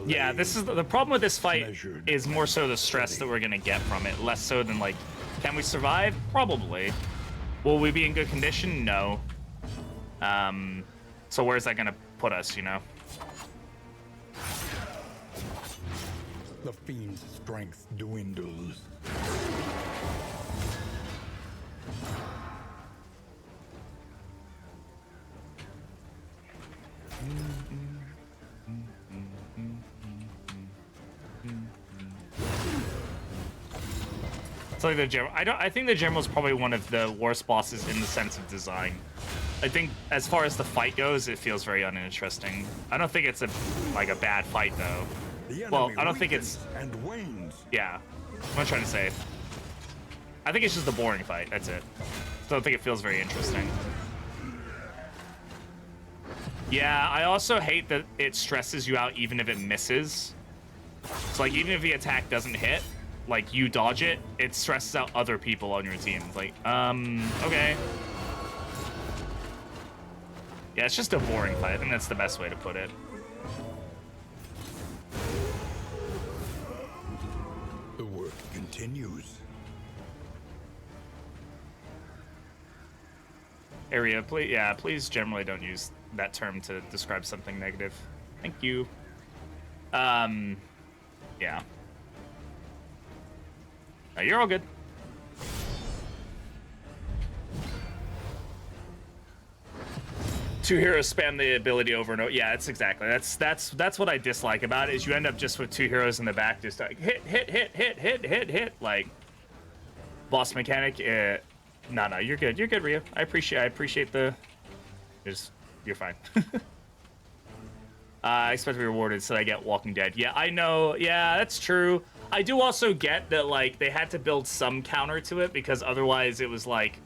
A: Yeah, this is the problem with this fight is more so the stress that we're gonna get from it, less so than like, can we survive? Probably. Will we be in good condition? No. So where's that gonna put us, you know?
B: The fiend's strength dwindles.
A: It's like the General. I think the General is probably one of the worst bosses in the sense of design. I think as far as the fight goes, it feels very uninteresting. I don't think it's a bad fight though.
G: The
A: Well,
G: enemy
A: I don't think it's...
G: weakens and wanes.
A: Yeah. What I'm trying to say. I think it's just a boring fight. That's it. Don't think it feels very interesting. Yeah, I also hate that it stresses you out even if it misses. So, like, even if the attack doesn't hit, like, you dodge it, it stresses out other people on your team. It's like, okay. Yeah, it's just a boring fight. I think that's the best way to put it.
G: The work continues.
A: Area, please, yeah, please generally don't use that term to describe something negative. Thank you. Yeah. No, you're all good. Two heroes spam the ability over and over. Yeah, it's exactly. That's what I dislike about it, is you end up just with two heroes in the back just like hit, like boss mechanic. No, you're good. You're good, Ryu. I appreciate the. You're fine. I expect to be rewarded, so I get Walking Dead. Yeah, I know. Yeah, that's true. I do also get that, like, they had to build some counter to it, because otherwise it was like,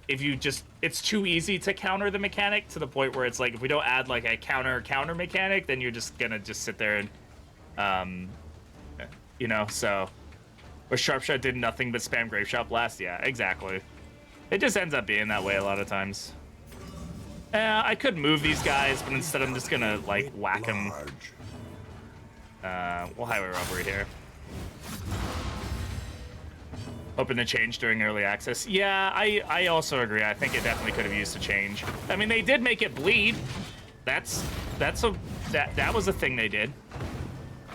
A: if you just, it's too easy to counter the mechanic to the point where it's like, if we don't add like a counter mechanic, then you're just gonna just sit there and, you know, so. Where Sharpshot did nothing but spam Grave Shot Blast. Yeah, exactly. It just ends up being that way a lot of times. I could move these guys, but instead I'm just gonna, like, whack them. We'll highway robbery here. Hoping to change during early access. Yeah, I also agree. I think it definitely could have used a change. I mean, they did make it bleed. That was a thing they did.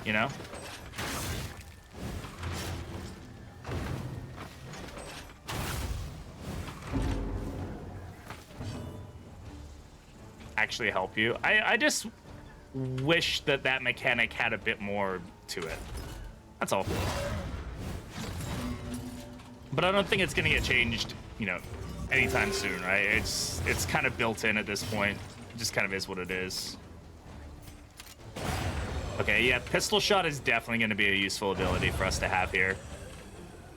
A: You know? Actually help you. I just wish that mechanic had a bit more to it. That's all. But I don't think it's gonna get changed, you know, anytime soon, right? It's kind of built in at this point. It just kind of is what it is. Okay, yeah, pistol shot is definitely gonna be a useful ability for us to have here.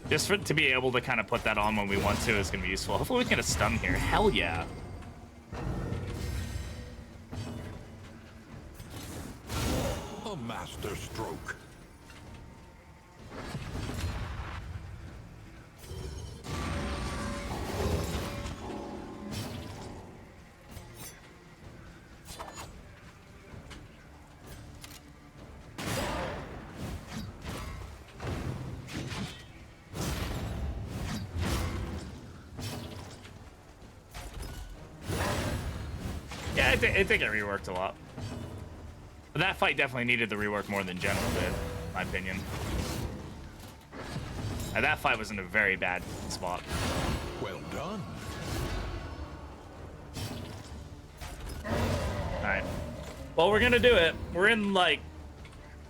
A: Just to be able to kind of put that on when we want to is gonna be useful. Hopefully we can get a stun here. Hell yeah.
G: A master stroke.
A: Yeah, I think it reworked a lot. But that fight definitely needed the rework more than General did, in my opinion. And that fight was in a very bad spot.
G: Well done.
A: Alright. Well, we're gonna do it. We're in, like,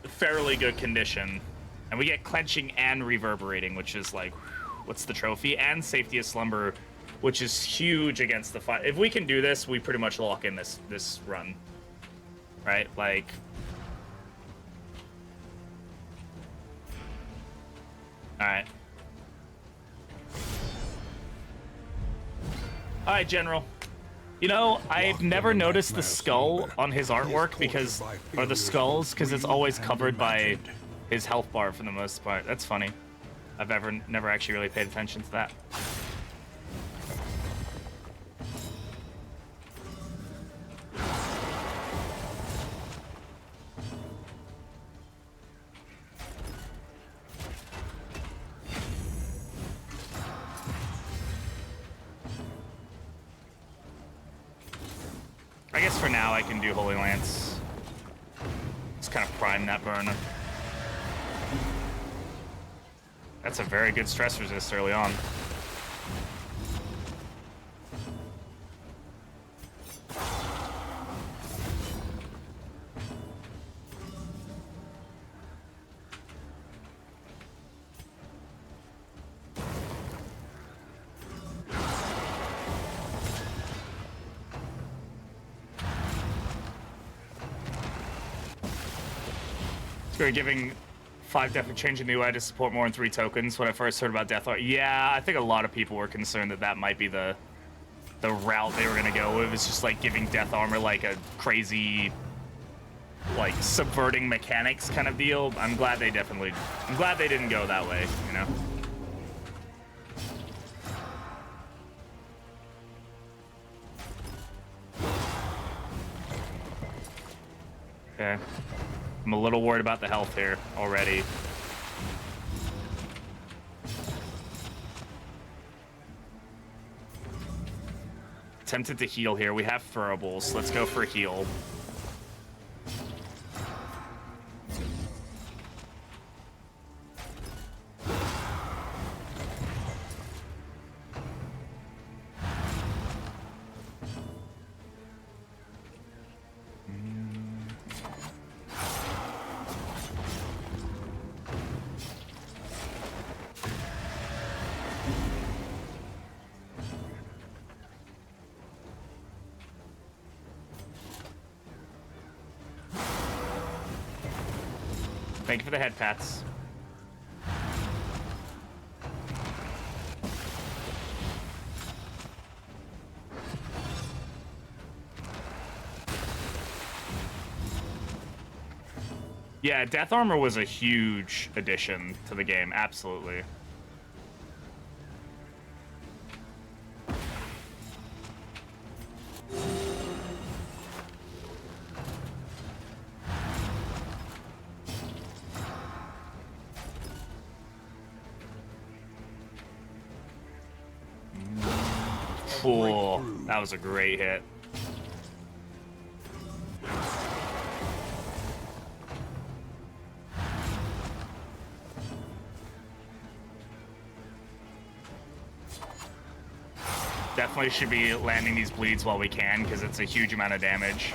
A: fairly good condition. And we get clenching and reverberating, which is like, what's the trophy? And safety of slumber, which is huge against the fight. If we can do this, we pretty much lock in this run. Right? Like... Alright. Alright, General. You know, I've never noticed the skull on his artwork because... Or the skulls, because it's always covered by his health bar for the most part. That's funny. I've never actually really paid attention to that. I guess for now I can do Holy Lance. Just kind of prime that burn. That's a very good stress resist early on. We were giving 5 death changing the UI to support more than 3 tokens when I first heard about Death Armor. Yeah, I think a lot of people were concerned that that might be the route they were gonna go with. It's just like giving Death Armor like a crazy, like subverting mechanics kind of deal. I'm glad they didn't go that way, you know? Okay. I'm a little worried about the health here already. Tempted to heal here. We have throwables. Let's go for a heal. Thank you for the head pats. Yeah, Death Armor was a huge addition to the game, absolutely. Cool. That was a great hit. Definitely should be landing these bleeds while we can, because it's a huge amount of damage.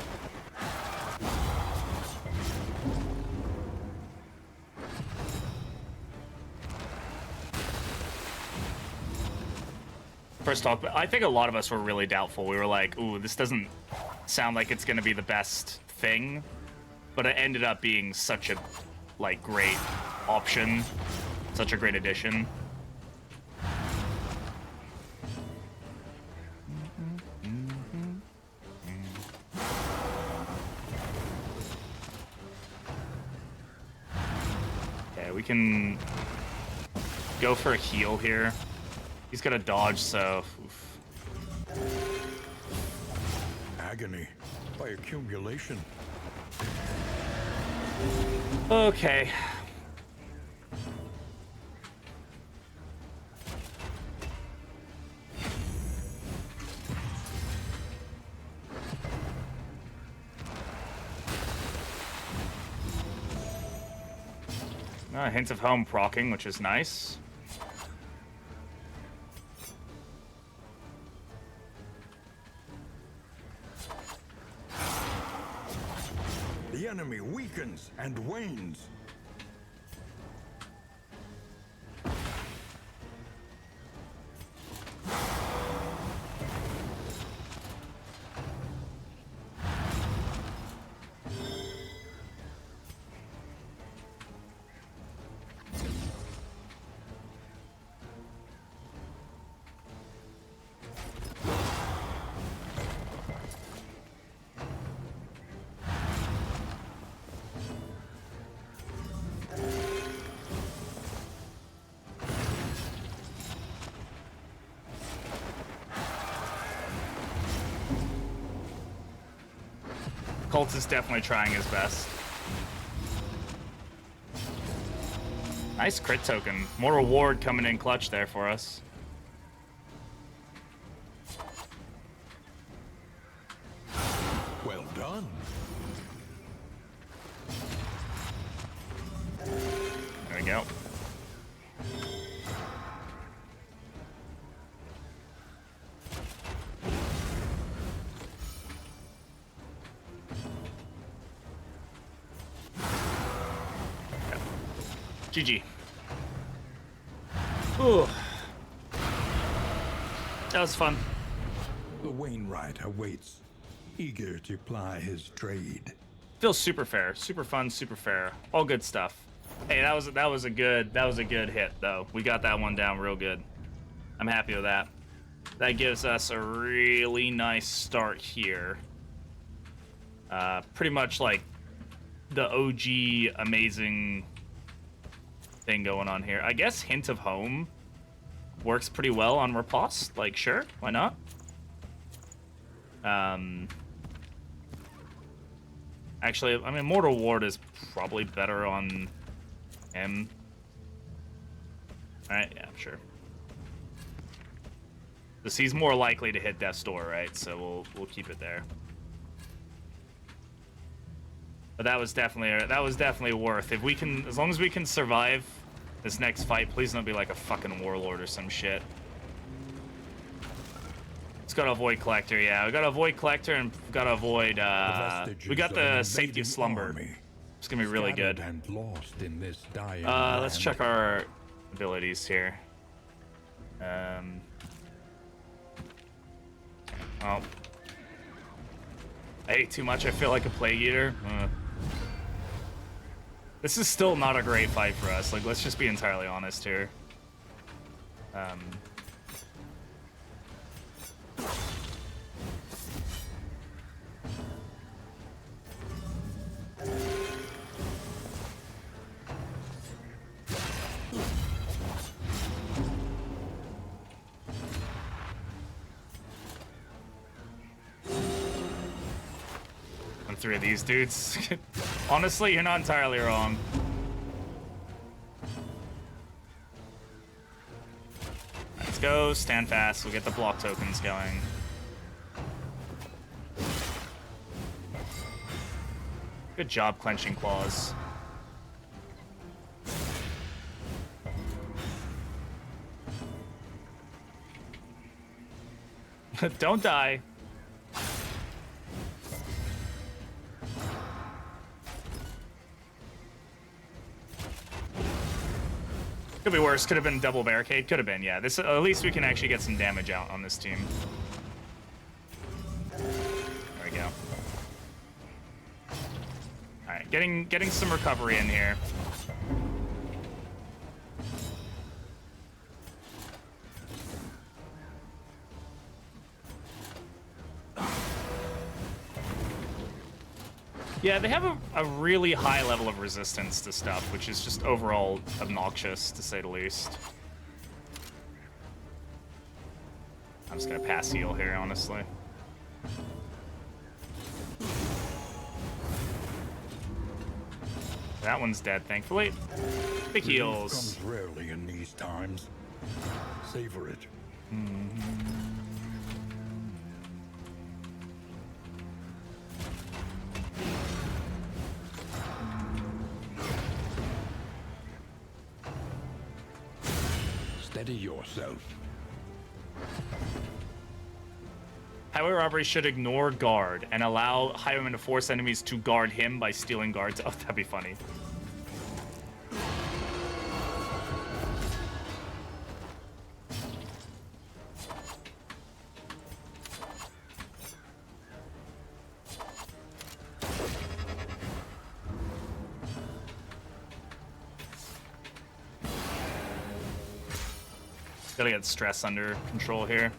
A: First off, I think a lot of us were really doubtful. We were like, ooh, this doesn't sound like it's going to be the best thing. But it ended up being such a, like, great option. Such a great addition. Okay, we can go for a heal here. He's got a dodge, so... Oof.
G: Agony by accumulation.
A: Okay. A hint of home proccing, which is nice.
G: The enemy weakens and wanes.
A: Colt is definitely trying his best. Nice crit token. More reward coming in clutch there for us.
G: Well done.
A: There we go. GG. Ooh. That was fun.
B: The Wainwright awaits, eager to ply his trade.
A: feels super fair, super fun, super fair. All good stuff. Hey, that was a good hit though. We got that one down real good. I'm happy with that. That gives us a really nice start here. Pretty much like the OG amazing thing going on here. I guess Hint of Home works pretty well on Riposte. Like, sure, why not? Actually, I mean, Mortal Ward is probably better on him. Alright, yeah, sure. Because he's more likely to hit Death's Door, right? So we'll keep it there. But that was definitely worth. If we can, as long as we can survive this next fight, please don't be like a fucking warlord or some shit. Let's gotta avoid Collector, yeah. We gotta avoid Collector and we gotta avoid, we got the Safety of Slumber. It's gonna be really good.
B: Lost in this dying
A: let's check our abilities here. Oh. I ate too much, I feel like a Plague Eater. This is still not a great fight for us. Like, let's just be entirely honest here. Three of these dudes. Honestly, you're not entirely wrong. Let's go, stand fast, we'll get the block tokens going. Good job clenching claws. Don't die. Could be worse. Could have been double barricade. Could have been, yeah. This, at least we can actually get some damage out on this team. There we go. All right, getting some recovery in here. Yeah, they have a really high level of resistance to stuff, which is just overall obnoxious, to say the least. I'm just gonna pass heal here, honestly. That one's dead, thankfully. Big heals.
B: Comes rarely in these times. Savor it. Steady yourself.
A: Highway robbery should ignore guard and allow Highwayman to force enemies to guard him by stealing guards. Oh, that'd be funny. Gotta get stress under control here.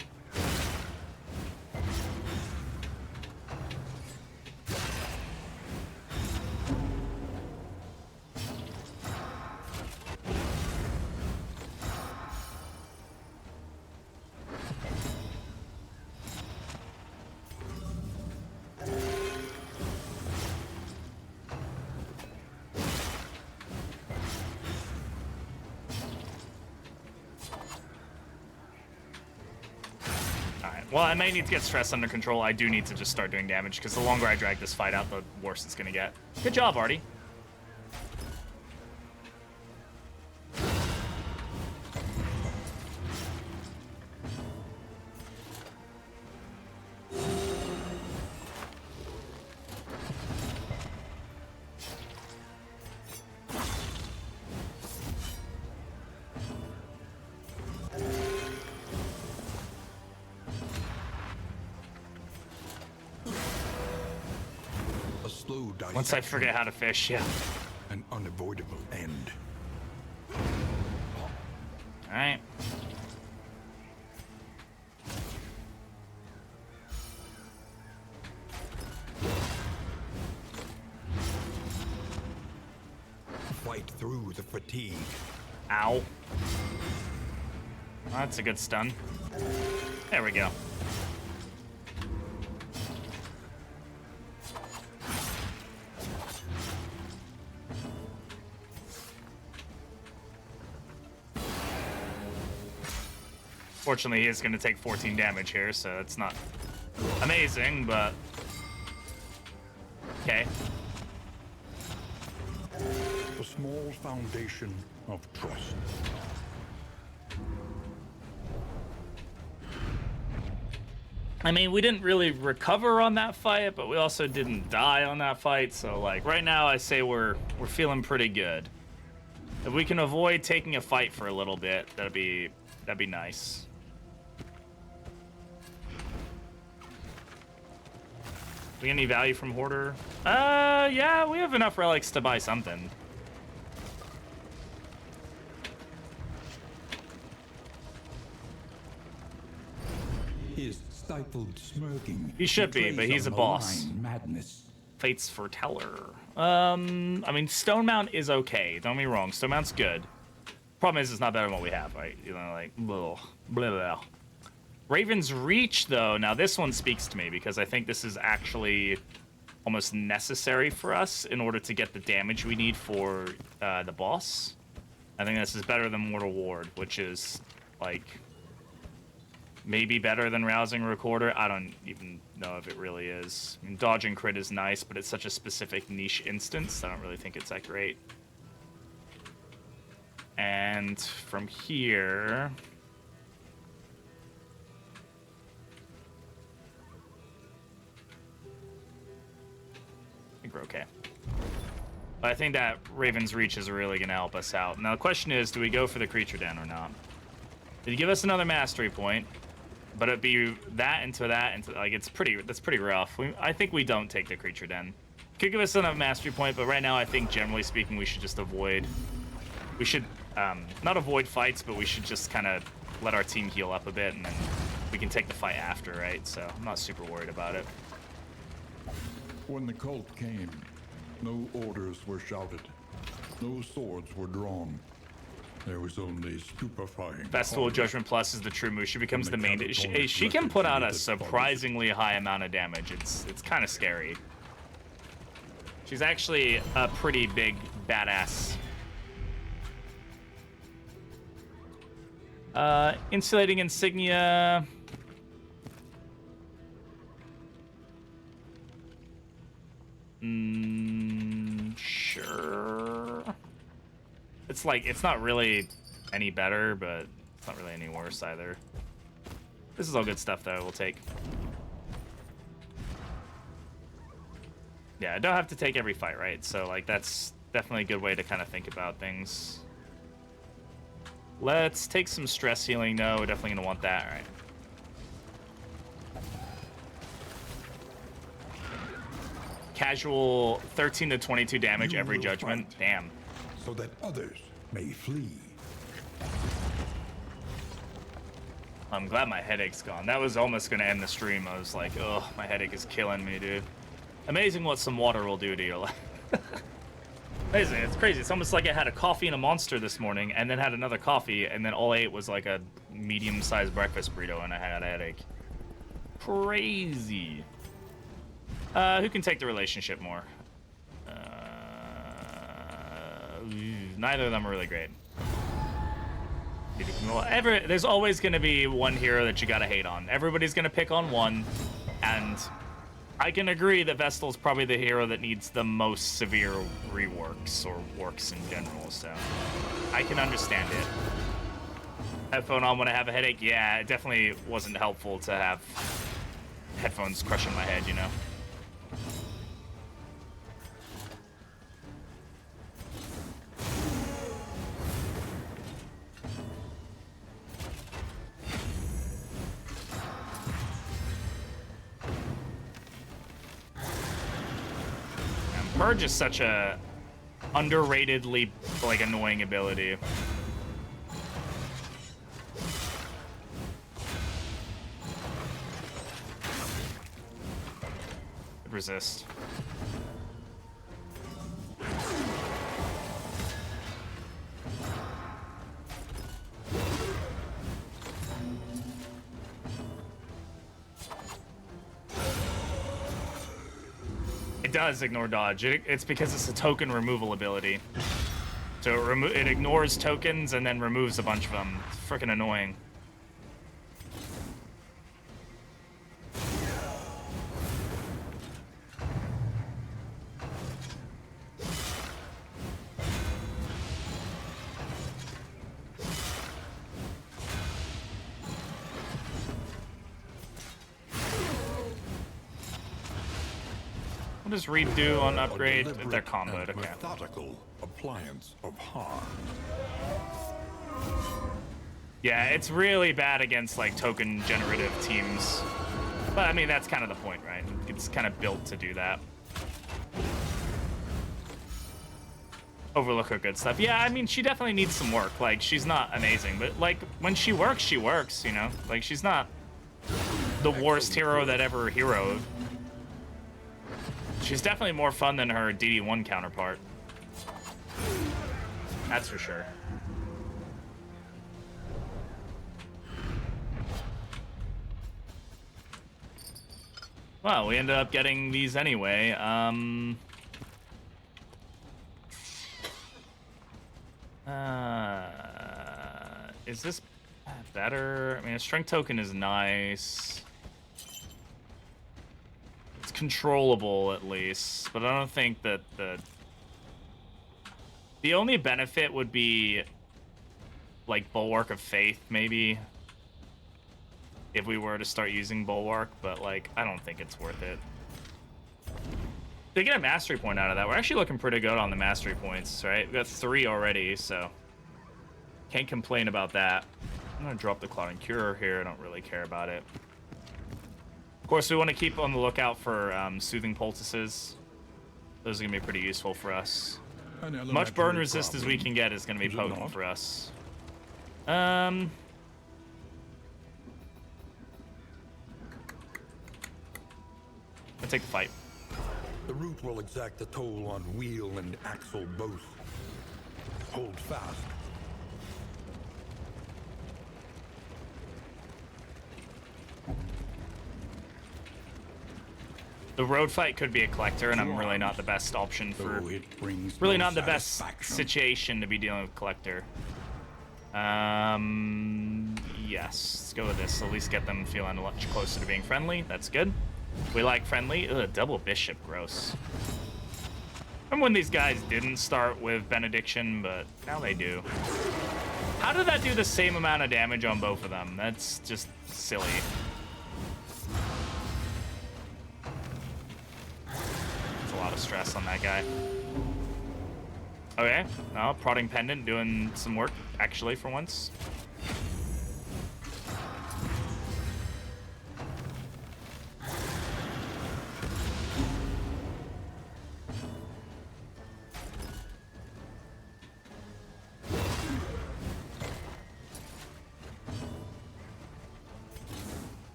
A: Well, I may need to get stress under control. I do need to just start doing damage, because the longer I drag this fight out, the worse it's going to get. Good job, Artie.
B: A slow
A: Once I forget how to fish, yeah.
G: An unavoidable end.
A: All right.
G: Fight through the fatigue.
A: Ow. Oh, that's a good stun. There we go. Fortunately, he is going to take 14 damage here, so it's not amazing, but okay.
B: A small foundation of trust.
A: I mean, we didn't really recover on that fight, but we also didn't die on that fight. So, like, right now, I say we're feeling pretty good. If we can avoid taking a fight for a little bit, that'd be nice. Do we get any value from Hoarder? Yeah, we have enough relics to buy something.
B: His stifled smirking.
A: He should be, but he's a boss.
B: Madness.
A: Fate's Foreteller. I mean, Stone Mount is okay. Don't get me wrong. Stone Mount's good. Problem is, it's not better than what we have, right? You know, like, blah, blah, blah. Raven's Reach, though, now this one speaks to me because I think this is actually almost necessary for us in order to get the damage we need for the boss. I think this is better than Mortal Ward, which is, like, maybe better than Rousing Recorder. I don't even know if it really is. I mean, Dodge and Crit is nice, but it's such a specific niche instance. I don't really think it's that great. And from here... I think we're okay. But I think that Raven's Reach is really going to help us out. Now the question is, do we go for the Creature Den or not? Did he give us another Mastery Point? But it'd be that into like that's pretty rough. I think we don't take the Creature Den. Could give us another Mastery Point, but right now I think generally speaking we should just avoid. We should not avoid fights, but we should just kind of let our team heal up a bit, and then we can take the fight after, right? So I'm not super worried about it.
B: When the cult came, no orders were shouted, no swords were drawn. There was only stupefying.
A: Festival of Judgment Plus is the true move. She becomes the main. She can put out a surprisingly high amount of damage. It's kind of scary. She's actually a pretty big badass. Insulating Insignia. Sure. It's like, it's not really any better, but it's not really any worse either. This is all good stuff, though. We'll take. Yeah, I don't have to take every fight, right? So, like, that's definitely a good way to kind of think about things. Let's take some stress healing, though. We're definitely going to want that, all right? Casual 13 to 22 damage every judgment. Damn.
B: So that others may flee.
A: I'm glad my headache's gone. That was almost going to end the stream. I was like, oh, my headache is killing me, dude. Amazing what some water will do to your life. Amazing. It's crazy. It's almost like I had a coffee and a Monster this morning, and then had another coffee, and then all I ate was like a medium-sized breakfast burrito, and I had a headache. Crazy. Who can take the relationship more? Neither of them are really great. There's always going to be one hero that you gotta hate on. Everybody's going to pick on one, and I can agree that Vestal's probably the hero that needs the most severe reworks, or works in general, so I can understand it. Headphone on when I have a headache? Yeah, it definitely wasn't helpful to have headphones crushing my head, you know? Purge is such a underratedly, like, annoying ability. Resist. It does ignore dodge. It's because it's a token removal ability. So it ignores tokens and then removes a bunch of them. It's freaking annoying. What does Reed do on upgrade? They're comboed, okay.
B: Methodical appliance of harm.
A: Yeah, it's really bad against like token generative teams. But I mean, that's kind of the point, right? It's kind of built to do that. Overlook her good stuff. Yeah, I mean, she definitely needs some work. Like, she's not amazing, but like when she works, you know? Like, she's not the worst hero that ever heroed. She's definitely more fun than her DD1 counterpart. That's for sure. Well, we ended up getting these anyway. Is this better? I mean, a strength token is nice. It's controllable at least, but I don't think that the only benefit would be like Bulwark of Faith, maybe, if we were to start using Bulwark, but like I don't think it's worth it. They get a mastery point out of that. We're actually looking pretty good on the mastery points, right? We got 3 already, so can't complain about that. I'm gonna drop the Clouding Cure here. I don't really care about it. Of course, we want to keep on the lookout for Soothing Poultices. Those are gonna be pretty useful for us. Much burn resist as we can get is gonna be potent for us. I take the fight.
G: The route will exact a toll on wheel and axle both. Hold fast.
A: The road fight could be a collector, and I'm really not the best option for... Really not the best situation to be dealing with collector. Yes, let's go with this. At least get them feeling much closer to being friendly. That's good. We like friendly. Ugh, double bishop, gross. Remember when these guys didn't start with benediction, but now they do. How did that do the same amount of damage on both of them? That's just silly. There's a lot of stress on that guy. Okay, well, prodding pendant doing some work actually for once.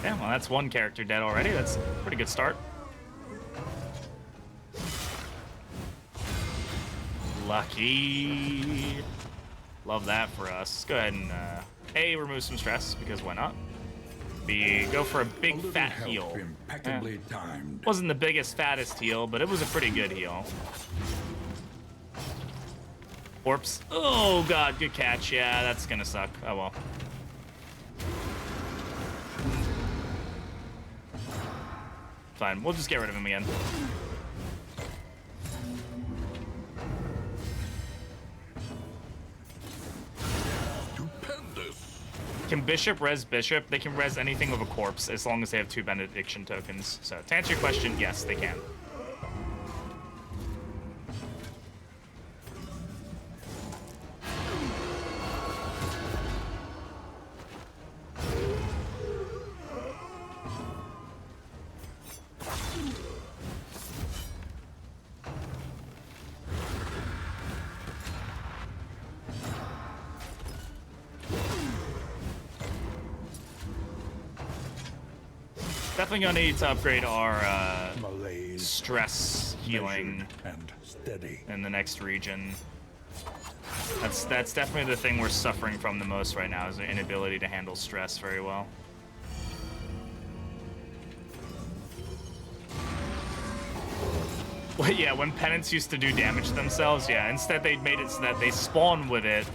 A: Yeah, well, that's one character dead already. That's a pretty good start. Lucky. Love that for us. Go ahead and A, remove some stress, because why not? B, go for a big fat heal.
B: Impeccably timed.
A: Wasn't the biggest, fattest heal, but it was a pretty good heal. Corpse. Oh god, good catch. Yeah, that's gonna suck. Oh well. Fine, we'll just get rid of him again.
B: Stupendous.
A: Can Bishop res Bishop? They can res anything with a corpse as long as they have 2 benediction tokens. So to answer your question, yes, they can. Definitely gonna need to upgrade our
G: Malaise,
A: stress healing
G: measured and steady.
A: in the next region. That's definitely the thing we're suffering from the most right now, is the inability to handle stress very well. Well, yeah, when penance used to do damage to themselves, yeah, instead they made it so that they spawn with it.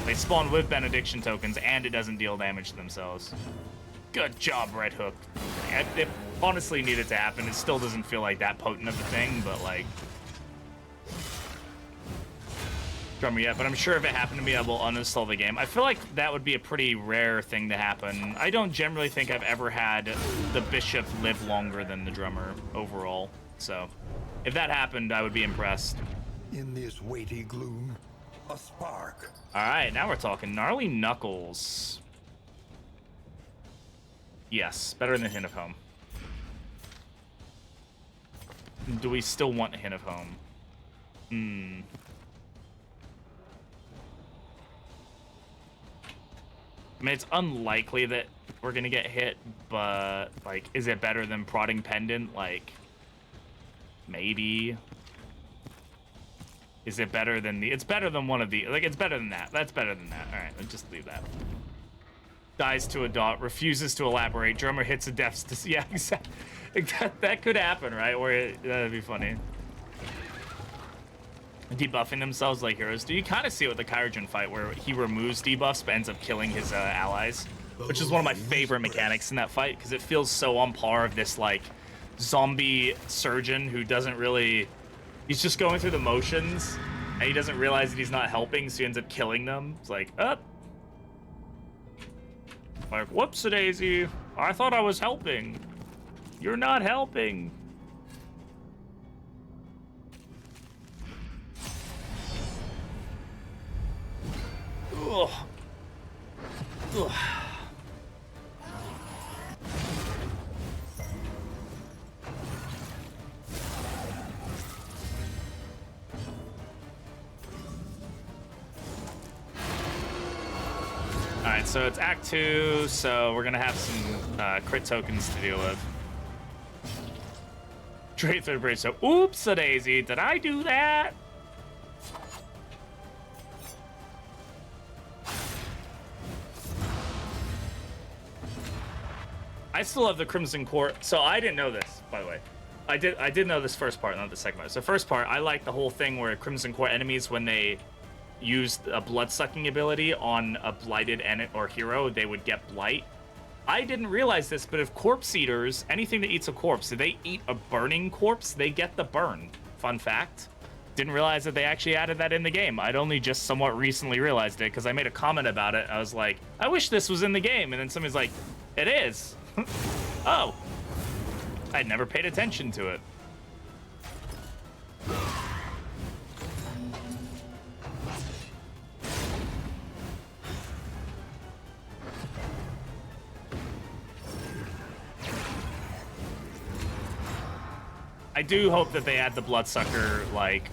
A: They spawn with benediction tokens, and it doesn't deal damage to themselves. Good job, Red Hook. It honestly needed to happen. It still doesn't feel like that potent of a thing, but like... Drummer yet, but I'm sure if it happened to me, I will uninstall the game. I feel like that would be a pretty rare thing to happen. I don't generally think I've ever had the bishop live longer than the drummer overall, so... If that happened, I would be impressed.
G: In this weighty gloom, a spark.
A: Alright, now we're talking gnarly knuckles. Yes, better than Hint of Home. Do we still want Hint of Home? I mean, it's unlikely that we're gonna get hit, but, like, is it better than Prodding Pendant? Like, maybe. Is it better than the... It's better than one of the... Like, it's better than that. That's better than that. Alright, let's just leave that. Dies to a dot, refuses to elaborate. Drummer hits a death's... Yeah, exactly. That could happen, right? Where that'd be funny. Debuffing themselves like heroes. Do you kind of see it with the Kyrogen fight, where he removes debuffs but ends up killing his allies? Which is one of my favorite mechanics in that fight, because it feels so on par of this, like, zombie surgeon who doesn't really... He's just going through the motions, and he doesn't realize that he's not helping, so he ends up killing them. It's like, up. Like, whoops-a-daisy. I thought I was helping. You're not helping. Ugh. Ugh. Alright, so it's Act 2, so we're gonna have some crit tokens to deal with. Straight through the bridge, so oops-a-daisy, did I do that? I still have the Crimson Court, so I didn't know this, by the way. I did know this first part, not the second part. So first part, I like the whole thing where Crimson Court enemies, when they used a blood-sucking ability on a blighted or hero, they would get blight. I didn't realize this, but if corpse eaters, anything that eats a corpse, if they eat a burning corpse, they get the burn. Fun fact. Didn't realize that they actually added that in the game. I'd only just somewhat recently realized it, because I made a comment about it. I was like, I wish this was in the game. And then somebody's like, it is. Oh. I'd never paid attention to it. I do hope that they add the Bloodsucker, like,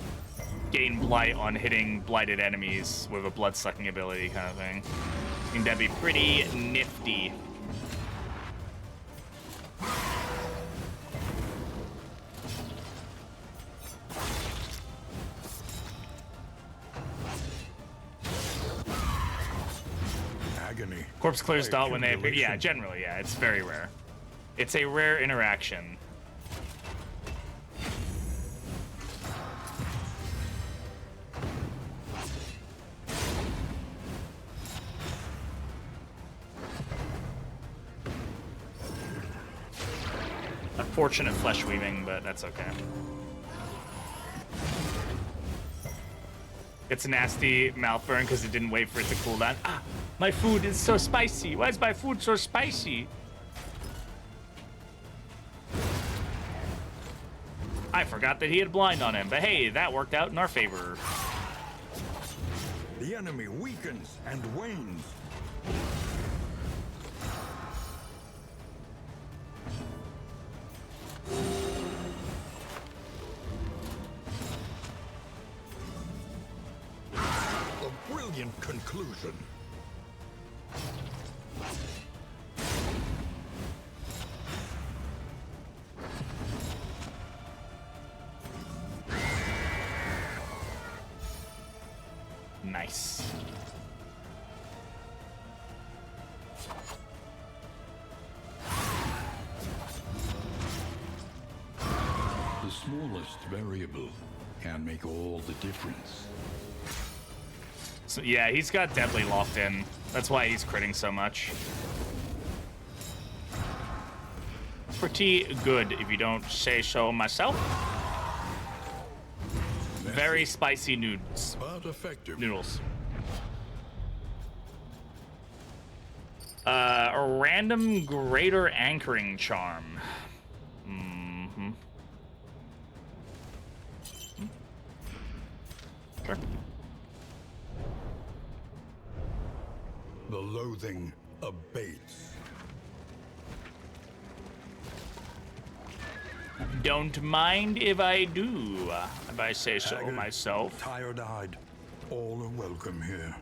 A: gain blight on hitting blighted enemies with a blood-sucking ability kind of thing. I think that'd be pretty nifty.
G: Agony.
A: Corpse clears dot when they appear. Yeah, generally, yeah, it's very rare. It's a rare interaction. Unfortunate flesh weaving, but that's okay. It's a nasty mouth burn because it didn't wait for it to cool down. Ah, my food is so spicy. Why is my food so spicy? I forgot that he had blind on him, but hey, that worked out in our favor.
G: The enemy weakens and wanes. A brilliant conclusion.
A: Nice.
B: The smallest variable can make all the difference.
A: So yeah, he's got deadly locked in. That's why he's critting so much. Pretty good, if you don't say so myself. Very spicy noodles.
B: But effective.
A: Noodles. A random greater anchoring charm. Mm-hmm. Sure.
G: The loathing abates.
A: Don't mind if I do, if I say so
G: Haggard,
A: myself.
G: Tired-eyed, all are welcome here.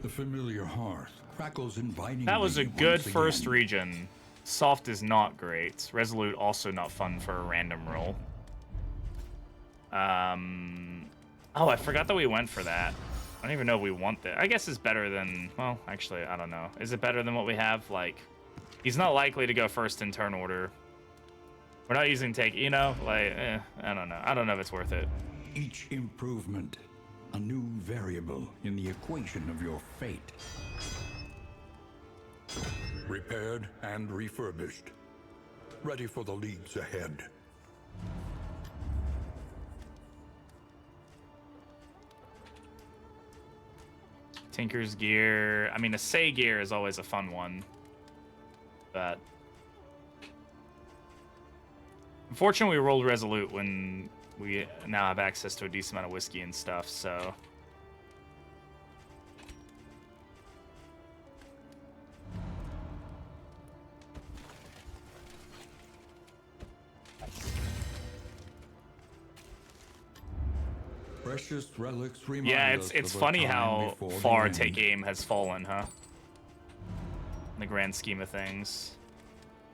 B: The familiar hearth crackles invitingly.
A: That was a good
B: once
A: first
B: again.
A: region. Soft is not great. Resolute also not fun for a random roll. Oh, I forgot that we went for that. I don't even know if we want that. I guess it's better than, well, actually, I don't know. Is it better than what we have? Like, he's not likely to go first in turn order. We're not using take, you know? Like, I don't know. I don't know if it's worth it.
B: Each improvement, a new variable in the equation of your fate.
G: Repaired and refurbished. Ready for the leagues ahead.
A: Tinker's gear. I mean, a Say gear is always a fun one. But unfortunately, we rolled Resolute when we now have access to a decent amount of whiskey and stuff, so.
B: Precious relics remind
A: Yeah,
B: us
A: it's
B: of a
A: funny
B: time
A: how
B: before the
A: far
B: end.
A: take aim has fallen, huh? In the grand scheme of things.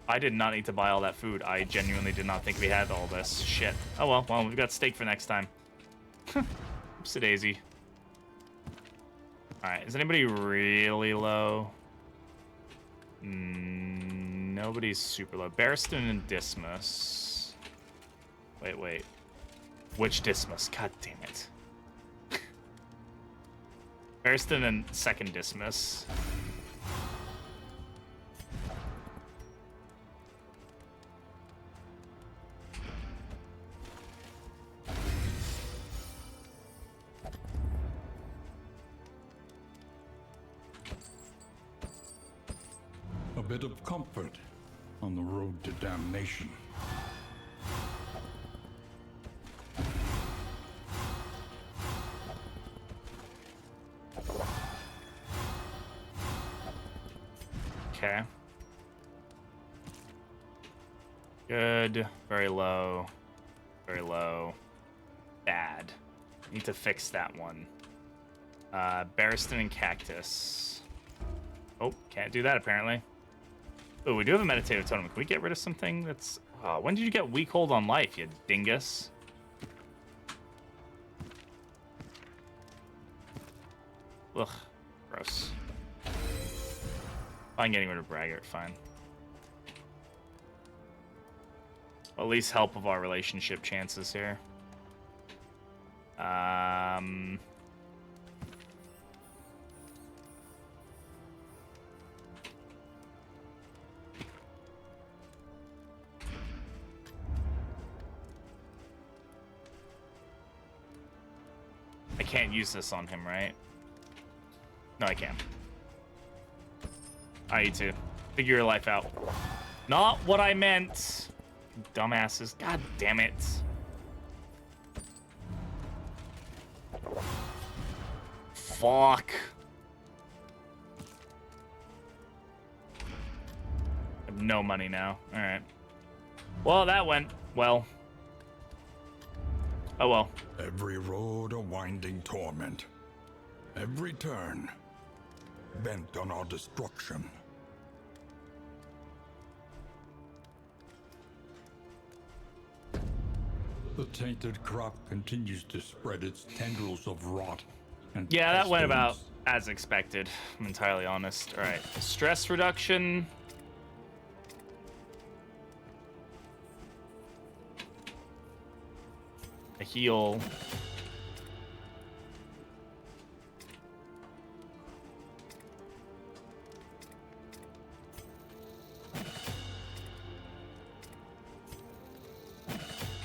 A: I did not need to buy all that food. I genuinely did not think we had all this shit. Oh well, we've got steak for next time. Oopsie daisy. Alright, is anybody really low? Nobody's super low. Barristan and Dismas. Wait. Which Dismas? God damn it. Barristan and second Dismas.
B: A bit of comfort on the road to damnation.
A: Okay. Good. Very low. Very low. Bad. Need to fix that one. Barristan and Cactus. Oh, can't do that apparently. Oh, we do have a meditative totem. Can we get rid of something that's... when did you get weak hold on life, you dingus? Ugh. Gross. I'm getting rid of Braggart, fine. At least help of our relationship chances here. I can't use this on him, right? No, I can. I need to figure your life out. Not what I meant. Dumbasses. God damn it. Fuck. I have no money now. Alright. Well, that went well. Oh well.
G: Every road a winding torment. Every turn bent on our destruction.
B: The tainted crop continues to spread its tendrils of rot. And
A: Yeah, that went about
B: pestilence.
A: as expected. I'm entirely honest. All right, stress reduction. A heal.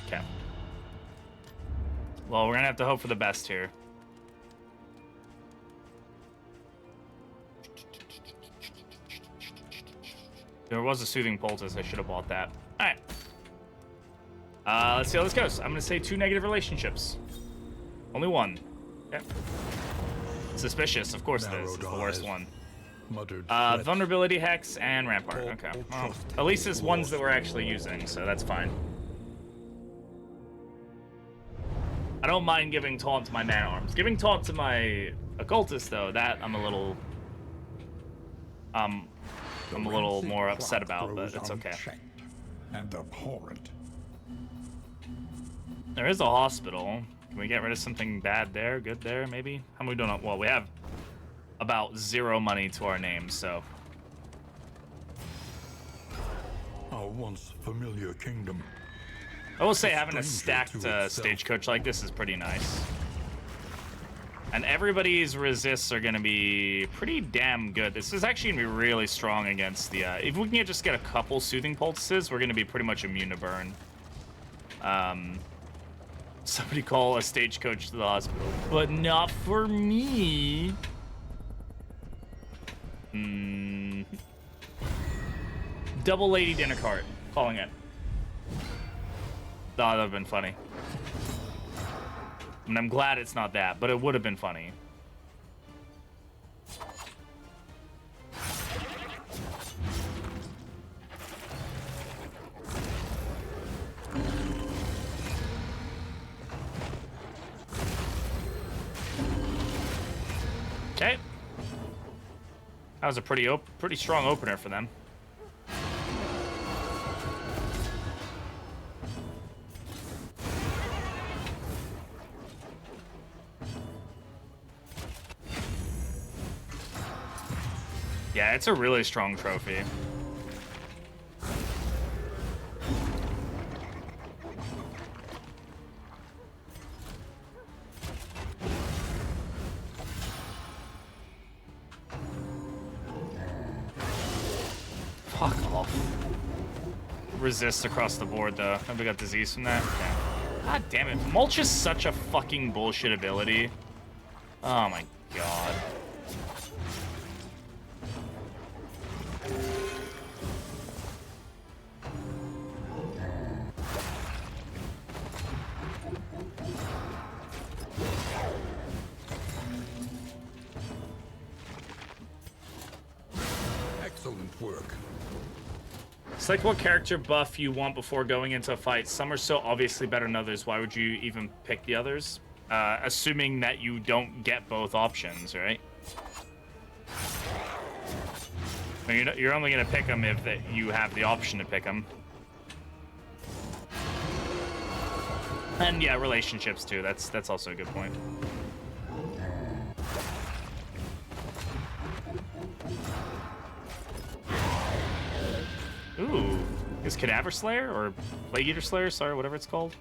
A: Okay. Well, we're gonna have to hope for the best here. There was a soothing poultice. I should have bought that. All right. Let's see how this goes. I'm gonna say 2 negative relationships. Only 1. Okay. Suspicious. Of course it is. It's the worst one.
G: Muttered threats.
A: Vulnerability, Hex, and Rampart.
G: All
A: Okay. Well,
G: trust
A: at least it's ones
G: lost.
A: that we're actually using, so that's fine. I don't mind giving taunt to my man-arms. Giving taunt to my occultist, though, that I'm a little... I'm a little
B: Rancid
A: more upset
B: crop
A: about, but
B: grows
A: it's okay.
B: unchecked and abhorrent.
A: There is a hospital. Can we get rid of something bad there? Good there, maybe? How many we doing? Well, we have about 0 money to our name, so...
G: Our once familiar kingdom.
A: I will say having a
G: stranger
A: stacked
G: to itself.
A: stagecoach like this is pretty nice. And everybody's resists are going to be pretty damn good. This is actually going to be really strong against the... if we can just get a couple soothing poultices, we're going to be pretty much immune to burn. Somebody call a stagecoach to the hospital. But not for me. Double lady dinner cart. Calling it. Oh, that would have been funny. And I'm glad it's not that, but it would have been funny. Okay. That was a pretty strong opener for them. Yeah, it's a really strong trophy. Fuck off. Resist across the board, though. Nobody got disease from that? Yeah. God damn it. Mulch is such a fucking bullshit ability. Oh my god.
G: Excellent work.
A: Select what character buff you want before going into a fight. Some are so obviously better than others. Why would you even pick the others? Assuming that you don't get both options, right? I mean, you're only going to pick them if you have the option to pick them. And yeah, relationships too. That's also a good point. Ooh, is Cadaver Slayer or Plague Eater Slayer? Sorry, whatever it's called.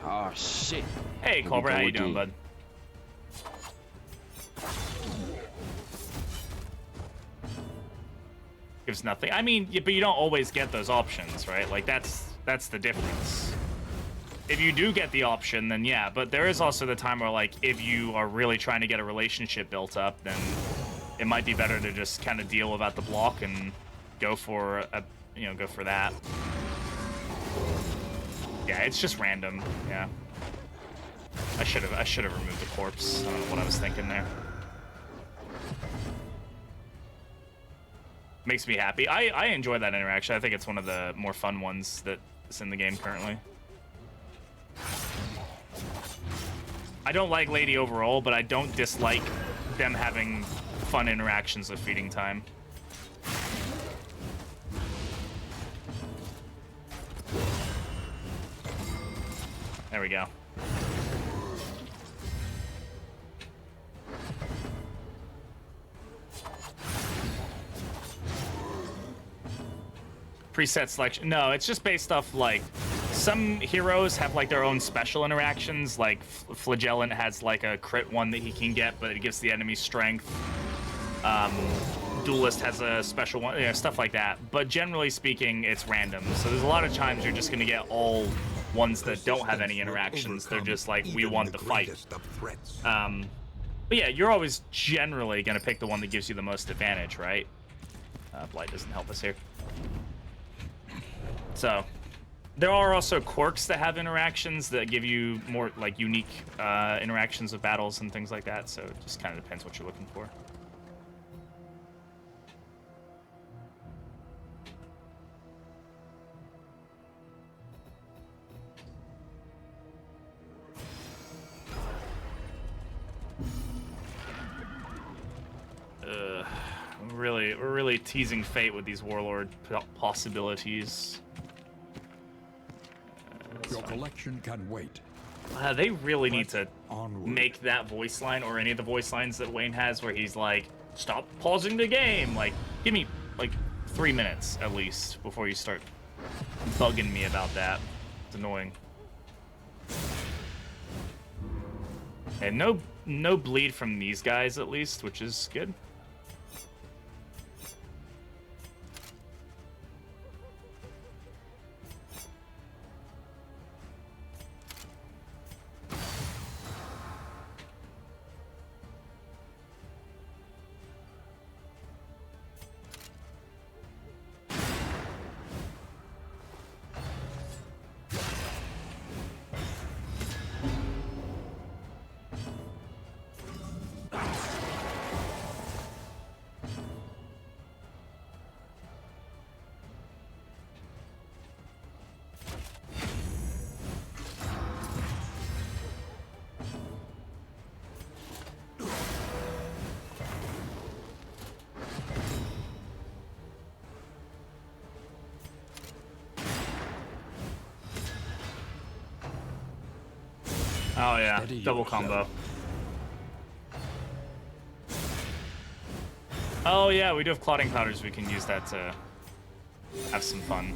K: Oh shit.
A: Hey, Cobra, how you doing, bud? Gives nothing. I mean, but you don't always get those options, right? Like that's the difference. If you do get the option, then yeah. But there is also the time where, like, if you are really trying to get a relationship built up, then it might be better to just kind of deal without the block and go for go for that. Yeah, it's just random. Yeah. I should have removed the corpse. I don't know what I was thinking there. Makes me happy. I enjoy that interaction. I think it's one of the more fun ones that's in the game currently. I don't like Lady overall, but I don't dislike them having fun interactions with feeding time. There we go. Preset selection. No, it's just based off, like, some heroes have, like, their own special interactions. Like, Flagellant has, like, a crit one that he can get, but it gives the enemy strength. Duelist has a special one, you know, stuff like that. But generally speaking, it's random. So there's a lot of times you're just going to get all ones that don't have any interactions. They're just like, we want the fight. But yeah, you're always generally going to pick the one that gives you the most advantage, right? Blight doesn't help us here. So there are also quirks that have interactions that give you more, like, unique interactions of battles and things like that. So it just kind of depends what you're looking for. We're really teasing fate with these warlord possibilities.
B: Your collection can wait.
A: They really need to make that voice line, or any of the voice lines that Wayne has, where he's like, "Stop pausing the game." Like, give me like 3 minutes at least before you start bugging me about that. It's annoying. And no bleed from these guys at least, which is good. Oh yeah, double combo. Oh yeah, we do have clotting powders. We can use that to have some fun.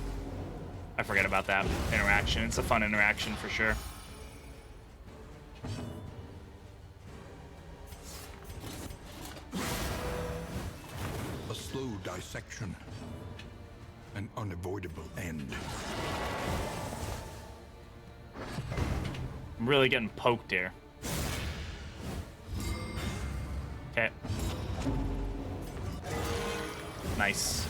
A: I forget about that interaction. It's a fun interaction for sure.
G: A slow dissection. An unavoidable end.
A: I'm really getting poked here. Okay. Nice.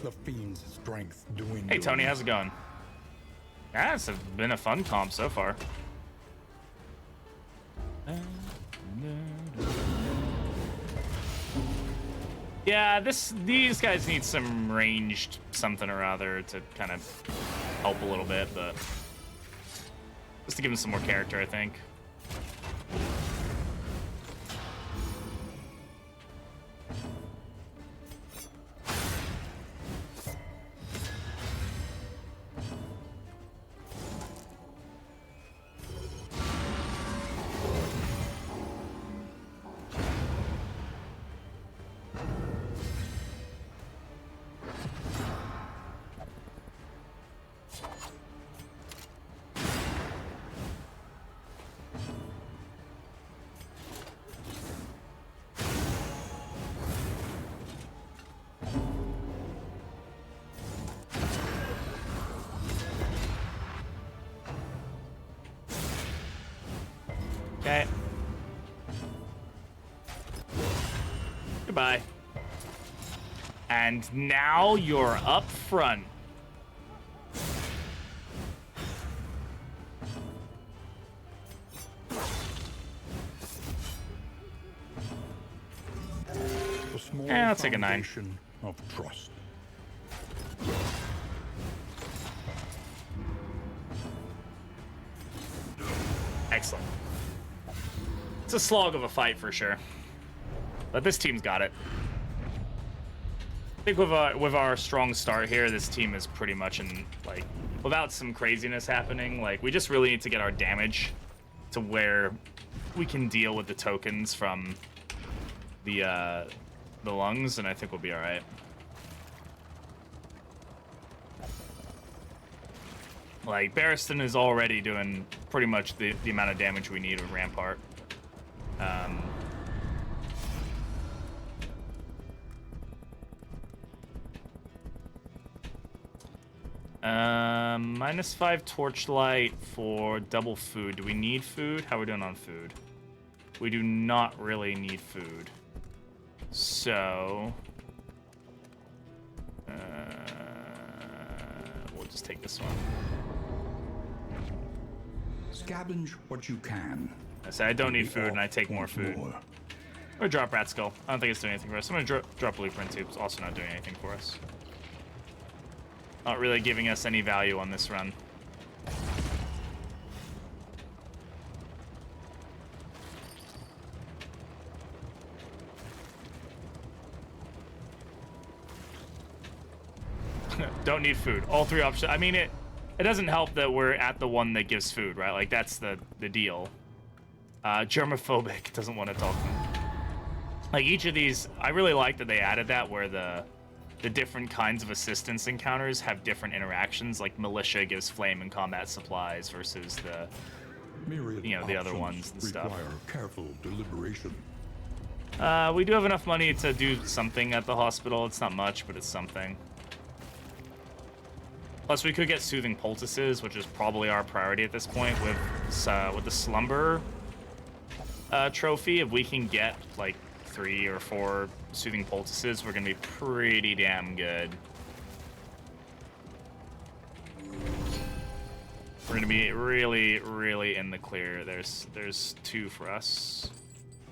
G: The fiend's strength doing.
A: Hey Tony, how's it going? That's been a fun comp so far. Yeah, these guys need some ranged something or other to kind of help a little bit, but just to give them some more character, I think. Okay. Goodbye. And now you're up front.
B: Yeah,
A: I'll take a 9.
B: Of trust.
A: Excellent. It's a slog of a fight for sure, but this team's got it. I think with our strong start here, this team is pretty much in, like, without some craziness happening, like, we just really need to get our damage to where we can deal with the tokens from the lungs, and I think we'll be all right. Like, Barristan is already doing pretty much the amount of damage we need with Rampart. -5 torchlight for double food. Do we need food? How are we doing on food? We do not really need food. So... we'll just take this one.
B: Scavenge what you can.
A: I say I don't need food, and I take more food. Or drop Rat Skull. I don't think it's doing anything for us. I'm gonna drop Blueprint too. It's also not doing anything for us. Not really giving us any value on this run. Don't need food. All 3 options. I mean, it doesn't help that we're at the one that gives food, right? Like, that's the deal. Germophobic doesn't want to talk. Like, each of these, I really like that they added that, where the different kinds of assistance encounters have different interactions. Like, militia gives flame and combat supplies versus the, you know, the other ones and stuff.
B: Require careful deliberation.
A: We do have enough money to do something at the hospital. It's not much, but it's something. Plus, we could get Soothing Poultices, which is probably our priority at this point with the Slumber trophy. If we can get, like, 3 or 4 Soothing Poultices, we're going to be pretty damn good. We're going to be really, really in the clear. There's 2 for us.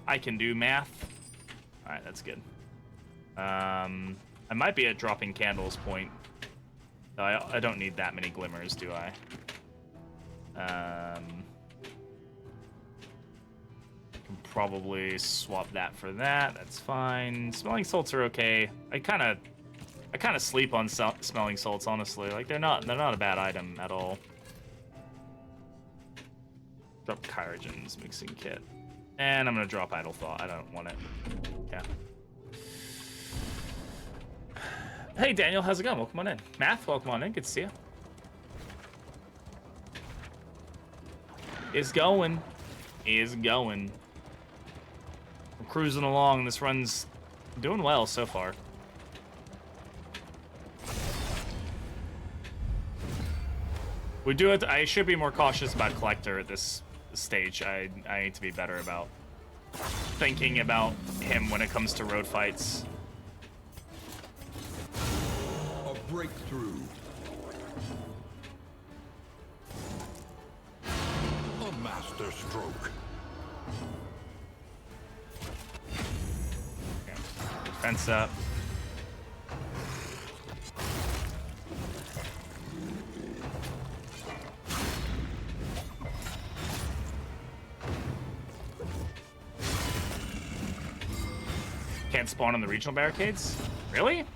A: I can do math. All right, that's good. I might be at dropping candles point. I don't need that many glimmers, do I? Can probably swap that for that. That's fine. Smelling salts are okay. I kind of sleep on smelling salts, honestly. Like, they're not a bad item at all. Drop Kyrogen's mixing kit, and I'm gonna drop Idle Thought. I don't want it. Yeah. Hey, Daniel, how's it going? Welcome on in. Math, welcome on in. Good to see you. It's going. We're cruising along. This run's doing well so far. We do it. I should be more cautious about Collector at this stage. I need to be better about thinking about him when it comes to road fights.
G: Breakthrough. A master stroke.
A: Okay. Defense up. Can't spawn on the regional barricades? Really?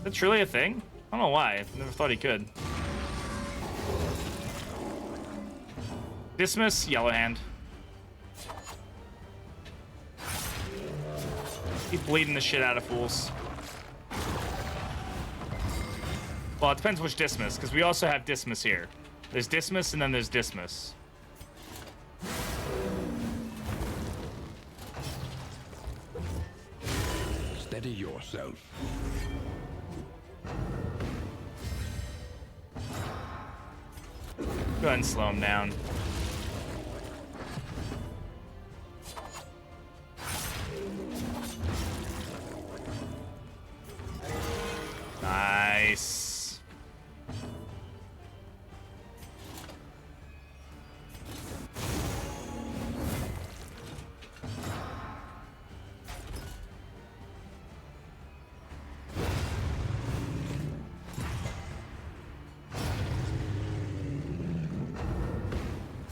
A: That's really a thing? I don't know why. I never thought he could. Dismiss, Yellow Hand. Keep bleeding the shit out of fools. Well, it depends which Dismiss, because we also have Dismiss here. There's Dismiss, and then there's Dismiss.
B: Steady yourself.
A: Go ahead and slow him down. Nice.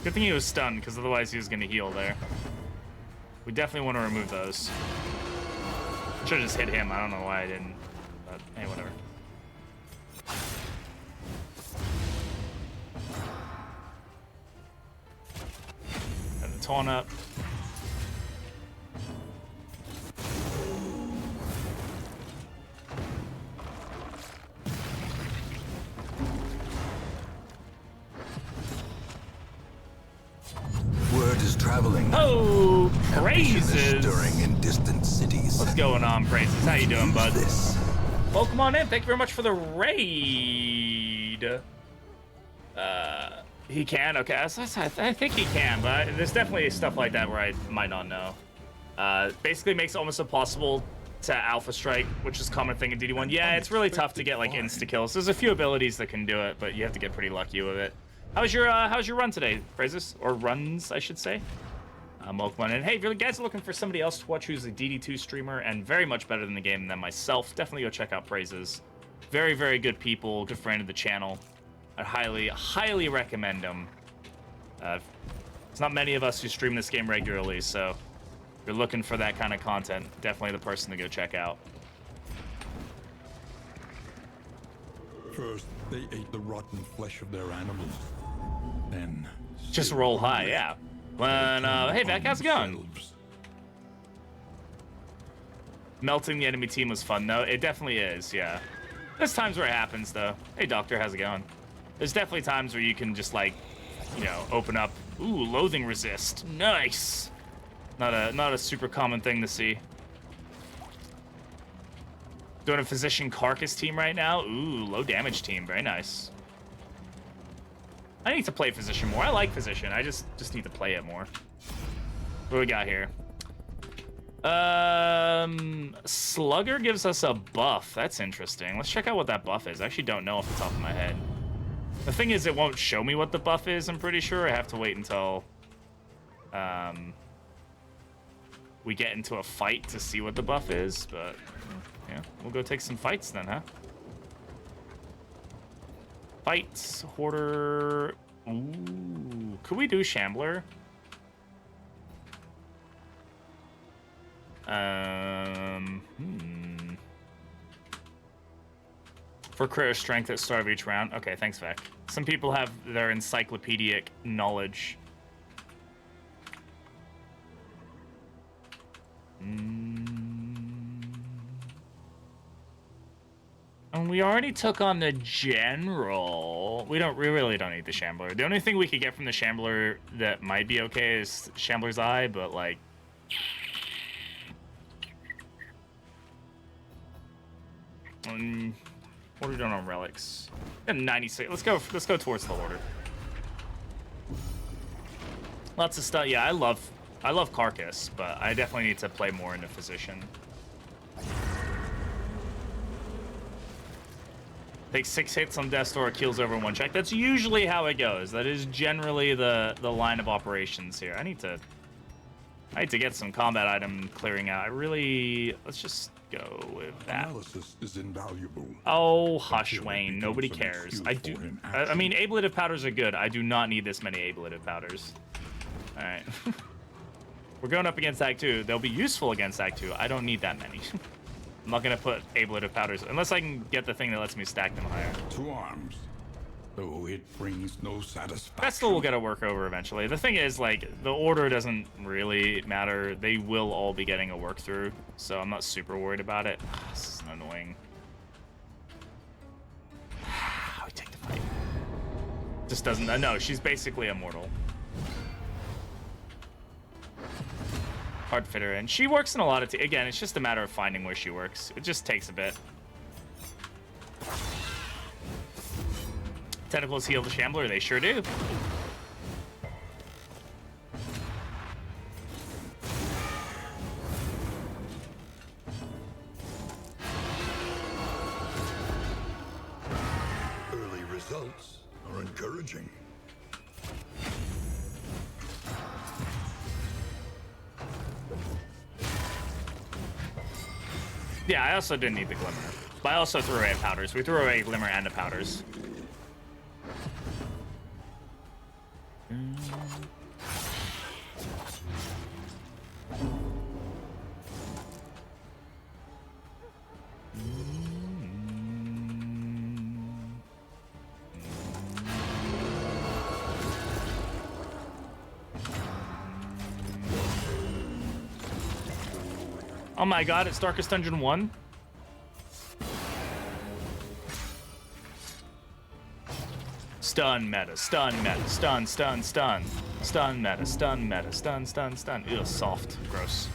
A: Good thing he was stunned, because otherwise he was going to heal there. We definitely want to remove those. Should have just hit him. I don't know why I didn't. But hey, whatever. Got the taunt up.
F: Word is traveling.
A: Oh,
F: Ambition is
A: praises!
F: stirring in distant cities.
A: What's going on, praises? How you doing, bud?
F: This.
A: Welcome on in. Thank you very much for the raid. He can? Okay, I think he can, but there's definitely stuff like that where I might not know. Basically makes it almost impossible to alpha strike, which is a common thing in DD1. Yeah, it's really tough to get like insta-kills. There's a few abilities that can do it, but you have to get pretty lucky with it. How's your run today, Praises? Or runs, I should say. Welcome on in. Hey, if you guys are looking for somebody else to watch who's a DD2 streamer and very much better than the game than myself, definitely go check out Praises. Very, very good people, good friend of the channel. I highly recommend him. It's not many of us who stream this game regularly, so if you're looking for that kind of content, definitely the person to go check out.
B: First, they ate the rotten flesh of their animals. Then...
A: Just roll high, yeah. When, hey, Beck, how's it going? Melting the enemy team was fun, though. It definitely is, yeah. There's times where it happens, though. Hey, Doctor, how's it going? There's definitely times where you can just, like, you know, open up. Ooh, loathing resist. Nice. Not a super common thing to see. Doing a physician carcass team right now. Ooh, low damage team. Very nice. I need to play physician more. I like physician. I just need to play it more. What do we got here? Slugger gives us a buff. That's interesting. Let's check out what that buff is. I actually don't know off the top of my head. The thing is, it won't show me what the buff is, I'm pretty sure. I have to wait until we get into a fight to see what the buff is, but yeah, we'll go take some fights then, huh? Fights, Hoarder. Ooh, could we do Shambler? For career strength at the start of each round. Okay, thanks, Vec. Some people have their encyclopedic knowledge. And we already took on the General. We really don't need the Shambler. The only thing we could get from the Shambler that might be okay is Shambler's Eye, but like... what are we doing on relics? And 96. Let's go towards the Hoarder. Lots of stuff. Yeah, I love Carcass, but I definitely need to play more into Physician. Takes 6 hits on Death Store, kills over 1 check. That's usually how it goes. That is generally the line of operations here. I need to get some combat item clearing out. Let's just go with that.
B: Analysis is invaluable.
A: Oh, hush, Wayne. Nobody cares. I mean, ablative powders are good. I do not need this many ablative powders. All right. We're going up against Act 2. They'll be useful against Act 2. I don't need that many. I'm not going to put ablative powders unless I can get the thing that lets me stack them higher.
B: To arms. Though it brings no satisfaction.
A: That still will get a work over eventually. The thing is, like, the order doesn't really matter. They will all be getting a work through, so I'm not super worried about it. This is annoying. We take the fight. Just doesn't... no, she's basically immortal. Hard fit her in. She works in a lot of... again, it's just a matter of finding where she works. It just takes a bit. Tentacles heal the Shambler. They sure do.
G: results are encouraging.
A: Yeah, I also didn't need the glimmer. But I also threw away powders. We threw away glimmer and the powders. Oh my god, it's Darkest Dungeon 1? Stun meta, stun meta, stun, stun, stun. Stun meta, stun meta, stun, stun, stun. Ew, soft. Gross.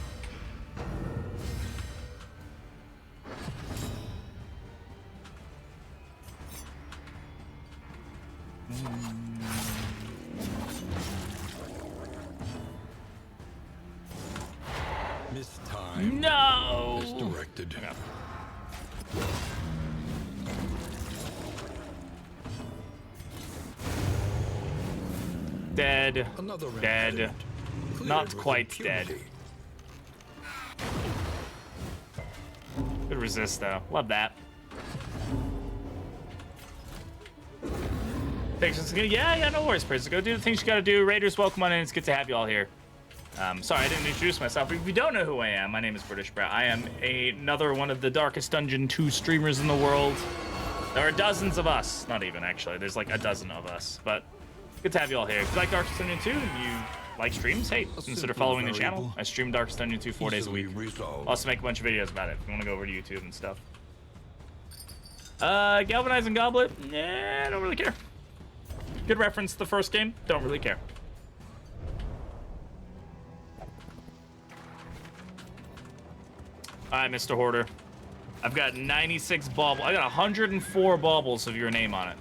G: Mistime.
A: No!
G: Misdirected.
A: Yeah. Dead.
G: Another round
A: Dead.
G: cleared
A: Not
G: with
A: quite dead.
G: impunity.
A: Good resist, though. Love that. Thanks. Yeah, no worries, Prince. Go do the things you gotta do. Raiders, welcome on in. It's good to have you all here. Sorry, I didn't introduce myself. If you don't know who I am, my name is Britishbrat. I am another one of the Darkest Dungeon 2 streamers in the world. There are dozens of us. Not even, actually. There's like a dozen of us. But good to have you all here. If you like Darkest Dungeon 2 and you like streams, hey, consider following the channel. I stream Darkest Dungeon 2 4 days a week.
G: Resolved.
A: Also make a bunch of videos about it if you want to go over to YouTube and stuff. Galvanizing Goblet? Yeah, I don't really care. Good reference to the first game. Don't really care. Alright, Mr. Hoarder. I've got 96 baubles. I got 104 baubles of your name on it.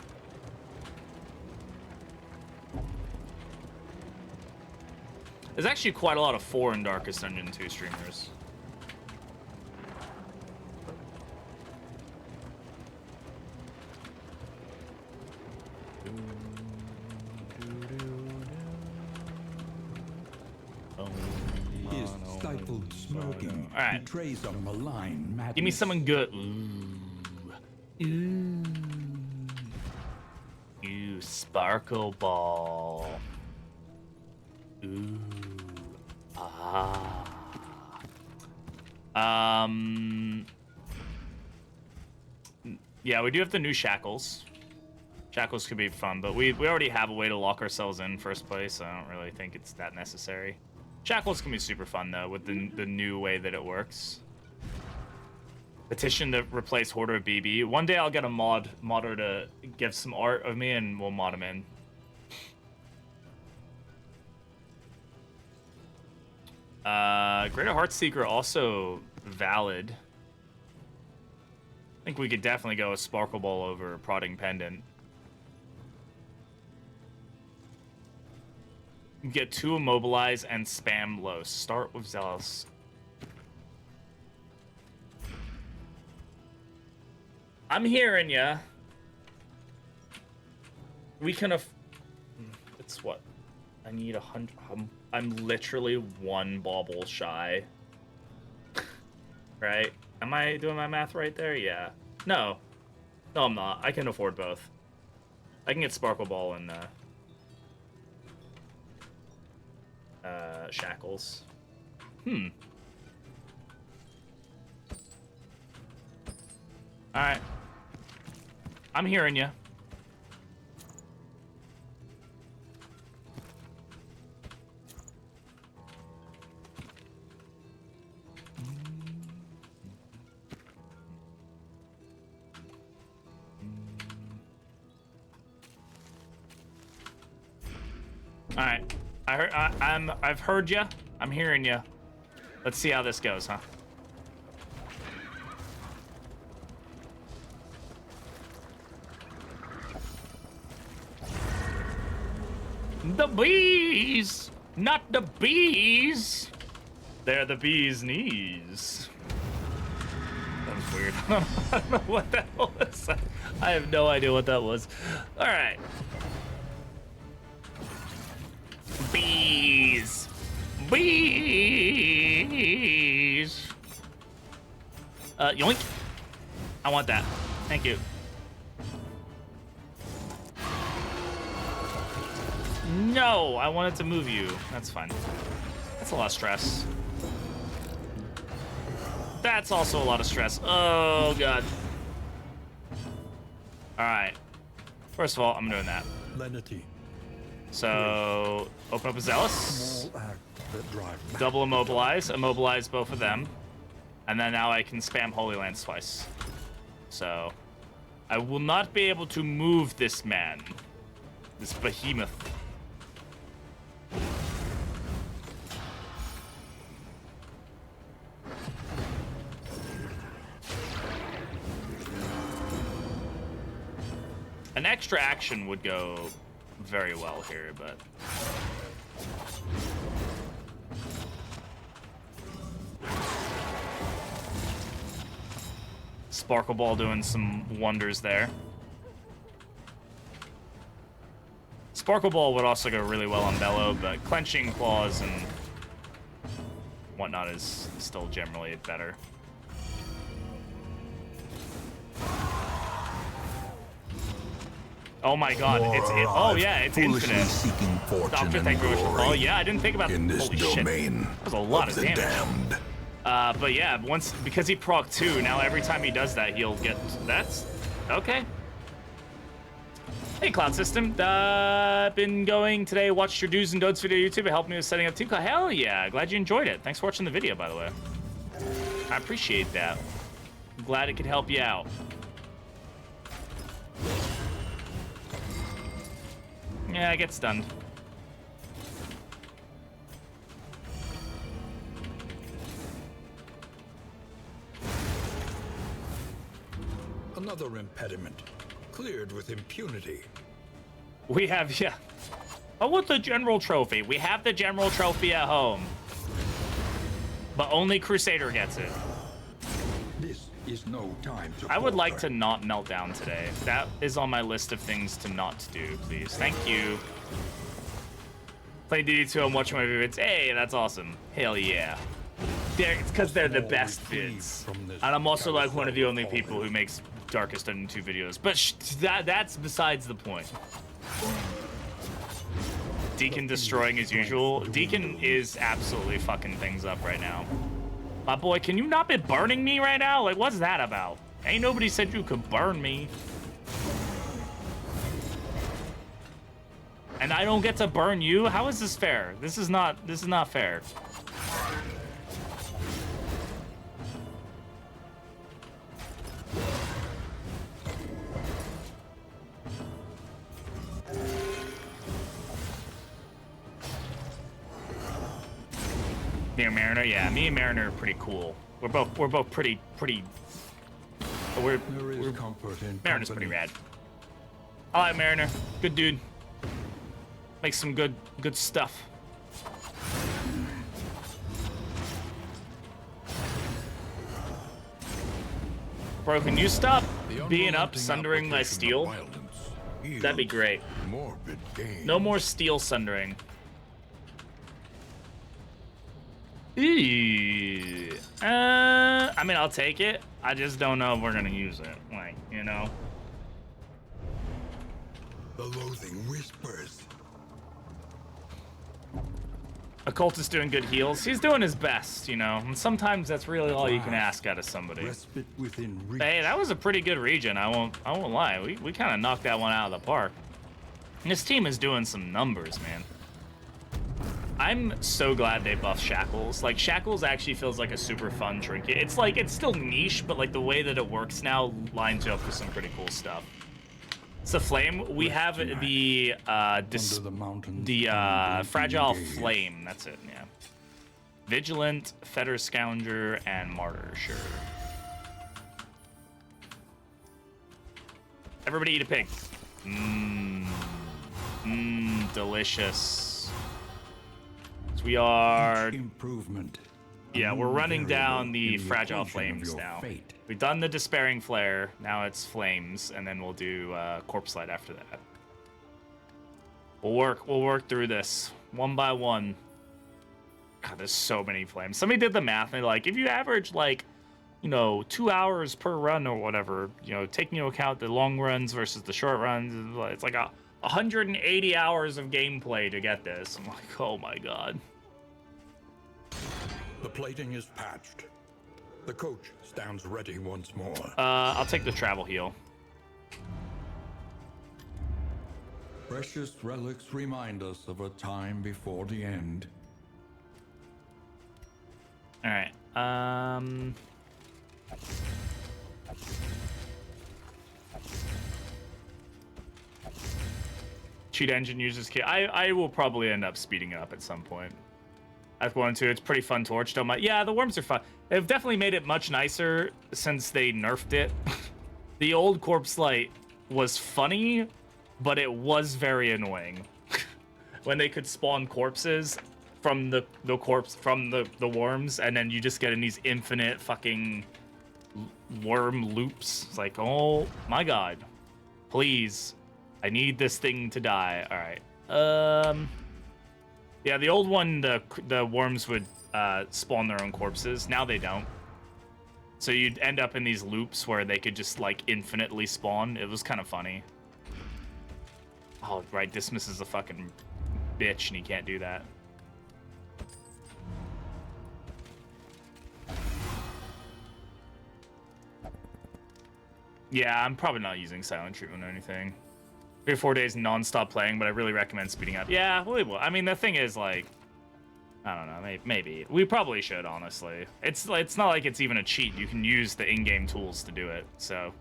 A: There's actually quite a lot of 4 in Darkest Dungeon 2 streamers.
B: His stifled smirking
A: All right.
B: betrays a malign madness.
A: Give me something good. Ooh. Ooh, Sparkle Ball. Ooh. Ah. Yeah, we do have the new shackles. Shackles could be fun, but we already have a way to lock ourselves in first place, so I don't really think it's that necessary. Shackles can be super fun, though, with the new way that it works. Petition to replace Hoarder BB. One day I'll get a modder to give some art of me, and we'll mod him in. Greater Heartseeker also valid. I think we could definitely go with Sparkle Ball over Prodding Pendant. Get 2 Immobilize and spam low. Start with Zealous. I'm hearing ya. We can it's what? I need 100. I'm literally 1 bauble shy. Right? Am I doing my math right there? Yeah. No. No, I'm not. I can afford both. I can get Sparkle Ball and Shackles. Alright. I'm hearing you. Alright. I've heard you. I'm hearing you. Let's see how this goes, huh? The bees! Not the bees! They're the bee's knees. weird. I don't know what that was. I have no idea what that was. All right. Bees. Bees. Yoink. I want that. Thank you. No, I wanted to move you. That's fine. That's a lot of stress. That's also a lot of stress. Oh, God. All right. First of all, I'm doing that.
G: Lenity.
A: So, open up a Zealous.
G: Small act that drive
A: Double immobilize. Immobilize both of them. And then now I can spam Holy Lance twice. So, I will not be able to move this man. This behemoth. An extra action would go very well here, but... Sparkle Ball doing some wonders there. Sparkle Ball would also go really well on Bellow, but Clenching Claws and whatnot is still generally better. Oh my God! Oh yeah, it's infinite.
F: Seeking fortune
A: Doctor, thank you very much. Oh yeah, I didn't think about
F: in this
A: holy
F: domain.
A: Shit. That was a lot of damage.
F: Damned.
A: But yeah, because he proc 2, now every time he does that, he'll get. That's okay. Hey, Cloud System. Been going today. Watched your do's and don'ts video on YouTube. It helped me with setting up Team Cloud. Hell yeah! Glad you enjoyed it. Thanks for watching the video, by the way. I appreciate that. I'm glad it could help you out. Yeah, I get stunned.
G: Another impediment, cleared with impunity.
A: We have, yeah. Oh, what's the general trophy? We have the general trophy at home. But only Crusader gets it.
B: This is no time to
A: I would like
B: falter.
A: to not melt down today. That is on my list of things to not do, please. Thank you. Play DD2, I'm watching my vids. Hey, that's awesome. Hell yeah. It's because they're the best vids. And I'm also like one of the only people who makes Darkest Dungeon 2 videos. But that's besides the point. Deacon destroying as usual. Deacon is absolutely fucking things up right now. My boy, can you not be burning me right now? Like, what's that about? Ain't nobody said you could burn me. And I don't get to burn you? How is this fair? This is not fair. Me and Mariner, yeah, me and Mariner are pretty cool. We're both pretty. We're
B: comfort in
A: Mariner's pretty rad. I like Mariner, good dude. Makes some good stuff. Bro, can you stop being up, sundering my steel? That'd be great. No more steel sundering. Eee. I mean, I'll take it. I just don't know if we're gonna use it. Like, you know.
G: The loathing whispers.
A: Occultist doing good heals. He's doing his best, you know. And sometimes that's really all you can ask out of somebody.
B: Respite within reach.
A: Hey, that was a pretty good region. I won't lie. We kind of knocked that one out of the park. And this team is doing some numbers, man. I'm so glad they buffed Shackles. Like, Shackles actually feels like a super fun trinket. It's like, it's still niche, but like the way that it works now lines you up for some pretty cool stuff. It's the Flame. We have the Fragile Flame. That's it, yeah. Vigilant, Fetter Scounger, and Martyr, sure. Everybody eat a pig. Delicious. We are
B: improvement.
A: Yeah, we're running down the Fragile Flames now.
B: Fate.
A: We've done the Despairing Flare. Now it's Flames, and then we'll do Corpse Light after that. We'll work through this one by one. God, there's so many flames. Somebody did the math, and they're like, if you average, like, you know, 2 hours per run or whatever, you know, taking into account the long runs versus the short runs, it's like 180 hours of gameplay to get this. I'm like, oh my god.
G: The plating is patched. The coach stands ready once more.
A: I'll take the travel heal.
B: Precious relics remind us of a time before the end.
A: All right. Cheat engine uses key. I will probably end up speeding it up at some point. I've going to. It's pretty fun torch. Don't mind. Yeah, the worms are fun. They've definitely made it much nicer since they nerfed it. The old Corpse Light was funny, but it was very annoying. When they could spawn corpses from the worms, and then you just get in these infinite fucking worm loops. It's like, oh my god, please, I need this thing to die. All right. Yeah, the old one, the worms would spawn their own corpses. Now they don't. So you'd end up in these loops where they could just like infinitely spawn. It was kind of funny. Oh, right, Dismiss is a fucking bitch, and he can't do that. Yeah, I'm probably not using silent treatment or anything. 3 or 4 days non-stop playing, but I really recommend speeding up. Yeah, well, I mean, the thing is, like, I don't know, maybe. We probably should, honestly. It's not like it's even a cheat. You can use the in-game tools to do it, so.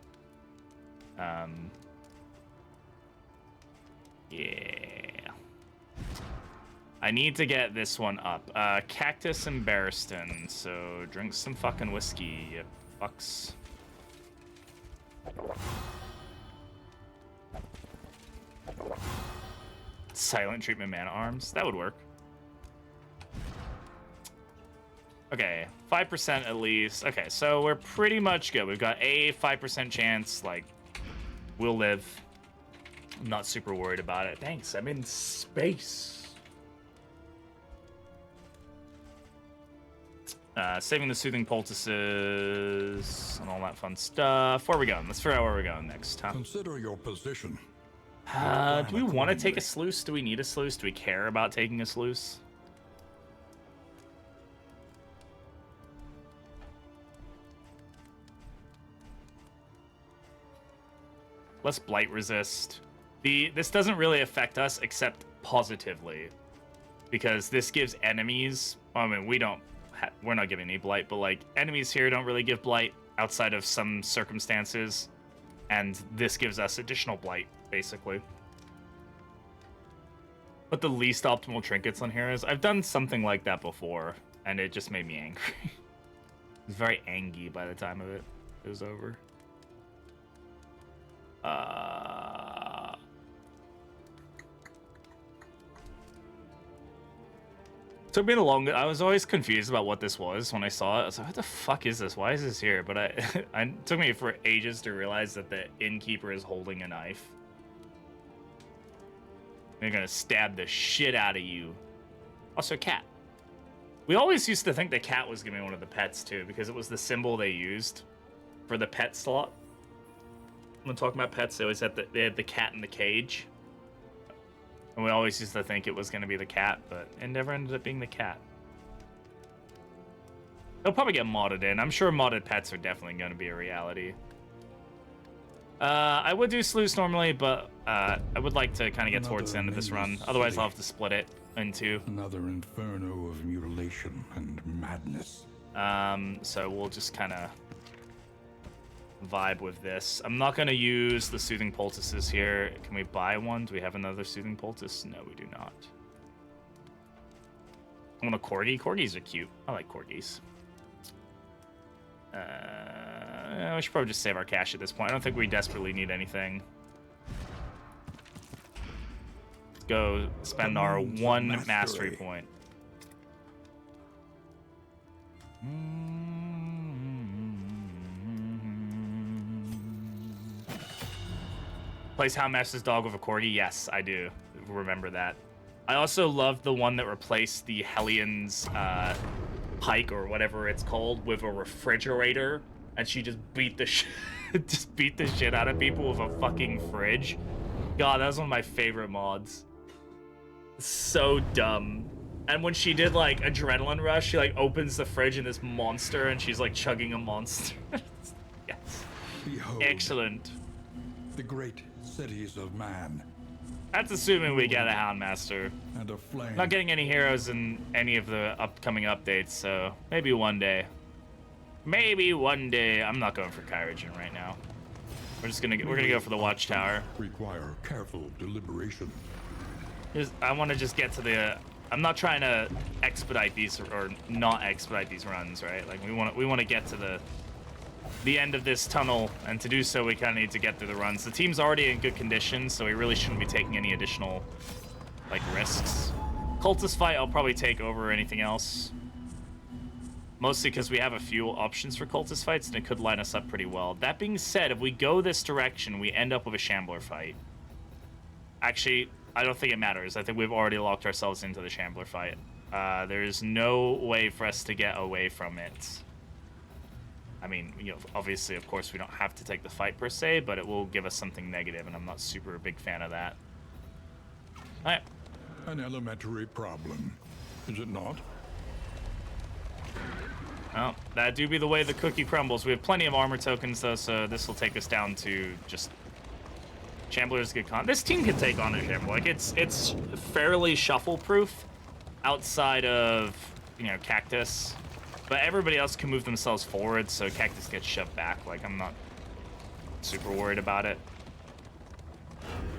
A: Yeah. I need to get this one up. Cactus and Barristan, so drink some fucking whiskey, you fucks. Silent treatment mana arms. That would work. Okay, 5% at least. Okay, so we're pretty much good. We've got a 5% chance, like, we'll live. I'm not super worried about it. Thanks, I'm in space. Saving the soothing poultices and all that fun stuff. Where are we going? Let's figure out where we're going next, huh?
G: Consider your position.
A: Do we want to take a sluice? Do we need a sluice? Do we care about taking a sluice? Let's blight resist. This doesn't really affect us except positively, because this gives enemies. I mean, we're not giving any blight, but like enemies here don't really give blight outside of some circumstances, and this gives us additional blight basically. What the least optimal trinkets on here is, I've done something like that before, and it just made me angry. I was very angry by the time of it was over. Took me I was always confused about what this was when I saw it. I was like, what the fuck is this? Why is this here? But it took me for ages to realize that the innkeeper is holding a knife. They're gonna stab the shit out of you. Also, cat. We always used to think the cat was gonna be one of the pets too, because it was the symbol they used for the pet slot. When I'm talking about pets, they always had they had the cat in the cage. And we always used to think it was going to be the cat, but it never ended up being the cat. They'll probably get modded in. I'm sure modded pets are definitely going to be a reality. I would do sluice normally, but I would like to kind of get towards the end of this run. Otherwise, I'll have to split it in two.
B: Another inferno of mutilation and madness.
A: So we'll just kind of vibe with this. I'm not going to use the soothing poultices here. Can we buy one? Do we have another soothing poultice? No, we do not. I want a corgi. Corgis are cute. I like corgis. We should probably just save our cash at this point. I don't think we desperately need anything. Let's go spend our one mastery point. Plays Houndmaster's dog with a corgi? Yes, I do. Remember that. I also love the one that replaced the Hellions pike or whatever it's called with a refrigerator, and she just beat the shit out of people with a fucking fridge. God, that was one of my favorite mods. So dumb. And when she did like Adrenaline Rush, she like opens the fridge in this monster and she's like chugging a monster. Yes.
B: Behold,
A: excellent.
B: the great cities of man.
A: That's assuming we get a Houndmaster.
B: And a flame.
A: Not getting any heroes in any of the upcoming updates, so maybe one day. Maybe one day. I'm not going for Kyrogen right now. We're gonna go for the Watchtower.
B: Require careful deliberation.
A: I want to just get to the. I'm not trying to expedite these or not expedite these runs, right? Like we want to get to the end of this tunnel, and to do so we kind of need to get through the runs. The team's already in good condition, so we really shouldn't be taking any additional like risks. Cultist fight I'll probably take over anything else, mostly because we have a few options for cultist fights and it could line us up pretty well. That being said, if we go this direction we end up with a Shambler fight. Actually, I don't think it matters. I think we've already locked ourselves into the Shambler fight. There's no way for us to get away from it. I mean, you know, obviously, of course, we don't have to take the fight per se, but it will give us something negative, and I'm not super big fan of that. All right.
B: An elementary problem, is it not?
A: Well, that do be the way the cookie crumbles. We have plenty of armor tokens, though, so this will take us down to just... Shambler's good con. This team can take on a Shambler. Like, it's fairly shuffle-proof outside of, you know, Cactus. But everybody else can move themselves forward, so Cactus gets shoved back. Like, I'm not super worried about it.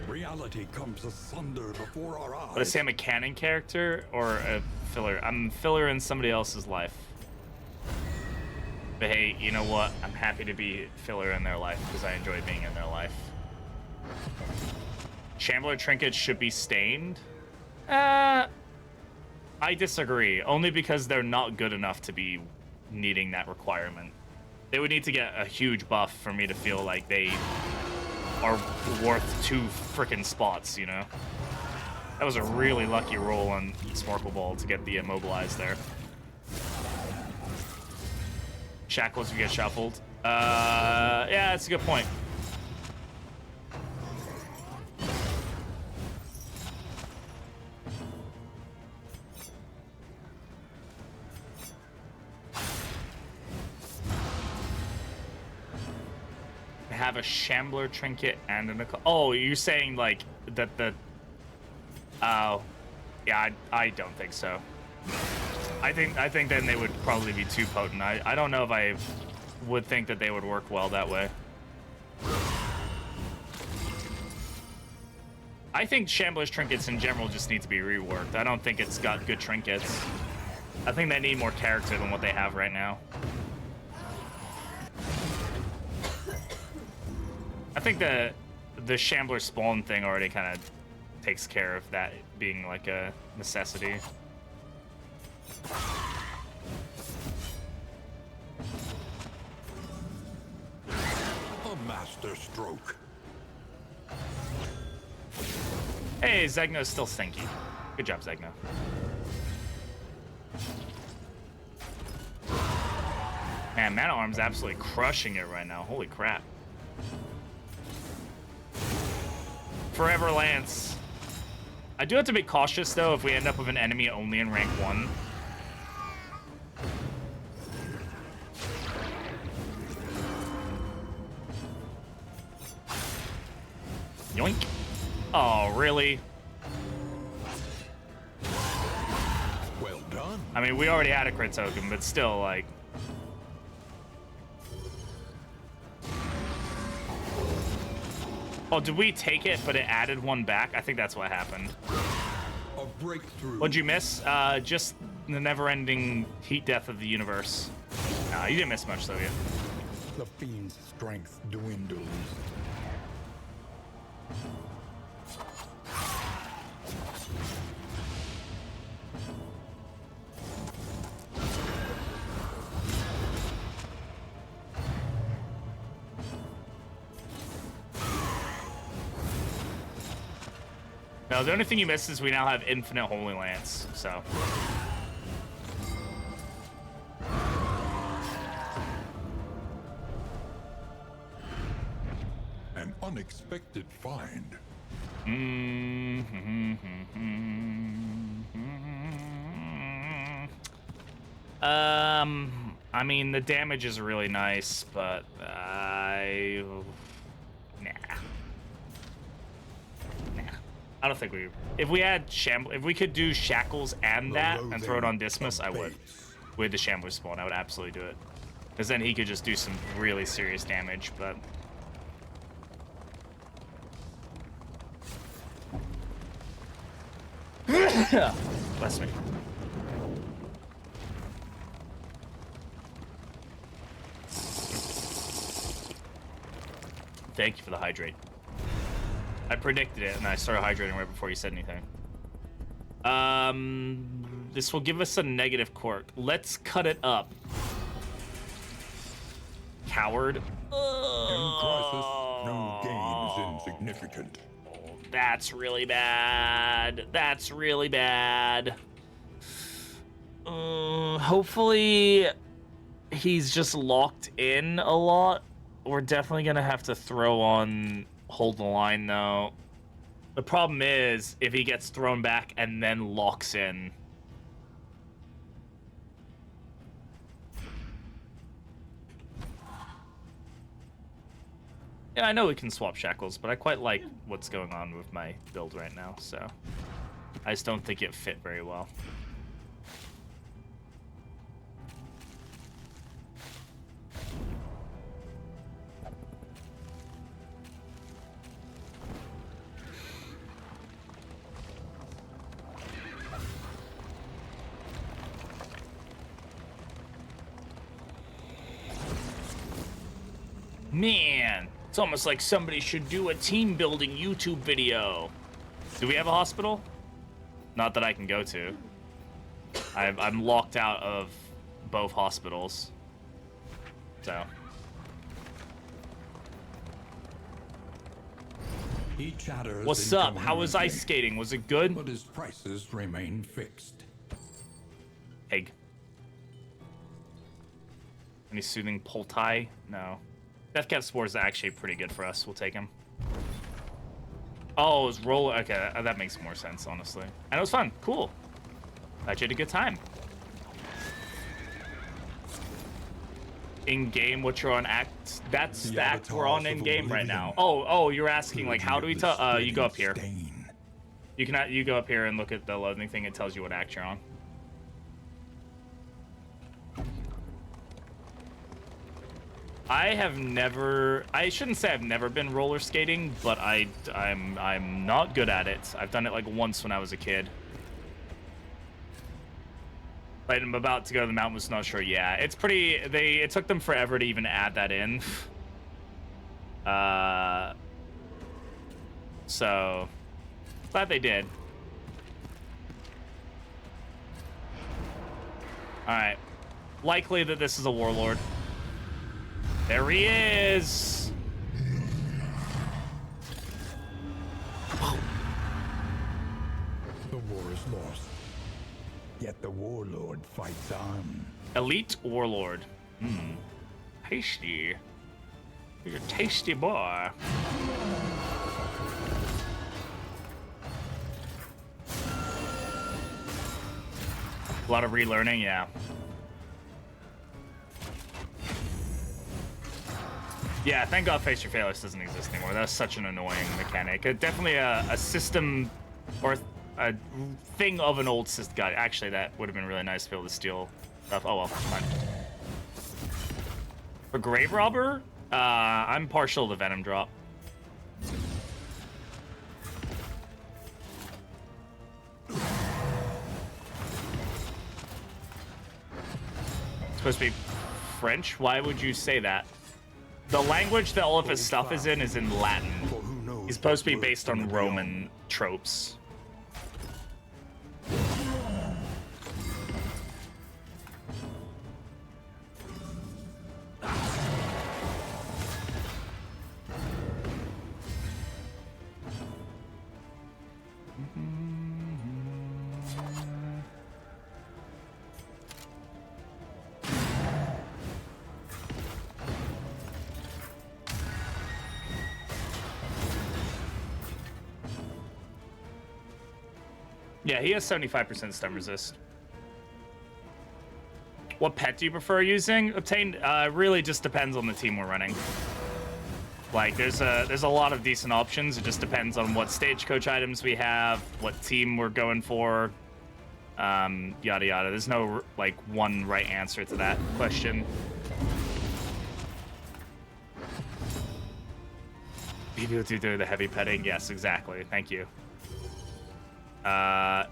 B: Reality comes asunder before our eyes.
A: But is Sam a canon character or a filler? I'm a filler in somebody else's life. But hey, you know what? I'm happy to be filler in their life because I enjoy being in their life. Shambler trinkets should be stained? I disagree. Only because they're not good enough to be needing that requirement. They would need to get a huge buff for me to feel like they are worth 2 frickin' spots, you know? That was a really lucky roll on Snorkel Ball to get the immobilized there. Shackles if you get shuffled. Yeah, that's a good point. Have a Shambler trinket and an... Oh, you're saying like that the... Oh, yeah, I don't think so. I think then they would probably be too potent. I don't know if I would think that they would work well that way. I think Shambler's trinkets in general just need to be reworked. I don't think it's got good trinkets. I think they need more character than what they have right now. I think the Shambler spawn thing already kind of takes care of that being like a necessity.
B: A master stroke.
A: Hey, Zegno's still stinky. Good job, Zegno. Man, Man at Arm's absolutely crushing it right now. Holy crap. Forever Lance. I do have to be cautious, though, if we end up with an enemy only in rank 1. Yoink. Oh, really?
B: Well done.
A: I mean, we already had a crit token, but still, like... Oh, did we take it, but it added 1 back? I think that's what happened.
B: A breakthrough.
A: What'd you miss? Just the never-ending heat death of the universe. Nah, you didn't miss much, though, yeah.
B: The fiend's strength dwindles.
A: No, the only thing you missed is we now have infinite Holy Lance, so.
B: An unexpected find.
A: I mean, the damage is really nice, but nah. I don't think we. If we had if we could do shackles and that and throw it on Dismas, I would. With the Shambler spawn, I would absolutely do it, because then he could just do some really serious damage. But bless me. Thank you for the hydrate. I predicted it, and I started hydrating right before you said anything. This will give us a negative quirk. Let's cut it up. Coward.
G: In crisis, no gain is insignificant.
A: That's really bad. That's really bad. Hopefully, he's just locked in a lot. We're definitely gonna have to throw on hold the line, though. The problem is if he gets thrown back and then locks in. Yeah, I know we can swap shackles, but I quite like what's going on with my build right now, so I just don't think it fit very well. Man, it's almost like somebody should do a team building YouTube video. Do we have a hospital? Not that I can go to. I'm locked out of both hospitals. So.
B: He chatters.
A: What's up? How was ice skating? Was it good?
B: But his prices remain fixed.
A: Egg. Any soothing Poltai? No. Deathcat Spores are actually pretty good for us. We'll take him. Oh, it was roller. Okay, that makes more sense, honestly. And it was fun. Cool. Glad you had a good time. In game, what you're on act? That's that. We're on in game right now. Oh, you're asking like how do we tell? You go up here. You go up here and look at the loading thing. It tells you what act you're on. I have never. I shouldn't say I've never been roller skating, but I'm not good at it. I've done it like once when I was a kid. But I'm about to go to the mountain. Was not sure. Yeah, it's pretty. It took them forever to even add that in. So glad they did. All right. Likely that this is a warlord. There he is.
G: The war is lost. Yet the warlord fights on.
A: Elite warlord. Tasty. You're a tasty boy. A lot of relearning, yeah. Yeah, thank God Face Your Failures doesn't exist anymore. That's such an annoying mechanic. Definitely a system or a thing of an old system. God, actually, that would have been really nice to be able to steal stuff. Oh well, fine. For Grave Robber, I'm partial to Venom Drop. It's supposed to be French? Why would you say that? The language that all of his stuff is in Latin. He's supposed to be based on Roman tropes. Yeah, he has 75% stun resist. What pet do you prefer using? Obtained really just depends on the team we're running. Like, there's a lot of decent options. It just depends on what stagecoach items we have, what team we're going for, yada yada. There's no like one right answer to that question. People do the heavy petting. Yes, exactly. Thank you. Oh,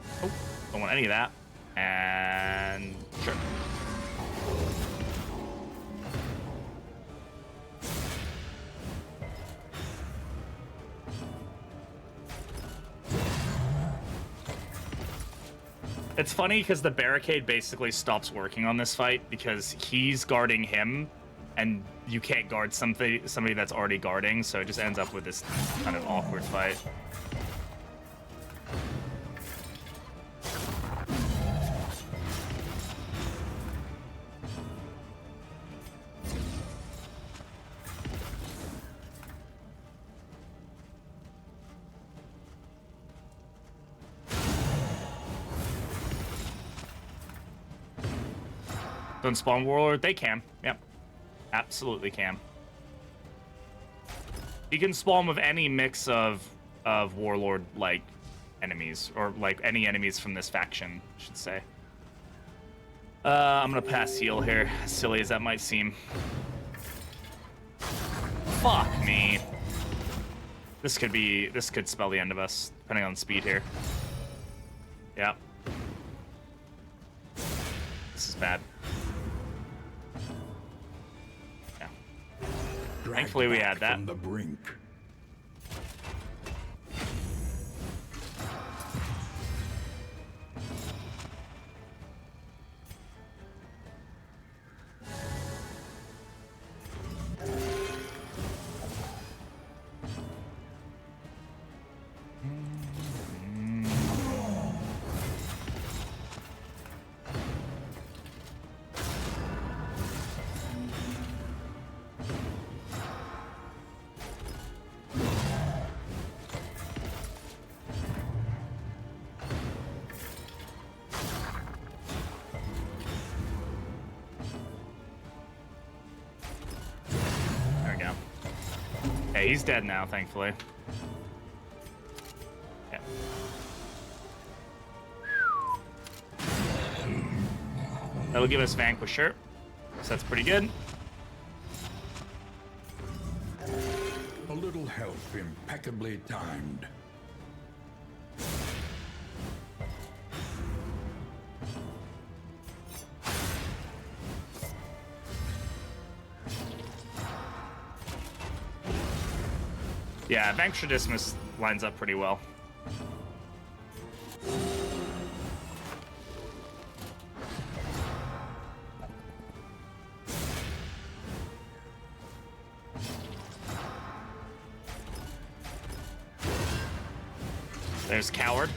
A: don't want any of that. And sure. It's funny because the barricade basically stops working on this fight because he's guarding him, and you can't guard somebody that's already guarding, so it just ends up with this kind of awkward fight. Don't spawn Warlord? They can. Yep. Absolutely can. You can spawn with any mix of Warlord, like, enemies. Or, like, any enemies from this faction, I should say. I'm gonna pass heal here, as silly as that might seem. Fuck me. This could spell the end of us, depending on speed here. Yep. This is bad. Thankfully, we had that.
B: From the brink.
A: He's dead now, thankfully. Yeah. That'll give us Vanquisher, so that's pretty good.
B: A little help impeccably timed.
A: Yeah, Vanquisher Dismiss lines up pretty well. There's Coward.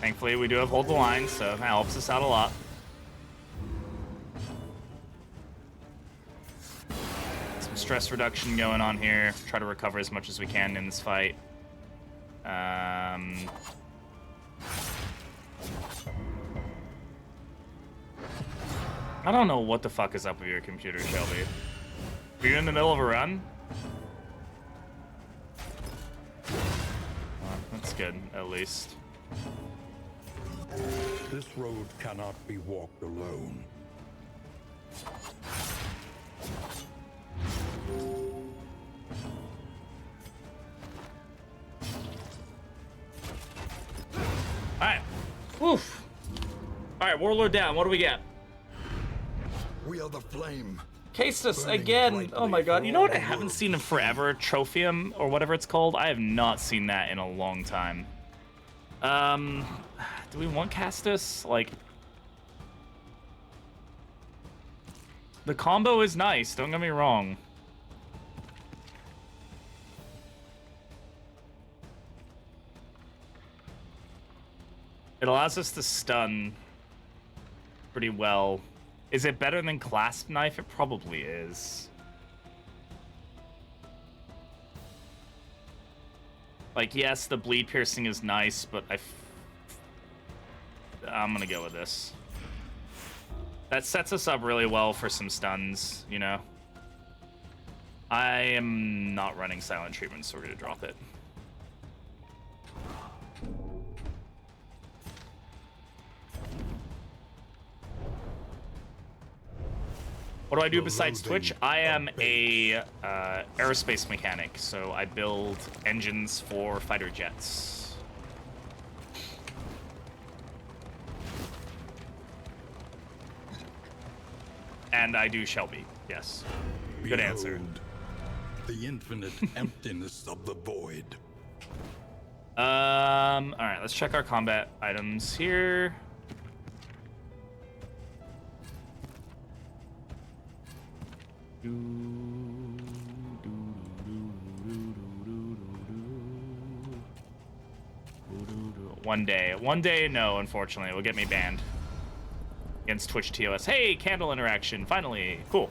A: Thankfully, we do have Hold the Line, so that helps us out a lot. Stress reduction going on here. Try to recover as much as we can in this fight. I don't know what the fuck is up with your computer, Shelby. Are you in the middle of a run? Well, that's good, at least.
B: This road cannot be walked alone.
A: Alright. Oof. Alright, Warlord down. What do we get?
G: We are the flame.
A: Castus again. Oh my god. You know what I haven't seen in forever? Trophium, or whatever it's called. I have not seen that in a long time. Do we want Castus? Like, the combo is nice, don't get me wrong. It allows us to stun pretty well. Is it better than Clasp Knife? It probably is. Like, yes, the bleed piercing is nice, but I'm gonna go with this. That sets us up really well for some stuns, you know? I am not running silent treatment, so we're gonna drop it. What do I do besides Twitch? I am a aerospace mechanic, so I build engines for fighter jets. And I do Shelby, yes. Good answer.
B: The infinite emptiness of the void.
A: Alright, let's check our combat items here. One day, no, unfortunately. It will get me banned. Against Twitch TOS. Hey, candle interaction, finally. Cool.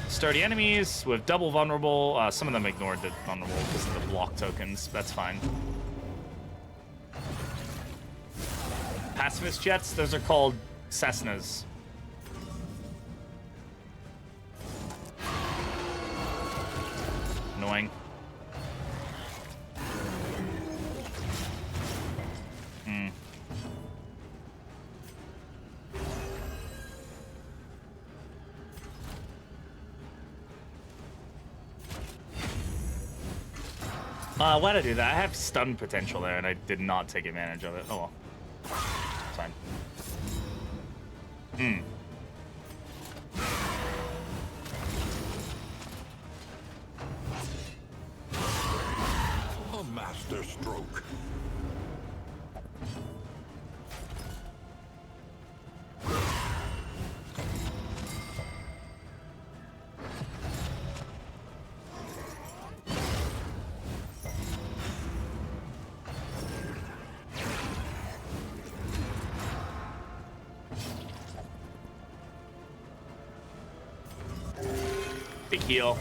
A: Sturdy enemies with double vulnerable. Some of them ignored the vulnerable because of the block tokens. That's fine. Pacifist jets, those are called Cessnas. Annoying. Why'd I do that? I have stun potential there, and I did not take advantage of it. Oh well. Fine.
B: A master stroke.
A: Big heal.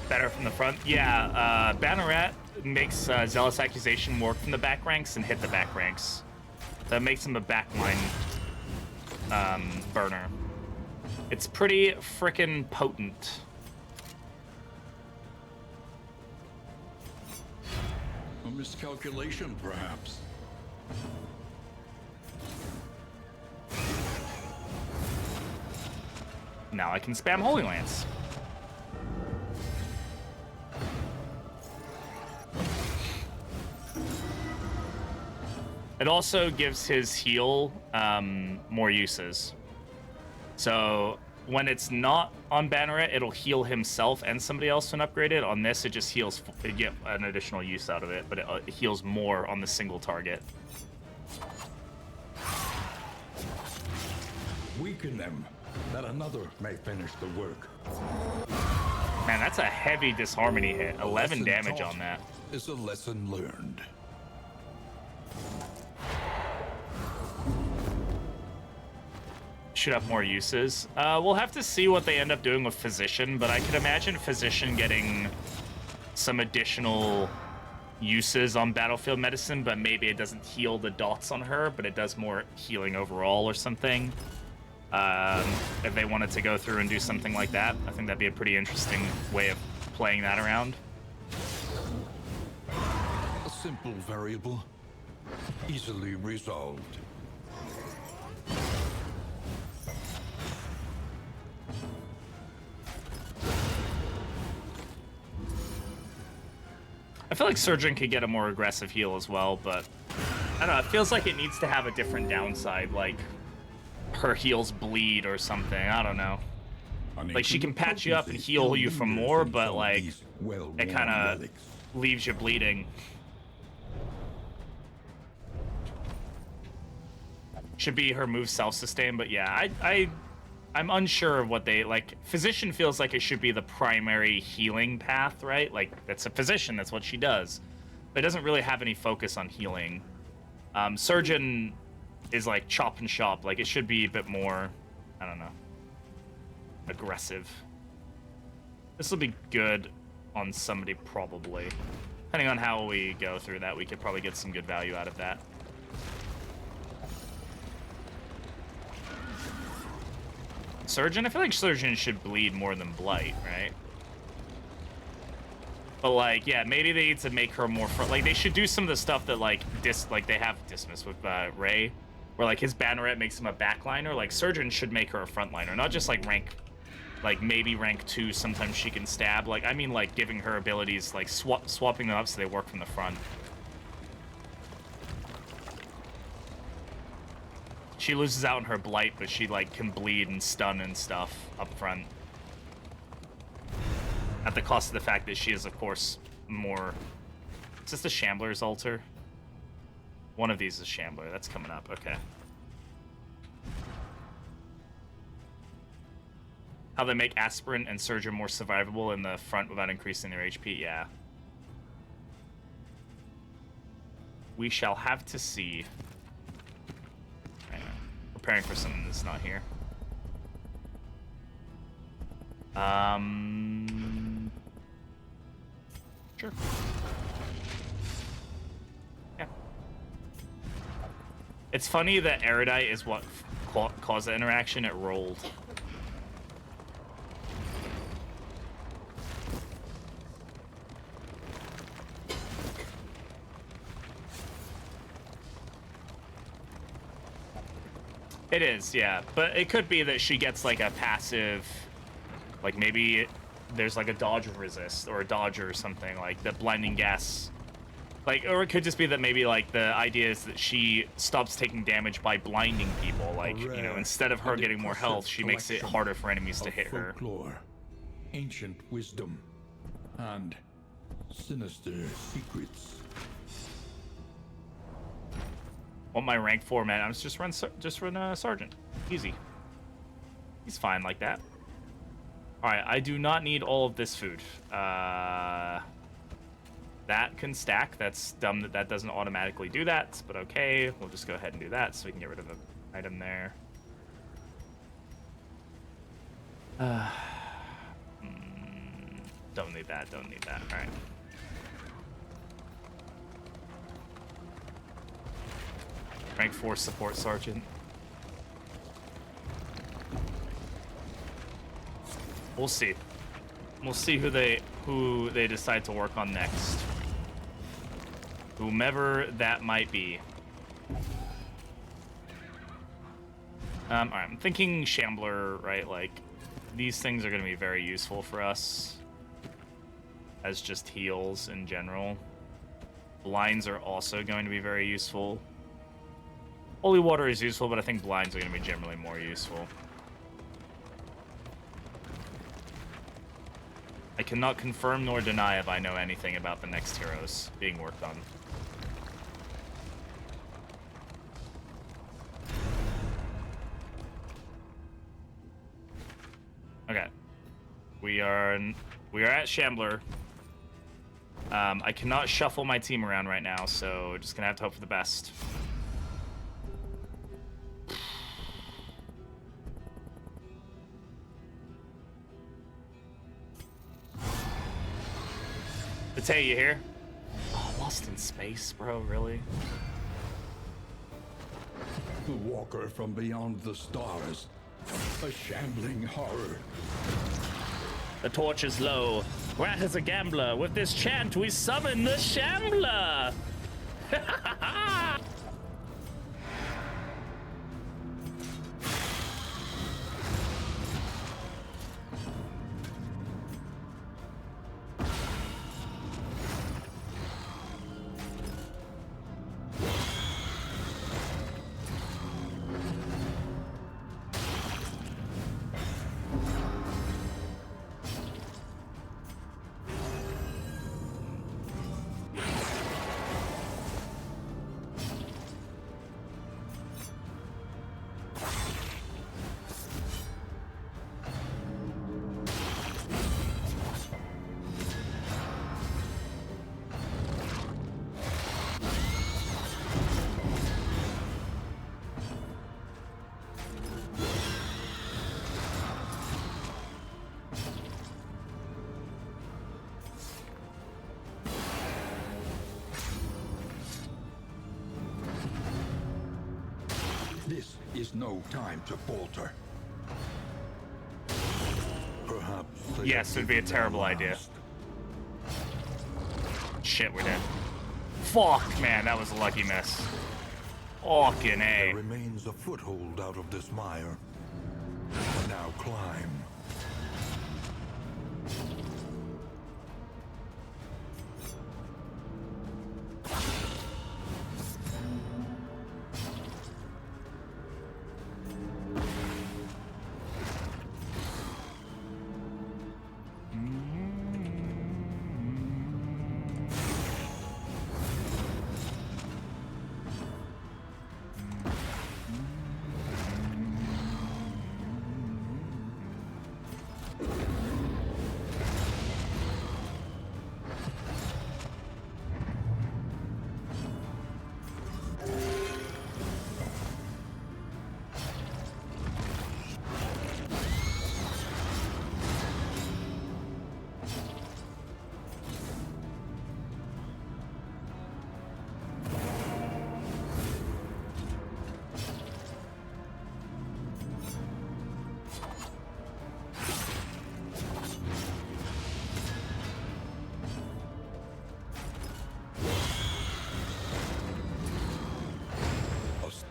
A: Better from the front. Yeah, Banneret makes Zealous Accusation work from the back ranks and hit the back ranks. That makes him a backline burner. It's pretty frickin' potent.
B: A miscalculation, perhaps.
A: Now I can spam Holy Lance. It also gives his heal more uses. So when it's not on Banneret, it'll heal himself and somebody else when upgraded. On this, it just heals, you get an additional use out of it, but it heals more on the single target.
B: Weaken them, that another may finish the work.
A: Man, that's a heavy disharmony hit. 11 damage on that.
B: Is a lesson learned.
A: Should have more uses. We'll have to see what they end up doing with Physician, but I could imagine Physician getting some additional uses on Battlefield Medicine, but maybe it doesn't heal the dots on her, but it does more healing overall or something. If they wanted to go through and do something like that, I think that'd be a pretty interesting way of playing that around.
B: A simple variable, easily resolved.
A: I feel like Surgeon could get a more aggressive heal as well, but I don't know, it feels like it needs to have a different downside, like her heals bleed or something. I don't know. Like, she can patch you up and heal you for more, but like, it kind of leaves you bleeding. Should be her move self-sustain, but yeah, I'm unsure of what they, like, Physician feels like it should be the primary healing path, right? Like, that's a Physician, that's what she does. But it doesn't really have any focus on healing. Surgeon is like chop and shop. Like it should be a bit more, I don't know, aggressive. This will be good on somebody probably. Depending on how we go through that, we could probably get some good value out of that. Surgeon? I feel like Surgeon should bleed more than Blight, right? But like, yeah, maybe they need to make her more like they should do some of the stuff that like they have Dismiss with Ray, where like his banneret makes him a backliner. Like Surgeon should make her a frontliner, not just like like maybe rank 2. Sometimes she can stab. Like I mean, like giving her abilities, like swapping them up so they work from the front. She loses out on her Blight, but she like can bleed and stun and stuff up front. At the cost of the fact that she is, of course, more... Is this the Shambler's altar? One of these is Shambler. That's coming up. Okay. How they make Aspirant and Surgeon more survivable in the front without increasing their HP? Yeah. We shall have to see. Anyway, preparing for something that's not here. Sure. Yeah. It's funny that Erudite is what caused the interaction. It rolled. It is, yeah. But it could be that she gets like a passive, like maybe there's like a dodge resist or a dodger or something, like the blinding gas. Like, or it could just be that maybe like the idea is that she stops taking damage by blinding people. Like, you know, instead of her getting more health, she makes it harder for enemies to hit her.
B: Folklore, ancient wisdom, and sinister secrets.
A: Want my rank 4, man? I'm just run Sergeant. Easy. He's fine like that. All right, I do not need all of this food. That can stack. That's dumb that that doesn't automatically do that, but okay. We'll just go ahead and do that so we can get rid of an item there. Don't need that. Don't need that. All right. Rank 4 support sergeant. We'll see. We'll see who they decide to work on next. Whomever that might be. All right, I'm thinking Shambler, right? Like, these things are going to be very useful for us as just heals in general. Blinds are also going to be very useful. Holy water is useful, but I think blinds are going to be generally more useful. I cannot confirm nor deny if I know anything about the next heroes being worked on. Okay. We are at Shambler. I cannot shuffle my team around right now, so just gonna have to hope for the best. Hey, you here? Oh, Lost in Space, bro, really?
B: The walker from beyond the stars. A shambling horror.
H: The torch is low. Rat is a gambler. With this chant, we summon the Shambler!
G: This is no time to falter. Perhaps.
A: Yes, it would be a terrible idea. Shit, we're dead. Fuck, man, that was a lucky miss. Fucking A.
G: There remains a foothold out of this mire. Now climb.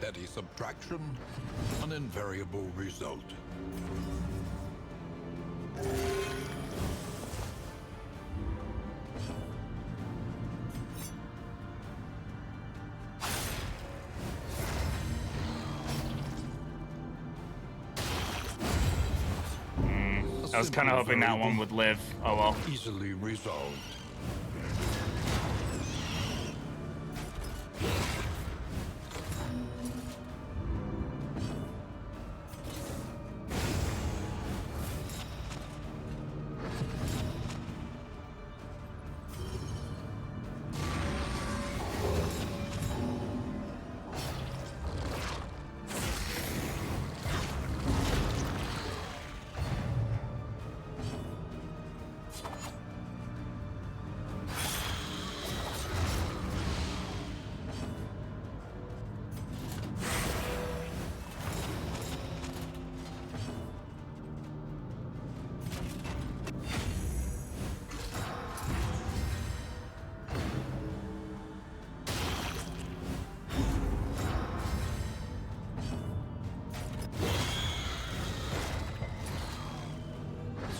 G: Steady subtraction, an invariable result.
A: I was kind of hoping that one would live. Oh well.
G: Easily resolved.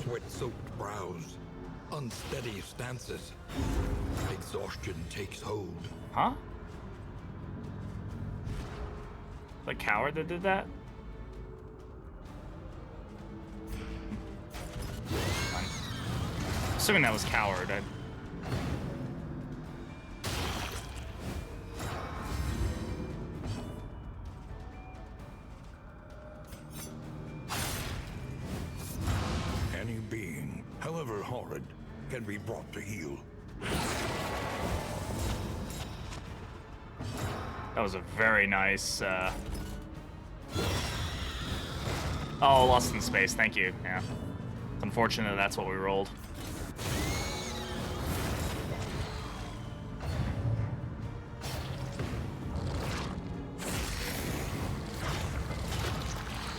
G: Sweat-soaked brows, unsteady stances. Exhaustion takes hold.
A: Huh? The coward that did that? Fine. Assuming that was coward.
G: Any being, however horrid, can be brought to heel.
A: That was a very nice, Oh, Lost in Space, thank you. Yeah. It's unfortunate that's what we rolled.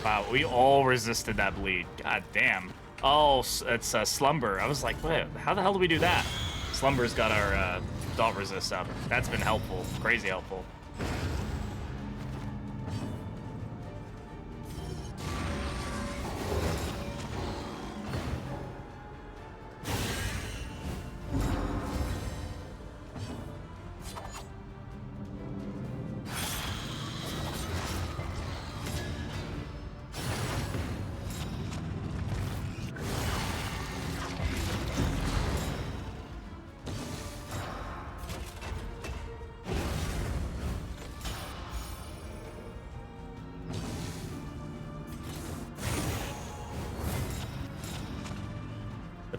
A: Wow, we all resisted that bleed. God damn. Oh, it's Slumber. I was like, wait, how the hell do we do that? Slumber's got our dot resist up. That's been helpful. Crazy helpful.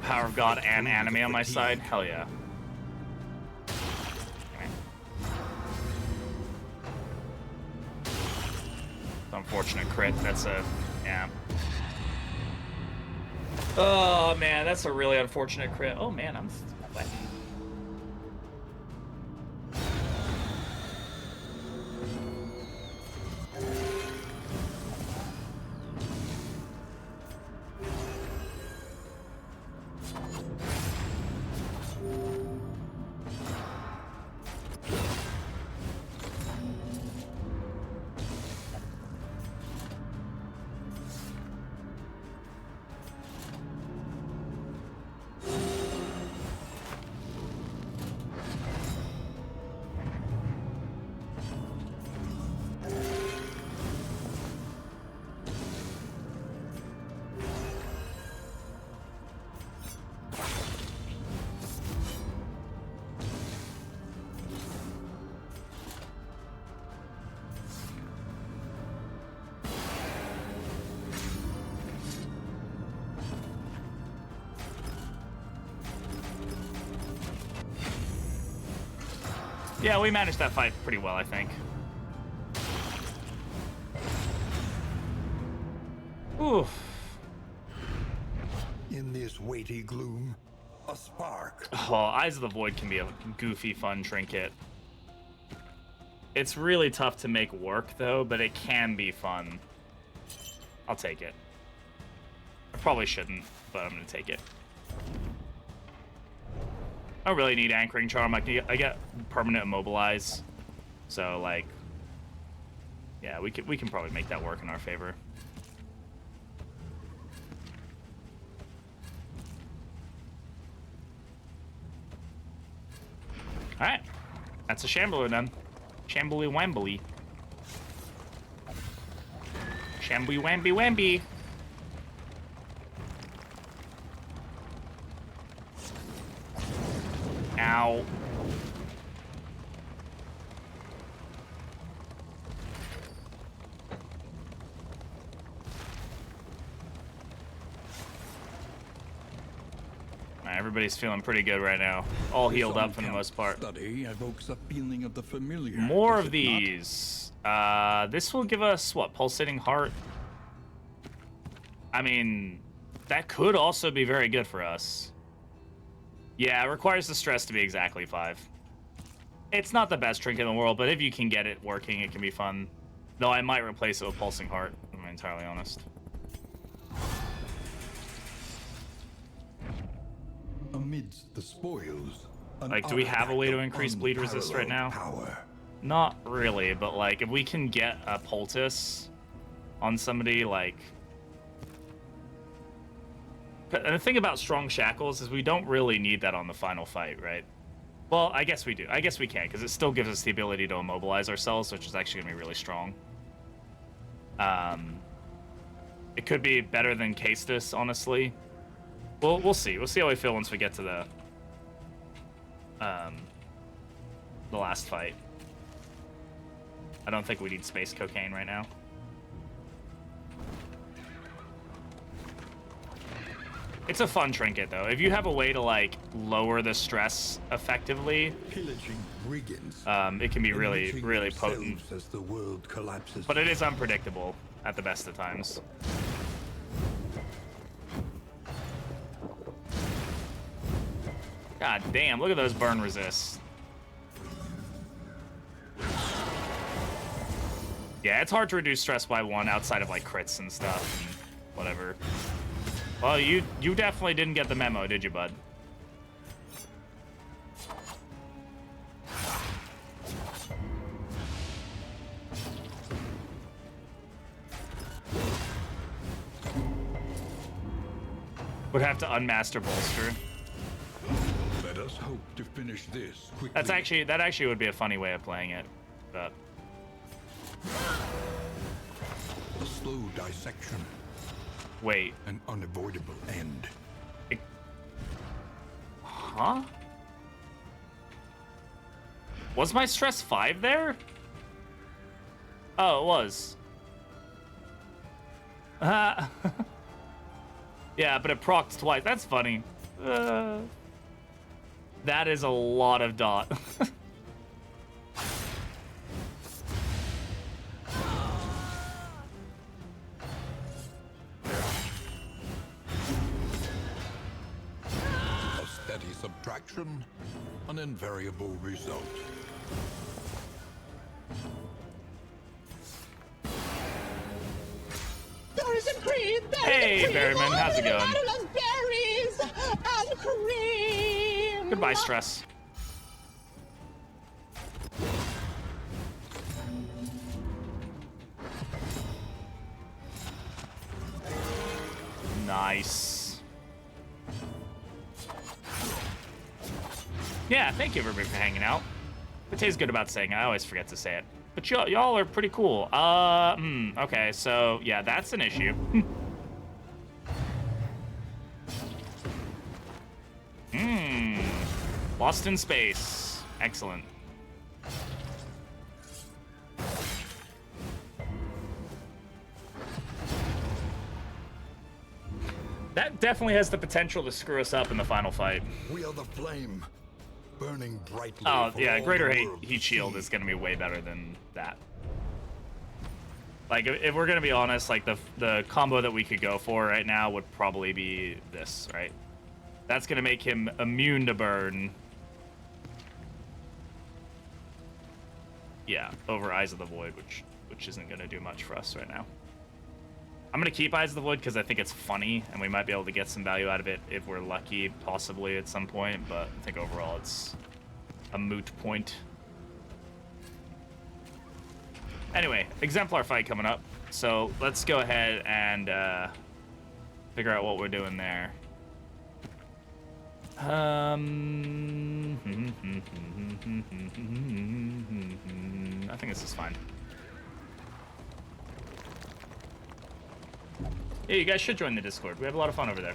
A: Power of God and anime on my side? Hell yeah. Unfortunate crit. That's a... yeah. Oh, man. That's a really unfortunate crit. Oh, man. I'm sweating. Yeah, we managed that fight pretty well, I think. Oof.
G: In this weighty gloom, a spark.
A: Oh, Eyes of the Void can be a goofy, fun trinket. It's really tough to make work, though, but it can be fun. I'll take it. I probably shouldn't, but I'm gonna take it. I don't really need Anchoring Charm. I get Permanent Immobilize. So, like... Yeah, we can probably make that work in our favor. Alright. That's a Shambler then. Shambly Wambly. Shambly Wamby Wamby. Ow. Everybody's feeling pretty good right now. All healed up for the most part.
B: Study evokes a feeling of the familiar.
A: More of these. This will give us, what, Pulsating Heart? I mean, that could also be very good for us. Yeah, it requires the stress to be exactly 5. It's not the best trinket in the world, but if you can get it working, it can be fun. Though I might replace it with Pulsing Heart, if I'm entirely honest.
B: Amidst the spoils.
A: Like, do we have a way to increase bleed resist right now?
B: Power.
A: Not really, but like, if we can get a poultice on somebody, like... And the thing about Strong Shackles is we don't really need that on the final fight, right? Well, I guess we do. I guess we can, because it still gives us the ability to immobilize ourselves, which is actually going to be really strong. It could be better than Castus, honestly. We'll see. We'll see how we feel once we get to the last fight. I don't think we need Space Cocaine right now. It's a fun trinket, though. If you have a way to, like, lower the stress effectively,
G: Pillaging brigands.
A: it can be really, really potent.
G: As the world collapses.
A: But it is unpredictable at the best of times. God damn, look at those burn resists. Yeah, it's hard to reduce stress by 1 outside of, like, crits and stuff and whatever. Well, you definitely didn't get the memo, did you, bud? Would have to unmaster bolster.
B: Let us hope to finish this quickly.
A: That actually would be a funny way of playing it, but
G: A slow dissection.
A: wait.
G: An unavoidable end.
A: Huh? Was my stress 5 there? Oh, it was. Yeah, but it procced twice. That's funny. That is a lot of dot.
G: A steady subtraction, an invariable result.
L: Berries and cream,
A: Hey, Berryman, how's it going?
L: I love berries and cream.
A: Goodbye, stress. Nice. Yeah, thank you everybody for hanging out. It tastes good about saying it. I always forget to say it. But y'all are pretty cool. Okay, so yeah, that's an issue. Lost in space. Excellent. That definitely has the potential to screw us up in the final fight.
G: We are the flame. burning brightly.
A: Oh,
G: for
A: yeah,
G: all
A: greater
G: the world
A: heat
G: to
A: shield
G: see.
A: is going to be way better than that. Like, if we're going to be honest, like, the combo that we could go for right now would probably be this, right? That's going to make him immune to burn. Yeah, over Eyes of the Void, which isn't going to do much for us right now. I'm going to keep Eyes of the Void because I think it's funny, and we might be able to get some value out of it if we're lucky, possibly at some point, but I think overall it's a moot point. Anyway, Exemplar fight coming up, so let's go ahead and figure out what we're doing there. I think this is fine. Yeah, you guys should join the Discord. We have a lot of fun over there.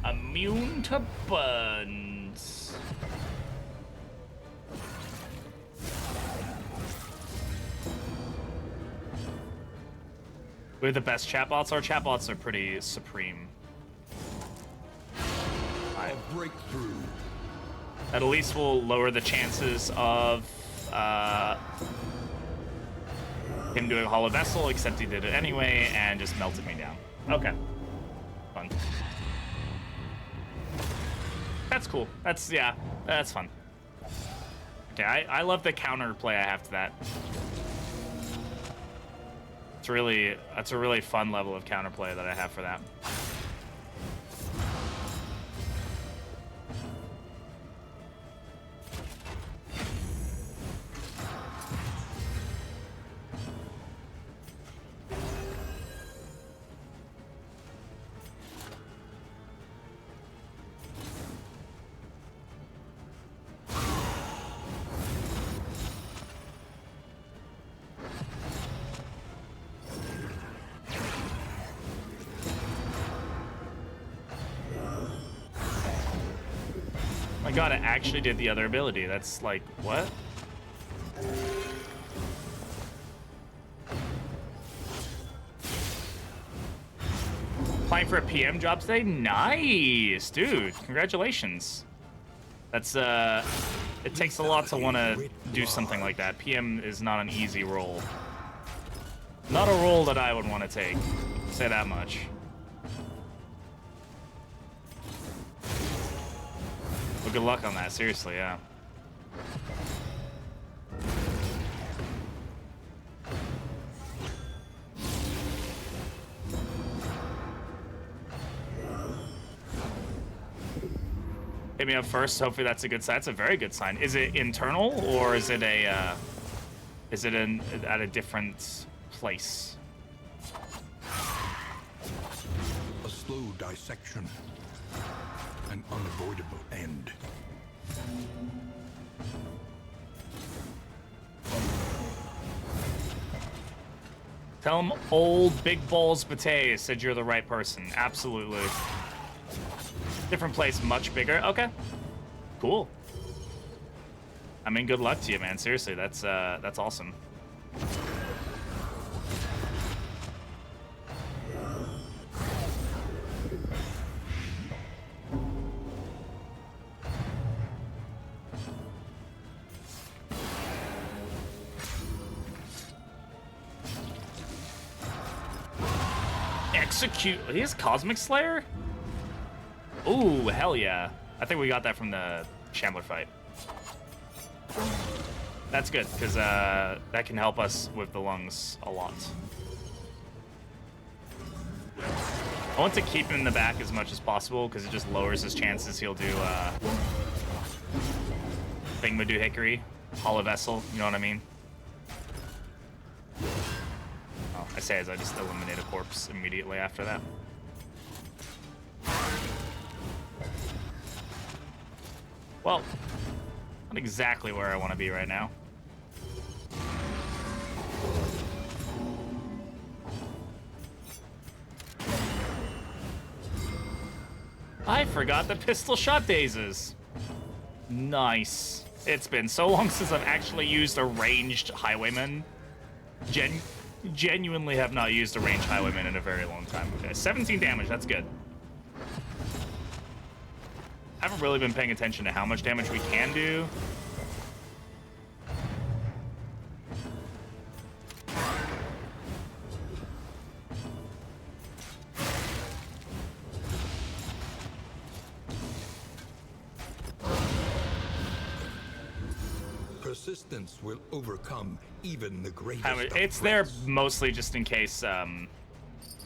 A: Immune to burns. We're the best chatbots. Our chatbots are pretty supreme.
G: A breakthrough.
A: At least we'll lower the chances of him doing Hollow Vessel, except he did it anyway and just melted me down. Okay. Fun. That's cool. That's, yeah, that's fun. Okay, I love the counter play I have to that. That's a really fun level of counterplay that I have for that. My god, it actually did the other ability. That's like, what? Applying for a PM job today? Nice, dude. Congratulations. That's, it takes a lot to want to do something like that. PM is not an easy role. Not a role that I would want to take. Say that much. Well, good luck on that, seriously, yeah. Hit me up first, hopefully that's a good sign. That's a very good sign. Is it internal, or is it at a different place?
G: A slow dissection. An unavoidable end.
A: Tell him old Big Balls Bate said you're the right person. Absolutely. Different place, much bigger. Okay. Cool. I mean, good luck to you, man. Seriously, that's awesome. Execute. He has Cosmic Slayer? Ooh, hell yeah. I think we got that from the Shambler fight. That's good, because that can help us with the lungs a lot. I want to keep him in the back as much as possible, because it just lowers his chances he'll do Thingmadoo Hickory, Hollow Vessel, you know what I mean? Oh, I say as I just eliminate a corpse immediately after that. Well, not exactly where I want to be right now. I forgot the pistol shot dazes. Nice. It's been so long since I've actually used a ranged highwayman. Genuinely have not used a ranged highwayman in a very long time. Okay, 17 damage, that's good. I haven't really been paying attention to how much damage we can do.
G: Persistence will overcome even the greatest.
A: It's there mostly just in case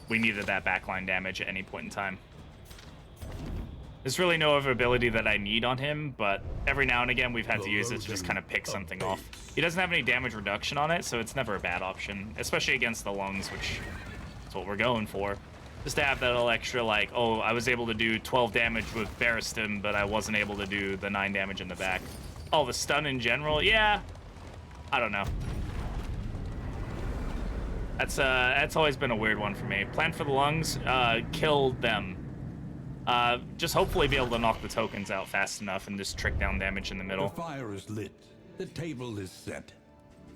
A: we needed that backline damage at any point in time. There's really no other ability that I need on him, but every now and again we've had to use it to just kind of pick something off. He doesn't have any damage reduction on it, so it's never a bad option, especially against the lungs, which is what we're going for. Just to have that little extra, like, oh, I was able to do 12 damage with Barristan, but I wasn't able to do the 9 damage in the back. Oh, the stun in general? Yeah. I don't know. That's always been a weird one for me. Plan for the lungs, kill them. Just hopefully be able to knock the tokens out fast enough and just trick down damage in the middle.
G: The fire is lit. The table is set.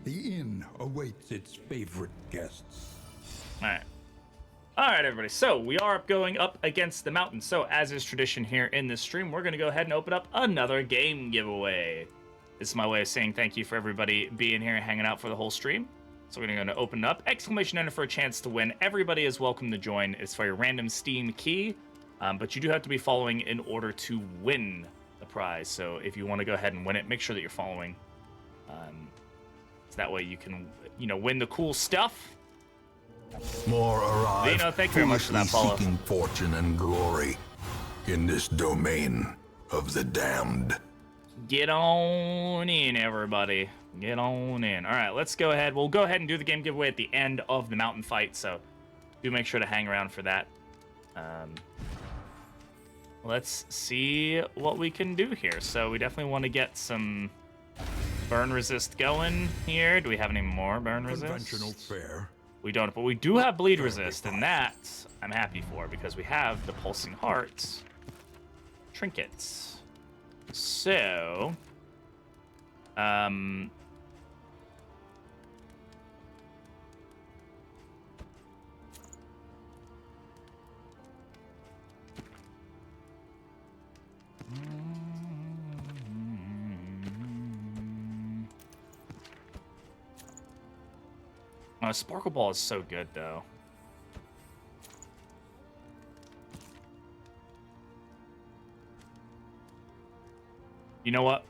G: The inn awaits its favorite guests.
A: Alright. Alright, everybody. So, we are going up against the mountain. So, as is tradition here in this stream, we're going to go ahead and open up another game giveaway. This is my way of saying thank you for everybody being here and hanging out for the whole stream. So, we're going to open it up. Exclamation enter for a chance to win. Everybody is welcome to join. It's for your random Steam key. But you do have to be following in order to win the prize. So, if you want to go ahead and win it, make sure that you're following. So that way you can, win the cool stuff.
F: More arrive.
A: Vino, thank you very much for that follow.
F: Seeking fortune and glory in this domain of the damned.
A: Get on in, everybody. Get on in. All right, let's go ahead. We'll go ahead and do the game giveaway at the end of the mountain fight, so do make sure to hang around for that. Let's see what we can do here. So we definitely want to get some burn resist going here. Do we have any more burn resist?
G: Conventional fare.
A: We don't, but we do have bleed resist, and that I'm happy for because we have the pulsing heart trinkets. So, Sparkle Ball is so good, though. You know what?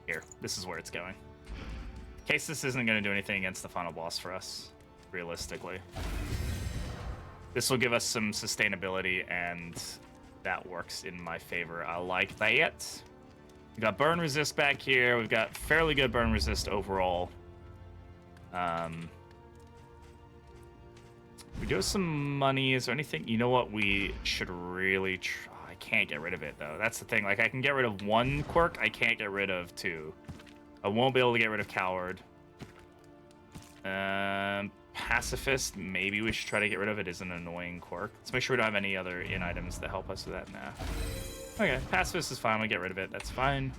A: Here, this is where it's going. In case this isn't going to do anything against the final boss for us, realistically. This will give us some sustainability, and that works in my favor. I like that. We got burn resist back here. We've got fairly good burn resist overall. We do have some money. Is there anything? You know what? We should really try. I can't get rid of it, though. That's the thing. Like, I can get rid of 1 quirk. I can't get rid of 2. I won't be able to get rid of Coward. Pacifist. Maybe we should try to get rid of it. Is an annoying quirk. Let's make sure we don't have any other in items that help us with that. Nah. Okay. Pacifist is fine. We'll get rid of it. That's fine.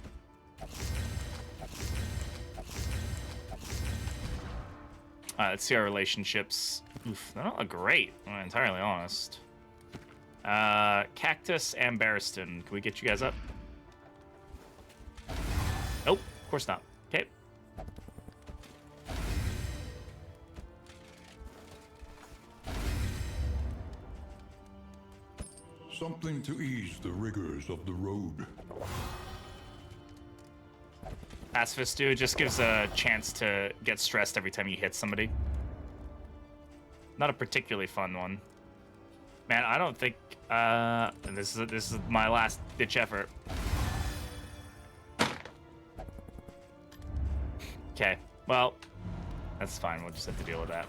A: Let's see our relationships. Oof, they're not great, I'm entirely honest. Cactus and Barristan. Can we get you guys up? Nope, of course not. Okay.
B: Something to ease the rigors of the road.
A: Pacifist dude just gives a chance to get stressed every time you hit somebody. Not a particularly fun one. Man, I don't think this is my last ditch effort. Okay, well, that's fine. We'll just have to deal with that.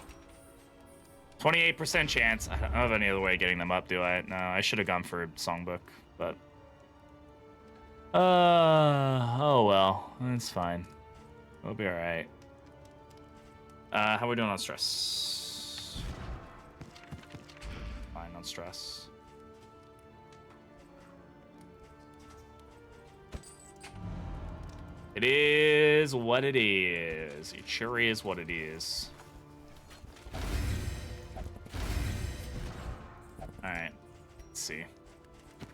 A: 28% chance. I don't have any other way of getting them up, do I? No, I should have gone for Songbook, but oh well, that's fine. We'll be all right. How are we doing on stress? Fine on stress. It is what it is. It sure is what it is. Alright. Let's see.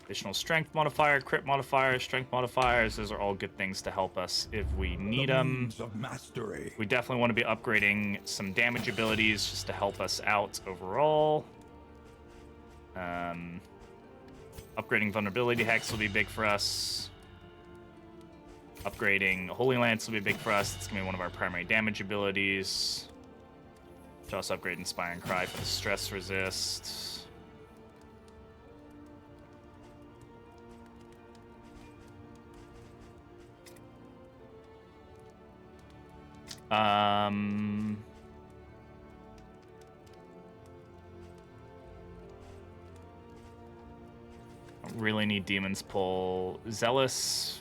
A: Additional strength modifier, crit modifier, strength modifiers. Those are all good things to help us if we need them. We definitely want to be upgrading some damage abilities just to help us out overall. Upgrading vulnerability hex will be big for us. Upgrading Holy Lance will be big for us. It's going to be one of our primary damage abilities. Should also upgrade Inspiring Cry for the stress resist. Don't really need Demon's Pull. Zealous.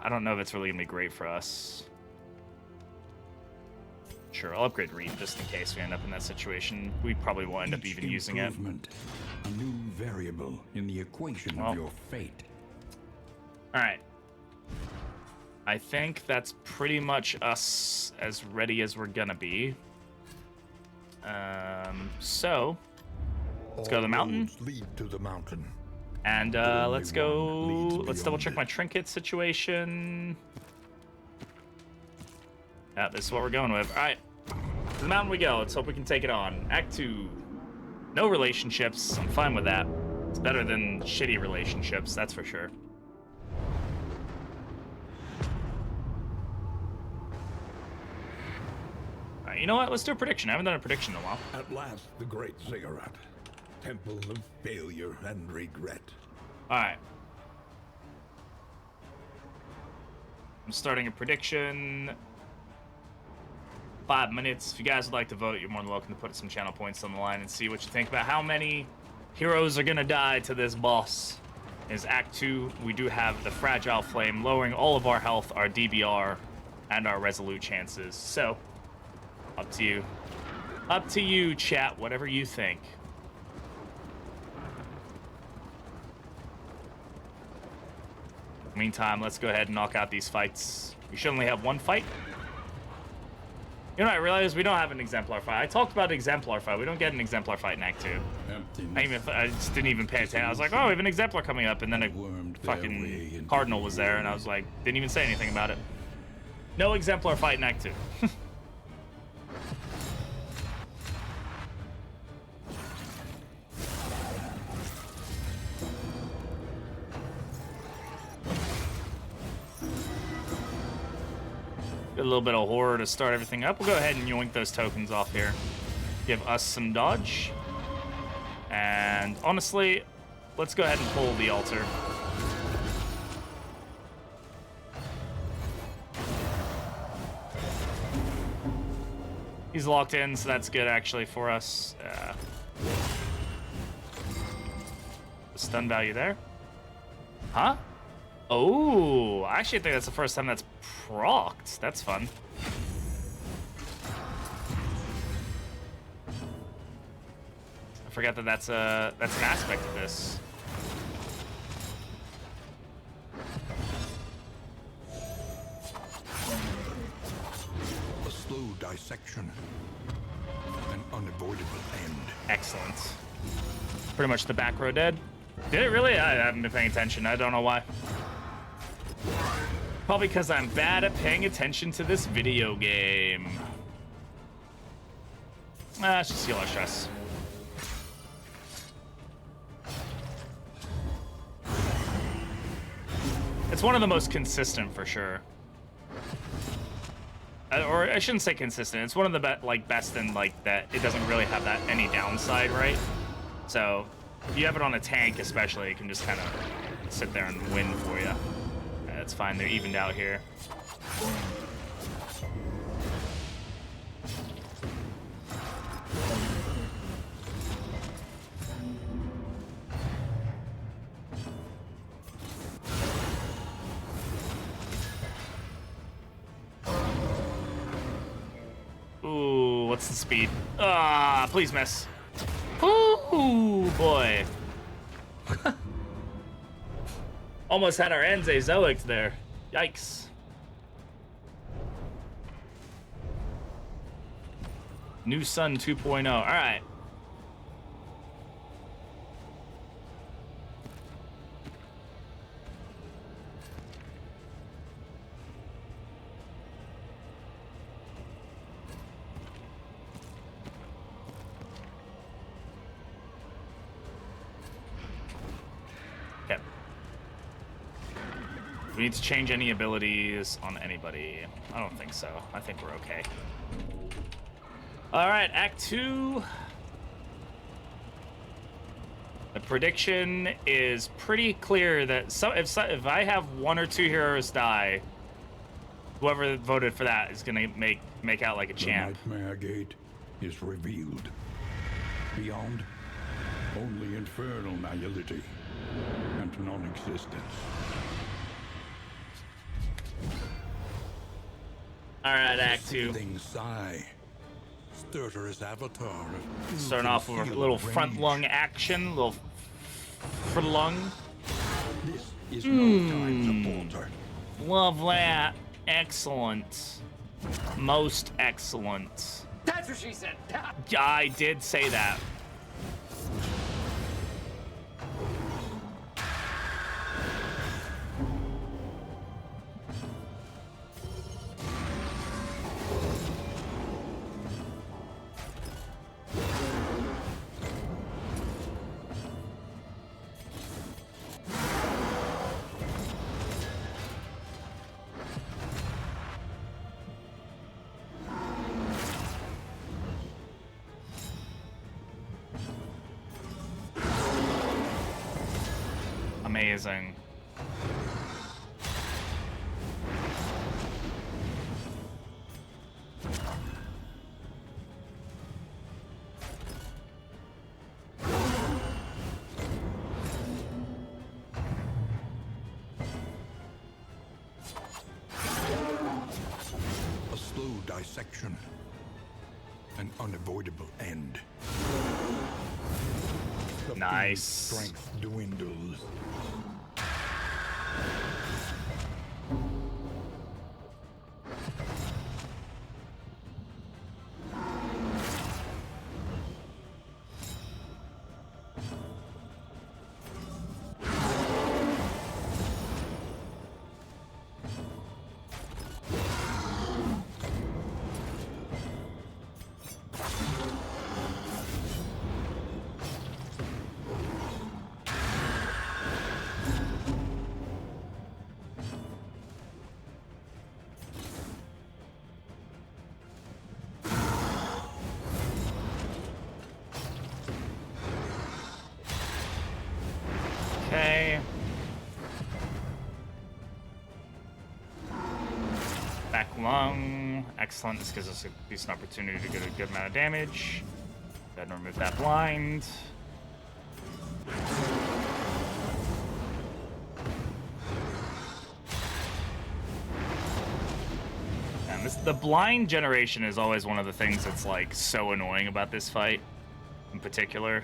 A: I don't know if it's really going to be great for us. Sure, I'll upgrade Reed just in case we end up in that situation. We probably will end up even using it.
B: A new variable in the equation of your fate.
A: Alright. I think that's pretty much us as ready as we're gonna be. So let's go to the mountain.
G: Lead to the mountain.
A: And let's go. Let's double check my trinket situation. Yeah, this is what we're going with. All right, to the mountain we go. Let's hope we can take it on. Act 2. No relationships. I'm fine with that. It's better than shitty relationships, that's for sure. All right, you know what? Let's do a prediction. I haven't done a prediction in a while.
G: At last, the great ziggurat. Temple of failure and regret.
A: Alright. I'm starting a prediction. 5 minutes. If you guys would like to vote, you're more than welcome to put some channel points on the line and see what you think about how many heroes are gonna die to this boss. Is Act 2, we do have the Fragile Flame, lowering all of our health, our DBR, and our Resolute chances. So, up to you. Up to you, chat, whatever you think. Meantime, let's go ahead and knock out these fights. We should only have one fight. You know what I realized? We don't have an Exemplar fight. I talked about an Exemplar fight. We don't get an Exemplar fight in Act 2. I just didn't even pay attention. I was like, oh, we have an Exemplar coming up, and then a fucking Cardinal was there, and I was like, didn't even say anything about it. No Exemplar fight in Act 2. A little bit of horror to start everything up. We'll go ahead and yoink those tokens off here. Give us some dodge. And honestly, let's go ahead and pull the altar. He's locked in, so that's good actually for us. The stun value there. Huh? Oh, I actually think that's the first time that's procced. That's fun. I forgot that that's an aspect of this.
G: A slow dissection. An unavoidable end.
A: Excellent. Pretty much the back row dead. Did it really? I haven't been paying attention. I don't know why. Probably because I'm bad at paying attention to this video game. It's just heal our stress. It's one of the most consistent for sure. Or I shouldn't say consistent. It's one of the best in like that. It doesn't really have that any downside, right? So if you have it on a tank, especially, it can just kind of sit there and win for you. That's fine. They're evened out here. Ooh, what's the speed? Ah, please miss. Ooh, boy. Almost had our Enze Zoic there. Yikes. New Sun 2.0. All right. Okay. We need to change any abilities on anybody. I don't think so. I think we're okay. All right, Act 2. The prediction is pretty clear that if I have one or two heroes die, whoever voted for that is gonna make out like a champ.
B: The Nightmare Gate is revealed. Beyond, only infernal nihility and non-existence.
A: All right, Act 2.
G: Things sigh. Stertorous avatar.
A: Starting off with a little front lung action, little front lung.
B: This is no time to falter.
A: Love that. Excellent. Most excellent.
K: That's what she said.
A: I did say that. Amazing.
G: A slow dissection. An unavoidable end. The
A: Nice.
G: strength dwindles. Okay. Back lung. Excellent. This gives us a decent opportunity to get a good amount of damage. Go ahead and remove that blind. And the blind generation is always one of the things that's like so annoying about this fight in particular.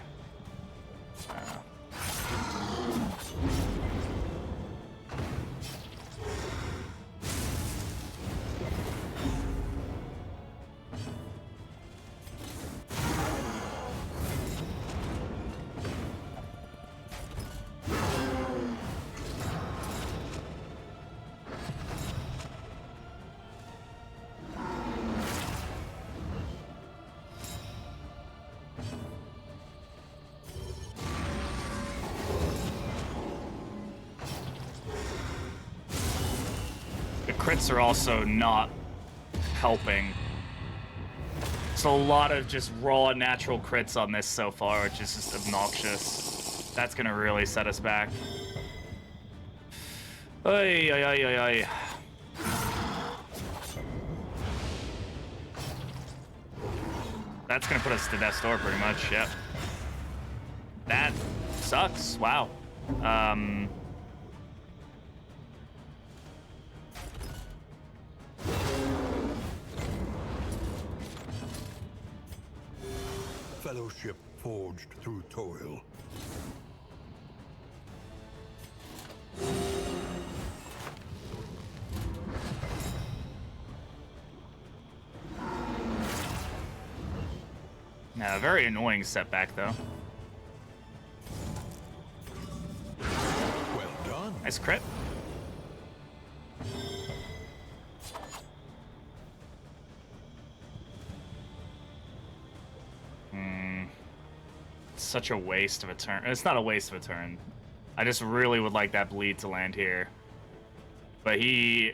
G: Crits are also not helping. It's a lot of just raw natural crits on this so far, which is just obnoxious. That's gonna really set us back. Ay, ay, ay, ay, ay. That's gonna put us to death's door pretty much, yep. That sucks, wow. Fellowship forged through toil.
A: Yeah, a very annoying setback, though.
G: Well done.
A: Nice crit. Such a waste of a turn. It's not a waste of a turn. I just really would like that bleed to land here. But who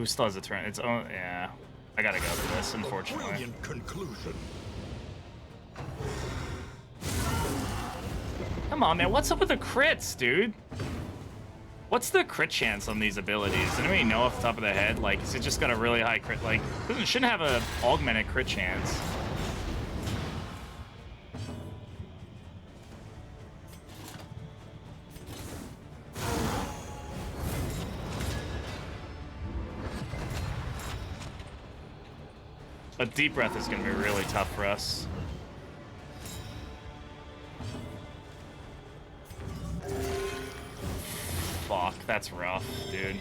A: still has a turn? It's own. Yeah, I gotta go for this, unfortunately.
G: Brilliant conclusion.
A: Come on, man. What's up with the crits, dude? What's the crit chance on these abilities? Does anybody know off the top of their head? Like, is it just got a really high crit? Like, it shouldn't have a augmented crit chance. A deep breath is going to be really tough for us. Fuck, that's rough, dude.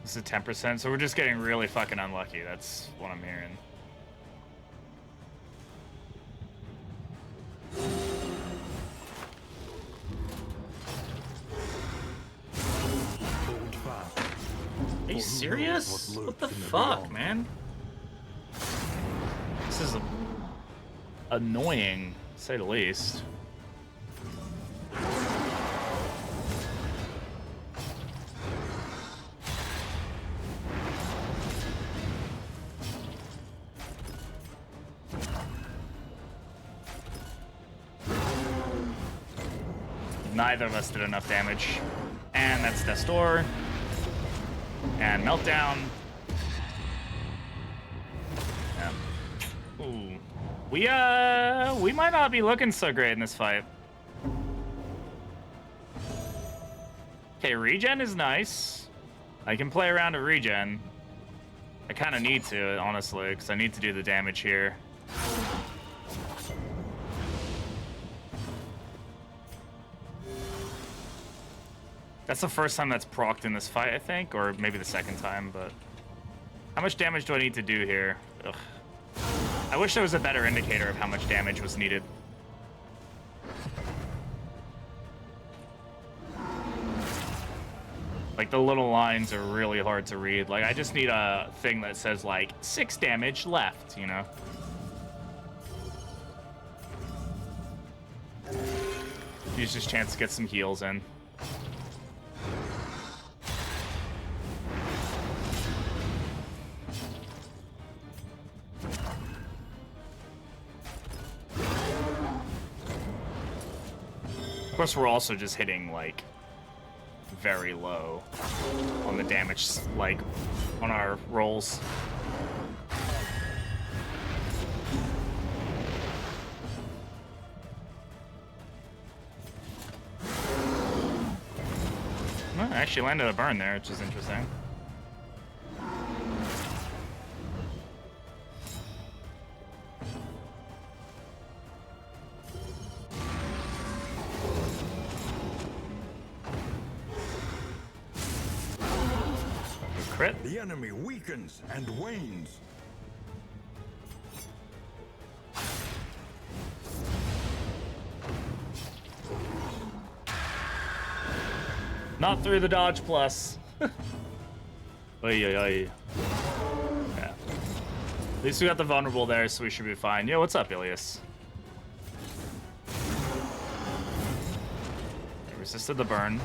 A: This is 10%, so we're just getting really fucking unlucky. That's what I'm hearing. Are you serious? What the fuck, man? This is annoying, to say the least. Neither of us did enough damage. And that's Destor. And Meltdown. Yeah. Ooh. We might not be looking so great in this fight. Okay, regen is nice. I can play around a regen. I kind of need to, honestly, because I need to do the damage here. That's the first time that's procced in this fight, I think, or maybe the second time, but... How much damage do I need to do here? Ugh. I wish there was a better indicator of how much damage was needed. Like, the little lines are really hard to read. Like, I just need a thing that says, like, 6 damage left, you know? Use this chance to get some heals in. Of course, we're also just hitting, like, very low on the damage, like, on our rolls. Well, I actually landed a burn there, which is interesting. Crit.
G: The enemy weakens and wanes.
A: Not through the dodge plus. Oy, oy, oy. Yeah. At least we got the vulnerable there, so we should be fine. Yo, what's up, Ilias? They resisted the burn.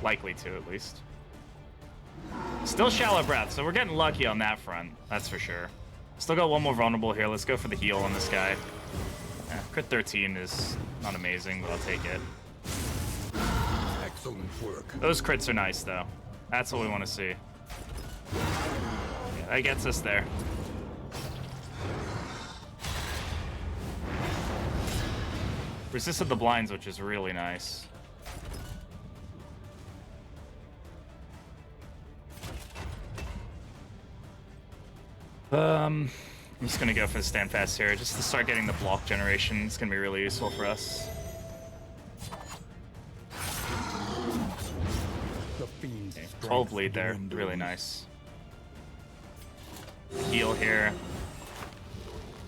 A: Likely to, at least. Still shallow breath, so we're getting lucky on that front. That's for sure. Still got one more vulnerable here. Let's go for the heal on this guy. Crit 13 is not amazing, but I'll take it.
G: Excellent work.
A: Those crits are nice, though. That's what we want to see. Yeah, that gets us there. Resisted the blinds, which is really nice. I'm just gonna go for the stand fast here, just to start getting the block generation. It's gonna be really useful for us. Okay, 12 bleed there, really nice. Heal here.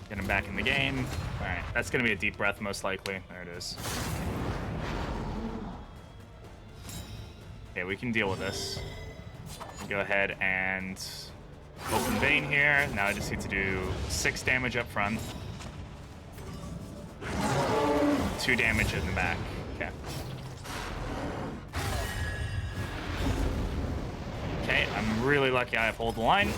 A: Get him back in the game. Alright, that's gonna be a deep breath most likely. There it is. Okay, we can deal with this. Go ahead and open vein here. Now I just need to do 6 damage up front. 2 damage in the back. Okay. Okay, I'm really lucky I have hold the line.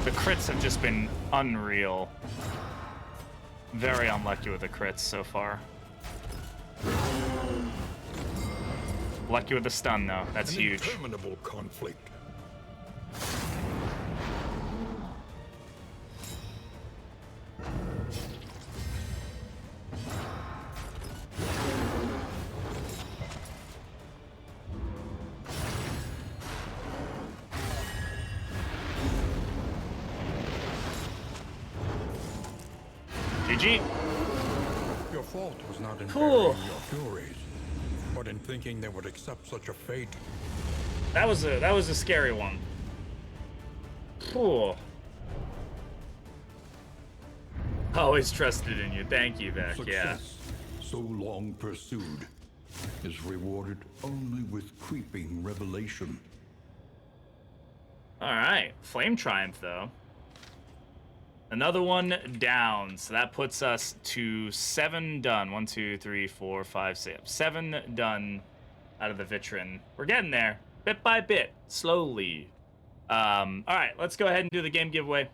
A: The crits have just been unreal. Very unlucky with the crits so far. Lucky with the stun though. That's huge.
G: Interminable conflict.
A: GG.
G: Your fault was not in burying your furies, but in thinking they would accept such a fate.
A: That was a scary one. Cool. Always trusted in you. Thank you, Beck. Yeah.
B: Success, so long pursued, is rewarded only with creeping revelation.
A: All right. Flame Triumph though. Another one down, so that puts us to 7 done. 1, 2, 3, 4, 5, 6, 7 done out of the Vitrin. We're getting there, bit by bit, slowly. All right, let's go ahead and do the game giveaway.